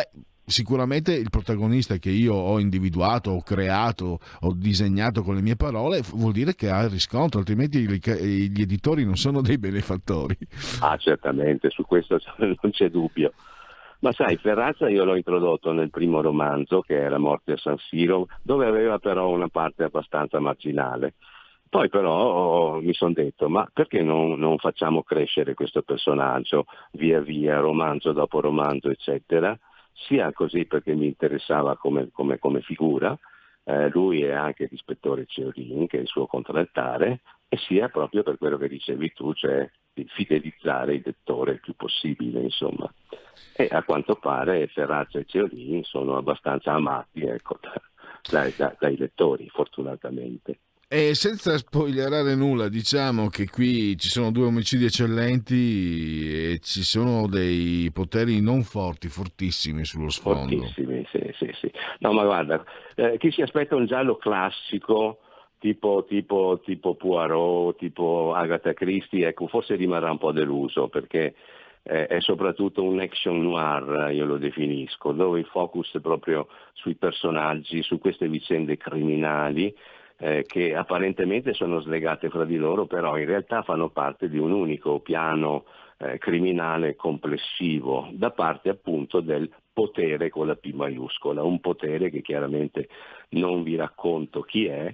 sicuramente il protagonista che io ho individuato, ho creato, ho disegnato con le mie parole, vuol dire che ha il riscontro, altrimenti gli editori non sono dei benefattori. Ah, certamente, su questo non c'è dubbio. Ma sai, Ferrazza io l'ho introdotto nel primo romanzo, che è La morte a San Siro, dove aveva però una parte abbastanza marginale. Poi però mi sono detto, ma perché non facciamo crescere questo personaggio via via, romanzo dopo romanzo, eccetera, sia così perché mi interessava come figura, lui è anche l'ispettore Ceolin, che è il suo contraltare, e sia proprio per quello che dicevi tu, cioè di fidelizzare il lettore il più possibile, insomma. E a quanto pare Ferrazza e Ceolin sono abbastanza amati, ecco, dai lettori, fortunatamente. E senza spoilerare nulla, diciamo che qui ci sono 2 omicidi eccellenti e ci sono dei poteri non forti, fortissimi sullo sfondo. Fortissimi, sì. No, ma guarda, chi si aspetta un giallo classico tipo Poirot, tipo Agatha Christie, ecco, forse rimarrà un po' deluso, perché è soprattutto un action noir, io lo definisco, dove il focus è proprio sui personaggi, su queste vicende criminali che apparentemente sono slegate fra di loro, però in realtà fanno parte di un unico piano criminale complessivo, da parte appunto del potere con la P maiuscola, un potere che chiaramente non vi racconto chi è,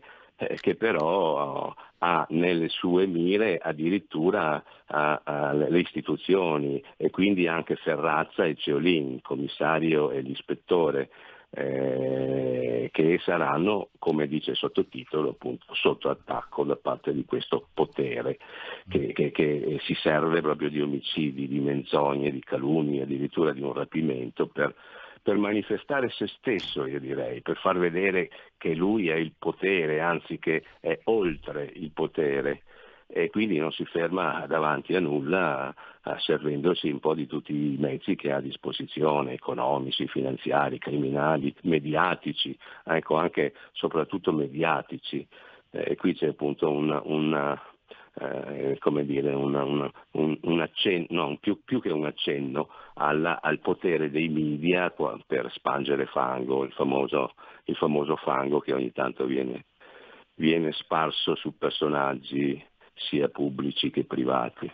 che però ha nelle sue mire addirittura le istituzioni, e quindi anche Ferrazza e Ceolin, il commissario e l'ispettore, che saranno, come dice il sottotitolo, appunto sotto attacco da parte di questo potere che si serve proprio di omicidi, di menzogne, di calunnie, addirittura di un rapimento per manifestare se stesso, io direi, per far vedere che lui è il potere, anzi che è oltre il potere, e quindi non si ferma davanti a nulla, servendosi un po' di tutti i mezzi che ha a disposizione, economici, finanziari, criminali, mediatici, ecco, anche soprattutto mediatici. E qui c'è appunto un accenno, no, più che un accenno al potere dei media per spangere fango, il famoso fango che ogni tanto viene sparso su personaggi sia pubblici che privati.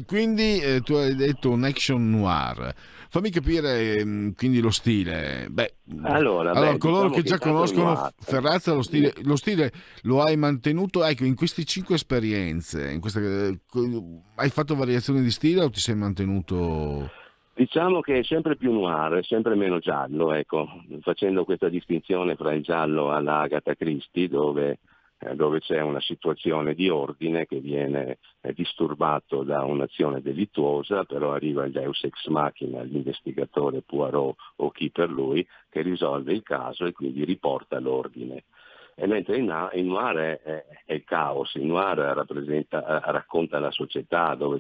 Quindi tu hai detto un action noir. Fammi capire quindi lo stile. Allora coloro che già conoscono Ferrazza, lo stile lo hai mantenuto, ecco, in queste 5 esperienze, hai fatto variazioni di stile o ti sei mantenuto? Diciamo che è sempre più noir, è sempre meno giallo, ecco, facendo questa distinzione fra il giallo alla Agatha Christie, dove c'è una situazione di ordine che viene disturbato da un'azione delittuosa, però arriva il Deus ex machina, l'investigatore Poirot o chi per lui, che risolve il caso e quindi riporta l'ordine. E mentre il noir è il caos, il noir racconta la società dove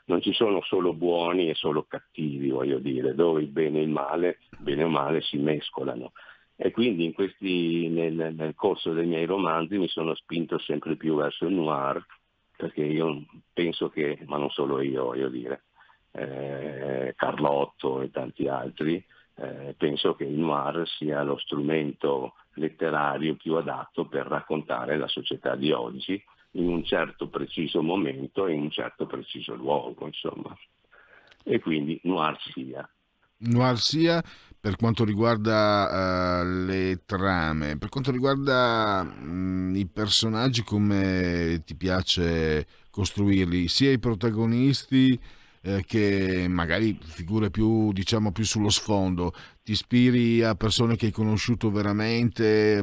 non ci sono solo buoni e solo cattivi, voglio dire, dove il bene e il male, bene o male, si mescolano. E quindi nel corso dei miei romanzi mi sono spinto sempre più verso il noir, perché io penso che, ma non solo io, voglio dire, Carlotto e tanti altri, penso che il noir sia lo strumento letterario più adatto per raccontare la società di oggi in un certo preciso momento e in un certo preciso luogo, insomma. E quindi noir sia per quanto riguarda le trame, per quanto riguarda i personaggi, come ti piace costruirli, sia i protagonisti che magari figure più, diciamo, più sullo sfondo? Ti ispiri a persone che hai conosciuto veramente?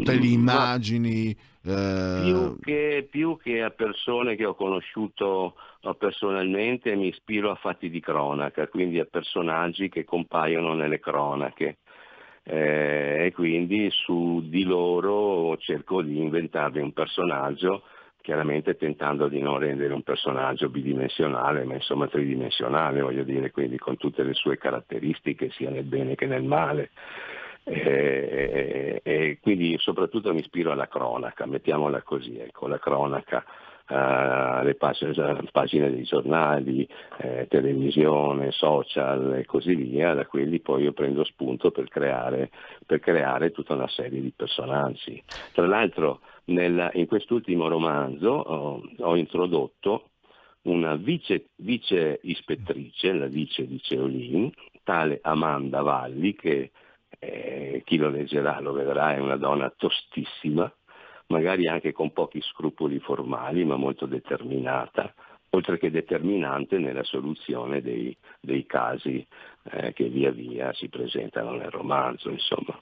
Te li immagini? Più che a persone che ho conosciuto personalmente, mi ispiro a fatti di cronaca, quindi a personaggi che compaiono nelle cronache. E quindi su di loro cerco di inventarmi un personaggio, chiaramente tentando di non rendere un personaggio bidimensionale, ma insomma tridimensionale, voglio dire, quindi con tutte le sue caratteristiche sia nel bene che nel male. E quindi soprattutto mi ispiro alla cronaca, mettiamola così, ecco, la cronaca, le pagine dei giornali, televisione, social e così via, da quelli poi io prendo spunto per creare tutta una serie di personaggi. Tra l'altro in quest'ultimo romanzo ho introdotto una vice ispettrice, la vice di Ceolin, tale Amanda Valli, che chi lo leggerà lo vedrà, è una donna tostissima, magari anche con pochi scrupoli formali, ma molto determinata, oltre che determinante nella soluzione dei casi che via via si presentano nel romanzo, insomma.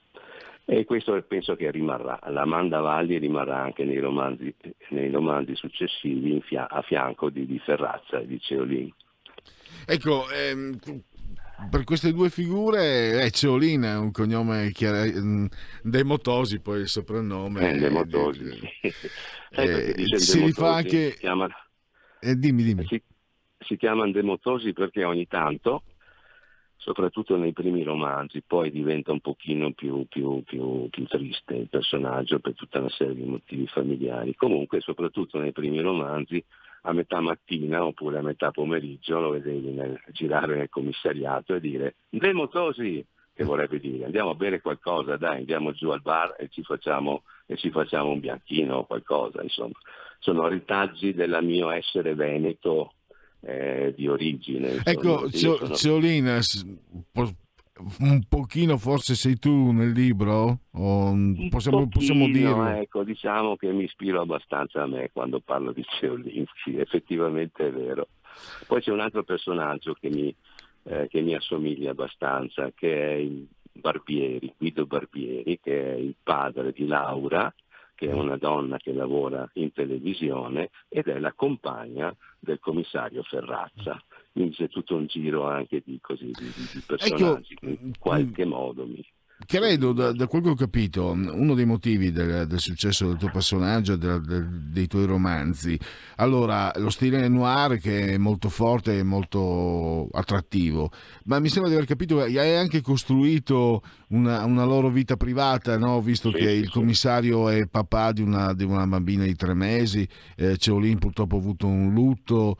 E questo penso che rimarrà, l'Amanda Valli rimarrà anche nei romanzi successivi a fianco di Ferrazza e di Ceolin. Ecco, per queste due figure Ceolin è un cognome Demotosi, poi il soprannome Demotosi, si rifà anche dimmi. Si chiamano Demotosi perché ogni tanto, soprattutto nei primi romanzi, poi diventa un pochino più triste il personaggio per tutta una serie di motivi familiari. Comunque soprattutto nei primi romanzi, a metà mattina oppure a metà pomeriggio lo vedevi girare nel commissariato e dire Demotosi, che vorrebbe dire andiamo a bere qualcosa, dai, andiamo giù al bar e ci facciamo un bianchino o qualcosa, insomma. Sono ritaggi del mio essere veneto di origine. Ecco, Ceolin, un pochino forse sei tu nel libro? Possiamo dirlo? Ecco, diciamo che mi ispiro abbastanza a me quando parlo di Ceolin, sì, effettivamente è vero. Poi c'è un altro personaggio che mi assomiglia abbastanza, che è il Barbieri, Guido Barbieri, che è il padre di Laura, che è una donna che lavora in televisione ed è la compagna del commissario Ferrazza. Quindi c'è tutto un giro anche di personaggi, ecco, che in qualche modo credo, da quel che ho capito, uno dei motivi del successo del tuo personaggio, dei tuoi romanzi, allora lo stile noir che è molto forte e molto attrattivo, ma mi sembra di aver capito che hai anche costruito una loro vita privata, no? Visto che il commissario è papà di una bambina di 3 mesi, Ceolin purtroppo ha avuto un lutto,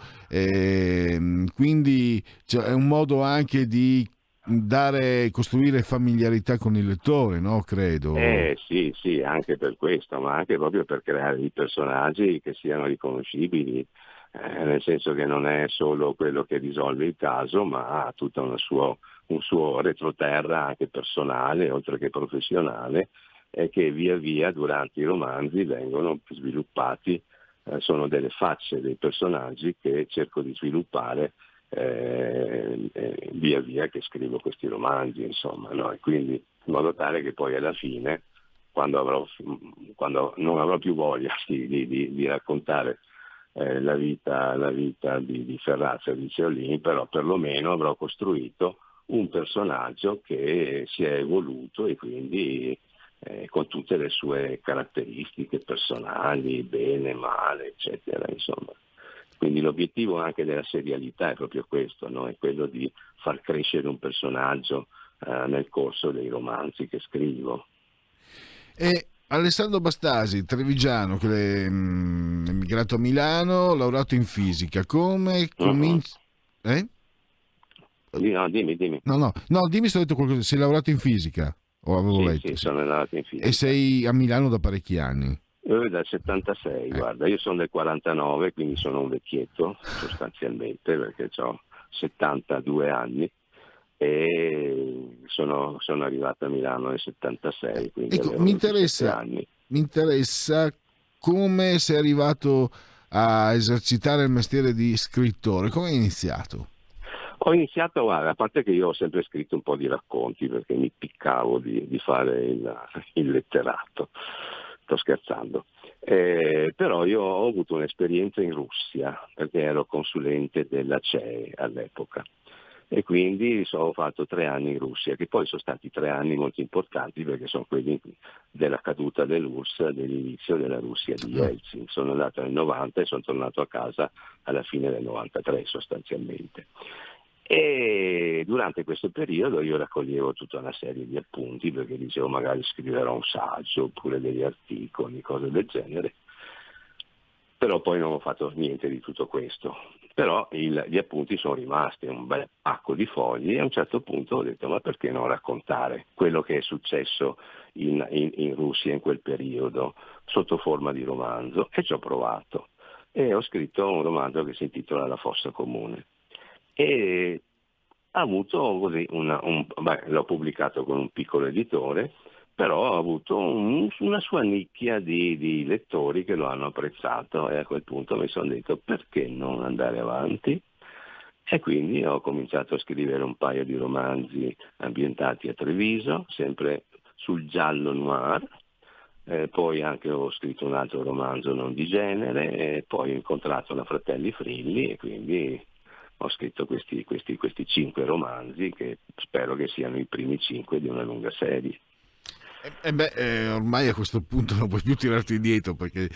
quindi è un modo anche di costruire familiarità con il lettore, no? Credo. Sì, anche per questo, ma anche proprio per creare dei personaggi che siano riconoscibili, nel senso che non è solo quello che risolve il caso, ma ha tutto un suo retroterra anche personale, oltre che professionale, e che via via durante i romanzi vengono sviluppati, sono delle facce dei personaggi che cerco di sviluppare via via che scrivo questi romanzi, insomma, no? E quindi in modo tale che poi alla fine, quando non avrò più voglia di raccontare la vita di Ferrazza e di Ceolin, però perlomeno avrò costruito un personaggio che si è evoluto e quindi con tutte le sue caratteristiche personali, bene, male, eccetera, insomma. Quindi l'obiettivo anche della serialità è proprio questo, no? È quello di far crescere un personaggio nel corso dei romanzi che scrivo. E Alessandro Bastasi, trevigiano, che è emigrato a Milano, laureato in fisica. Come comincia? No, dimmi. No, dimmi se ho detto qualcosa. Sei laureato in fisica? O avevo letto? Sì, sono laureato in fisica. E sei a Milano da parecchi anni? Dal 76, guarda, io sono del 49, quindi sono un vecchietto sostanzialmente, perché ho 72 anni e sono arrivato a Milano nel 76, quindi ecco, mi interessa come sei arrivato a esercitare il mestiere di scrittore? Come hai iniziato? Ho iniziato, guarda, a parte che io ho sempre scritto un po' di racconti perché mi piccavo di fare il letterato, sto scherzando. Però io ho avuto un'esperienza in Russia perché ero consulente della CEE all'epoca e quindi ho fatto 3 anni in Russia, che poi sono stati 3 anni molto importanti perché sono quelli della caduta dell'URSS, dell'inizio della Russia di Yeltsin. Sono andato nel 90 e sono tornato a casa alla fine del 93 sostanzialmente. E durante questo periodo io raccoglievo tutta una serie di appunti perché dicevo magari scriverò un saggio oppure degli articoli, cose del genere, però poi non ho fatto niente di tutto questo. Però gli appunti sono rimasti, un bel pacco di fogli, e a un certo punto ho detto ma perché non raccontare quello che è successo in Russia in quel periodo sotto forma di romanzo, e ci ho provato e ho scritto un romanzo che si intitola La fossa comune. E ha avuto così l'ho pubblicato con un piccolo editore, però ha avuto una sua nicchia di lettori che lo hanno apprezzato, e a quel punto mi sono detto perché non andare avanti, e quindi ho cominciato a scrivere un paio di romanzi ambientati a Treviso, sempre sul giallo noir. Poi anche ho scritto un altro romanzo non di genere, e poi ho incontrato la Fratelli Frilli e quindi ho scritto questi 5 romanzi che spero che siano i primi 5 di una lunga serie. Ormai a questo punto non puoi più tirarti indietro perché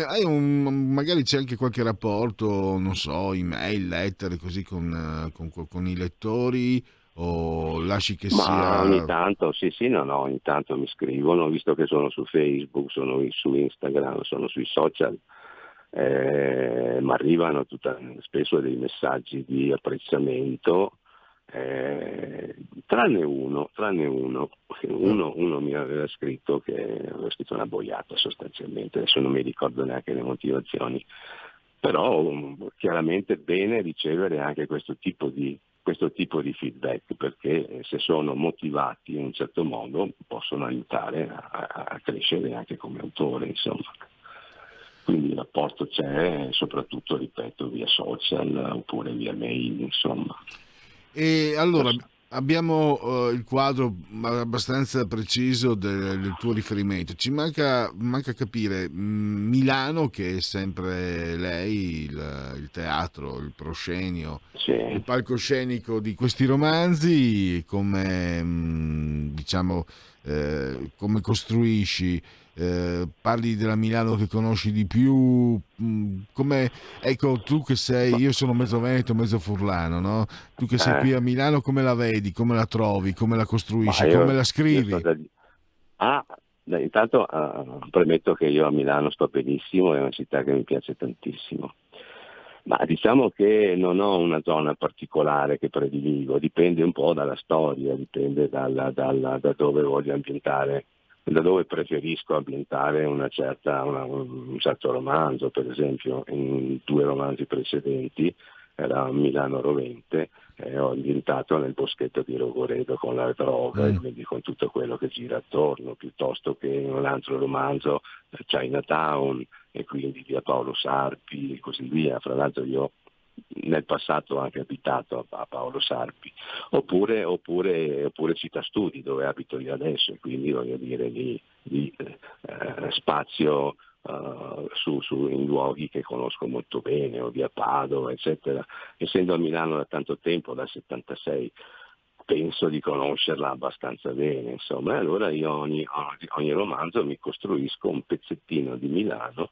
magari c'è anche qualche rapporto, non so, email, lettere così con i lettori, o lasci che sia... Ogni tanto, ogni tanto mi scrivono, visto che sono su Facebook, sono su Instagram, sono sui social. Mi arrivano spesso dei messaggi di apprezzamento, tranne uno mi aveva scritto che aveva scritto una boiata sostanzialmente, adesso non mi ricordo neanche le motivazioni, però chiaramente bene ricevere anche questo tipo di feedback, perché se sono motivati in un certo modo possono aiutare a crescere anche come autore, insomma. Quindi il rapporto c'è, soprattutto, ripeto, via social oppure via mail, insomma. E allora abbiamo il quadro abbastanza preciso del tuo riferimento. Ci manca capire Milano, che è sempre lei, il teatro, il proscenio, sì, il palcoscenico di questi romanzi, come come costruisci. Parli della Milano che conosci di più, ecco, tu che sei, io sono mezzo veneto, mezzo furlano, no? Tu che sei qui a Milano, come la vedi, come la trovi, come la costruisci, come la scrivi? Intanto premetto che io a Milano sto benissimo, è una città che mi piace tantissimo, ma diciamo che non ho una zona particolare che prediligo, dipende un po' dalla storia, dipende da dove voglio ambientare, da dove preferisco ambientare un certo romanzo. Per esempio in 2 romanzi precedenti era Milano Rovente, ho ambientato nel boschetto di Rogoredo con la droga e quindi con tutto quello che gira attorno, piuttosto che in un altro romanzo Chinatown e quindi via Paolo Sarpi e così via. Fra l'altro io nel passato ho anche abitato a Paolo Sarpi, oppure Città Studi, dove abito io adesso, e quindi voglio dire di spazio in luoghi che conosco molto bene, o via Padova, eccetera. Essendo a Milano da tanto tempo, dal 76, penso di conoscerla abbastanza bene, insomma. E allora io ogni romanzo mi costruisco un pezzettino di Milano,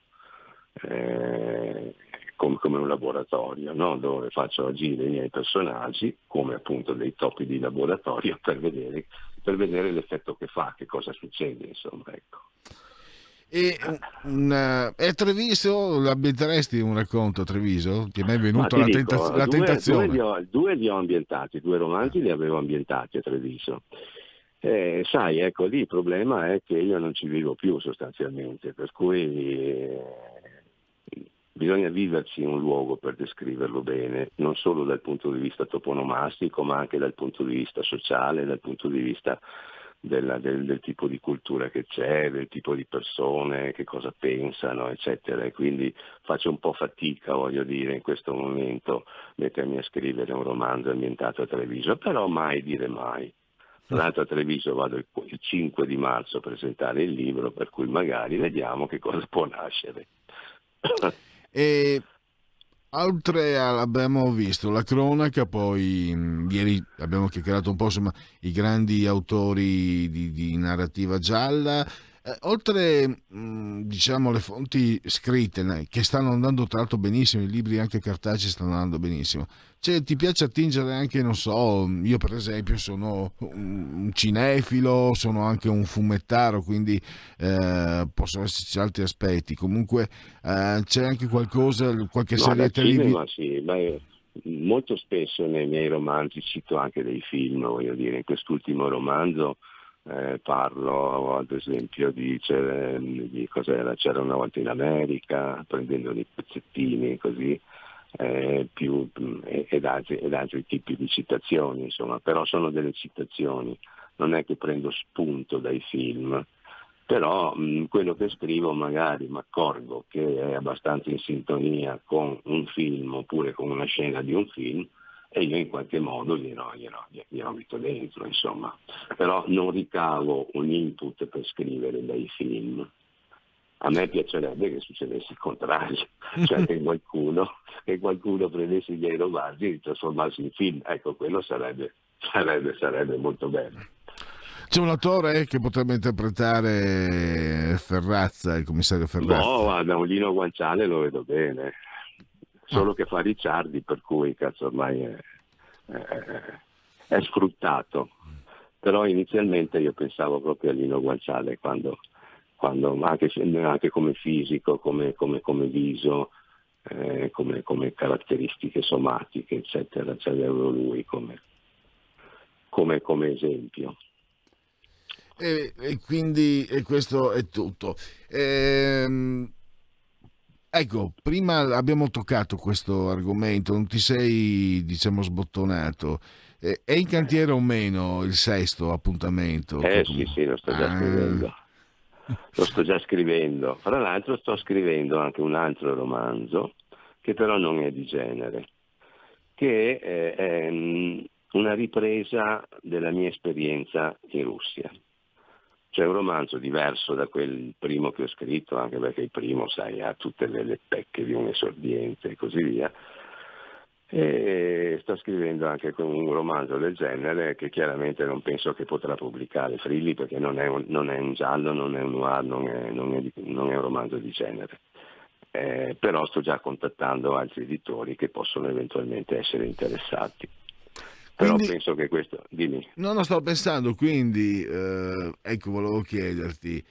come un laboratorio, no? Dove faccio agire i miei personaggi come appunto dei topi di laboratorio per vedere l'effetto che fa, che cosa succede, insomma, ecco. E a Treviso l'ambienteresti un racconto a Treviso? Ti è mai venuta la tentazione? Due li ho ambientati, 2 romanzi li avevo ambientati a Treviso. Sai, ecco, lì il problema è che io non ci vivo più sostanzialmente, per cui bisogna viverci in un luogo per descriverlo bene, non solo dal punto di vista toponomastico, ma anche dal punto di vista sociale, dal punto di vista del tipo di cultura che c'è, del tipo di persone, che cosa pensano, eccetera, e quindi faccio un po' fatica, voglio dire, in questo momento mettermi a scrivere un romanzo ambientato a Treviso, però mai dire mai. Tra l'altro a Treviso vado il 5 di marzo a presentare il libro, per cui magari vediamo che cosa può nascere. E oltre abbiamo visto la cronaca, poi ieri abbiamo chiacchierato un po', insomma, i grandi autori di narrativa gialla, oltre diciamo le fonti scritte che stanno andando tra l'altro benissimo, i libri anche cartacei stanno andando benissimo. Cioè, ti piace attingere anche, non so, io per esempio sono un cinefilo, sono anche un fumettaro, quindi possono esserci altri aspetti. Comunque c'è anche qualcosa, qualche serie televisiva. Sì, molto spesso nei miei romanzi cito anche dei film, voglio dire, in quest'ultimo romanzo parlo ad esempio di cos'era, c'era una volta in America, prendendo dei pezzettini così, ed altri tipi di citazioni, insomma, però sono delle citazioni, non è che prendo spunto dai film, però quello che scrivo magari mi accorgo che è abbastanza in sintonia con un film oppure con una scena di un film, e io in qualche modo glielo metto dentro, insomma, però non ricavo un input per scrivere dai film. A me piacerebbe che succedesse il contrario, cioè che qualcuno prendesse i miei romanzi e li trasformasse in film. Ecco, quello sarebbe molto bello. C'è un attore che potrebbe interpretare Ferrazza, il commissario Ferrazza? No, guarda, un Lino Guanciale lo vedo bene, solo che fa Ricciardi, per cui cazzo ormai è sfruttato. Però inizialmente io pensavo proprio a Lino Guanciale quando anche come fisico, come viso, come caratteristiche somatiche, eccetera, cioè avevo lui come esempio. E quindi questo è tutto. Ecco, prima abbiamo toccato questo argomento, non ti sei, diciamo, sbottonato. È in cantiere o meno il 6° appuntamento? Sì, lo sto già scrivendo. Lo sto già scrivendo. Fra l'altro sto scrivendo anche un altro romanzo, che però non è di genere, che è una ripresa della mia esperienza in Russia. Cioè un romanzo diverso da quel primo che ho scritto, anche perché il primo, sai, ha tutte le pecche di un esordiente e così via. E sto scrivendo anche con un romanzo del genere che chiaramente non penso che potrà pubblicare Frilli, perché non è un giallo, non è un noir, non è un romanzo di genere. Però sto già contattando altri editori che possono eventualmente essere interessati. Però penso che questo... Dimmi. No, stavo pensando, quindi, ecco, volevo chiederti,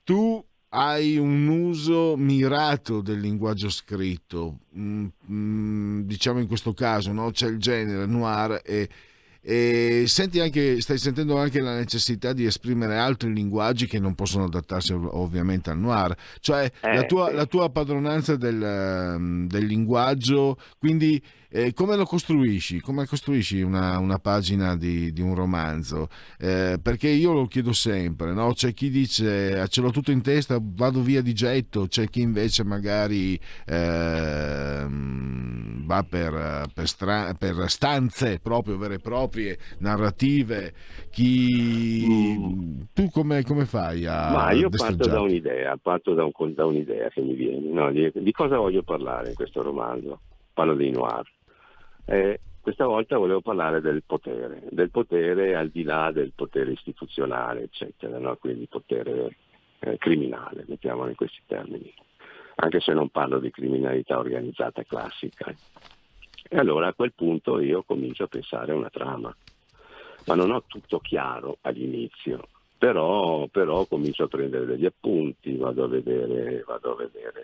tu hai un uso mirato del linguaggio scritto, diciamo in questo caso, no? C'è il genere noir e stai sentendo anche la necessità di esprimere altri linguaggi che non possono adattarsi ovviamente al noir, cioè la tua padronanza del linguaggio, quindi come lo costruisci? Come costruisci una pagina di un romanzo? Perché io lo chiedo sempre, no? C'è chi dice ce l'ho tutto in testa, vado via di getto, c'è chi invece magari va per stanze proprio vere e proprie, narrative. Tu come fai a... Ma io parto da un'idea che mi viene, no? Di cosa voglio parlare in questo romanzo? Parlo dei noir. Questa volta volevo parlare del potere al di là del potere istituzionale, eccetera, no? Quindi potere criminale, mettiamolo in questi termini, anche se non parlo di criminalità organizzata classica. E allora a quel punto io comincio a pensare a una trama, ma non ho tutto chiaro all'inizio, però comincio a prendere degli appunti, vado a vedere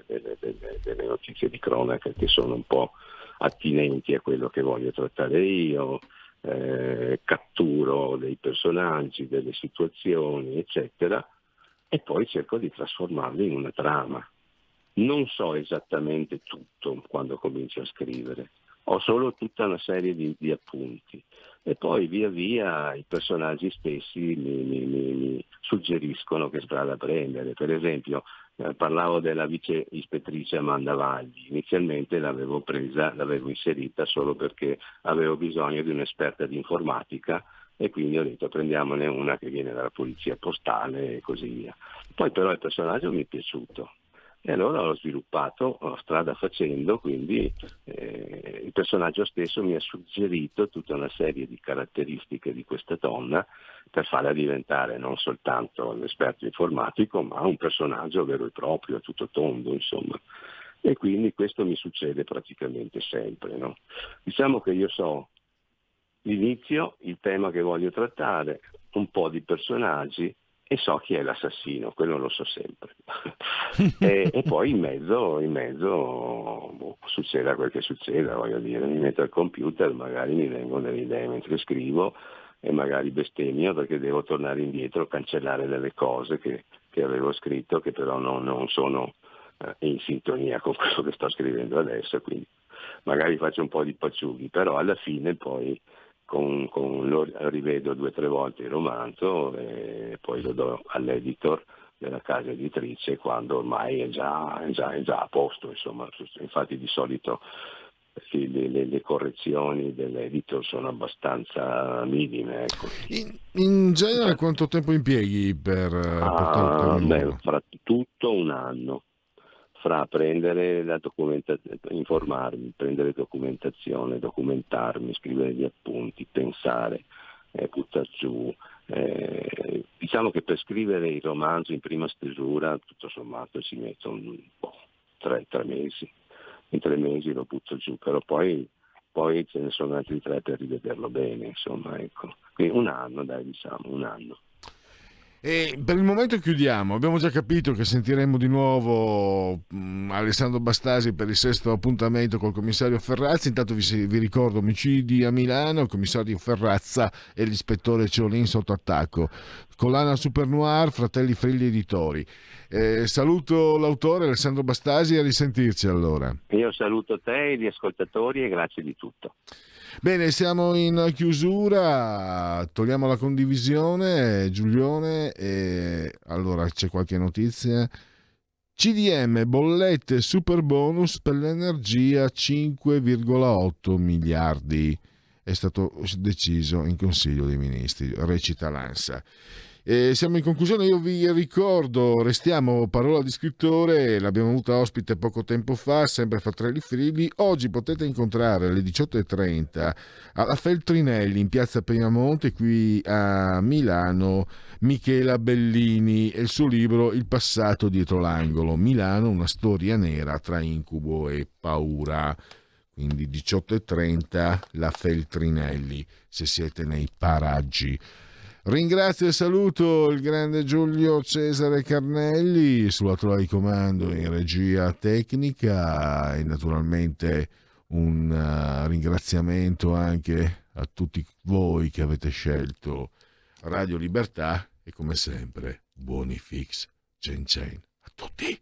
delle notizie di cronaca che sono un po' attinenti a quello che voglio trattare io, catturo dei personaggi, delle situazioni, eccetera, e poi cerco di trasformarli in una trama. Non so esattamente tutto quando comincio a scrivere, ho solo tutta una serie di appunti. E poi via via i personaggi stessi mi suggeriscono che strada prendere. Per esempio parlavo della vice ispettrice Amanda Vagli, inizialmente l'avevo inserita solo perché avevo bisogno di un'esperta di informatica e quindi ho detto prendiamone una che viene dalla polizia postale e così via. Poi però il personaggio mi è piaciuto. E allora l'ho sviluppato strada facendo, quindi il personaggio stesso mi ha suggerito tutta una serie di caratteristiche di questa donna per farla diventare non soltanto l'esperto informatico, ma un personaggio vero e proprio, a tutto tondo, insomma. E quindi questo mi succede praticamente sempre, no? Diciamo che io so l'inizio, il tema che voglio trattare, un po' di personaggi, e so chi è l'assassino, quello lo so sempre. e poi in mezzo succeda quel che succeda, voglio dire, mi metto al computer, magari mi vengono delle idee mentre scrivo e magari bestemmio perché devo tornare indietro, cancellare delle cose che avevo scritto che però non sono in sintonia con quello che sto scrivendo adesso, quindi magari faccio un po' di paciughi, però alla fine poi lo rivedo 2 o 3 volte il romanzo e poi lo do all'editor della casa editrice quando ormai è già a posto, insomma. Infatti di solito le correzioni dell'editor sono abbastanza minime, ecco. In genere quanto tempo impieghi per portare fra tutto un anno, fra prendere la documentazione, informarmi, prendere documentazione, documentarmi, scrivere gli appunti, pensare, buttar giù. Diciamo che per scrivere il romanzo in prima stesura, tutto sommato, ci metto 3 mesi. In 3 mesi lo butto giù, però poi ce ne sono altri 3 per rivederlo bene, insomma, ecco. Quindi un anno. E per il momento chiudiamo. Abbiamo già capito che sentiremo di nuovo Alessandro Bastasi per il 6º appuntamento col commissario Ferrazzi. Intanto vi ricordo omicidi a Milano, il commissario Ferrazza e l'ispettore Ciolin sotto attacco. Collana Super Noir, Fratelli Frilli Editori. Saluto l'autore Alessandro Bastasi e a risentirci allora. Io saluto te e gli ascoltatori e grazie di tutto. Bene, siamo in chiusura, togliamo la condivisione, Giulione, e allora c'è qualche notizia. CDM, bollette super bonus per l'energia 5,8 miliardi, è stato deciso in Consiglio dei Ministri, recita l'ANSA. Siamo in conclusione, io vi ricordo, restiamo Parola di Scrittore, l'abbiamo avuta ospite poco tempo fa, sempre Fratelli Frilli. Oggi potete incontrare alle 18:30 alla Feltrinelli in piazza Piemonte qui a Milano Michela Bellini e il suo libro Il passato dietro l'angolo, Milano, una storia nera tra incubo e paura. Quindi 18:30 la Feltrinelli se siete nei paraggi. Ringrazio e saluto il grande Giulio Cesare Carnelli sulla tolla di comando in regia tecnica e naturalmente un ringraziamento anche a tutti voi che avete scelto Radio Libertà e come sempre buoni fix Cen Cen a tutti.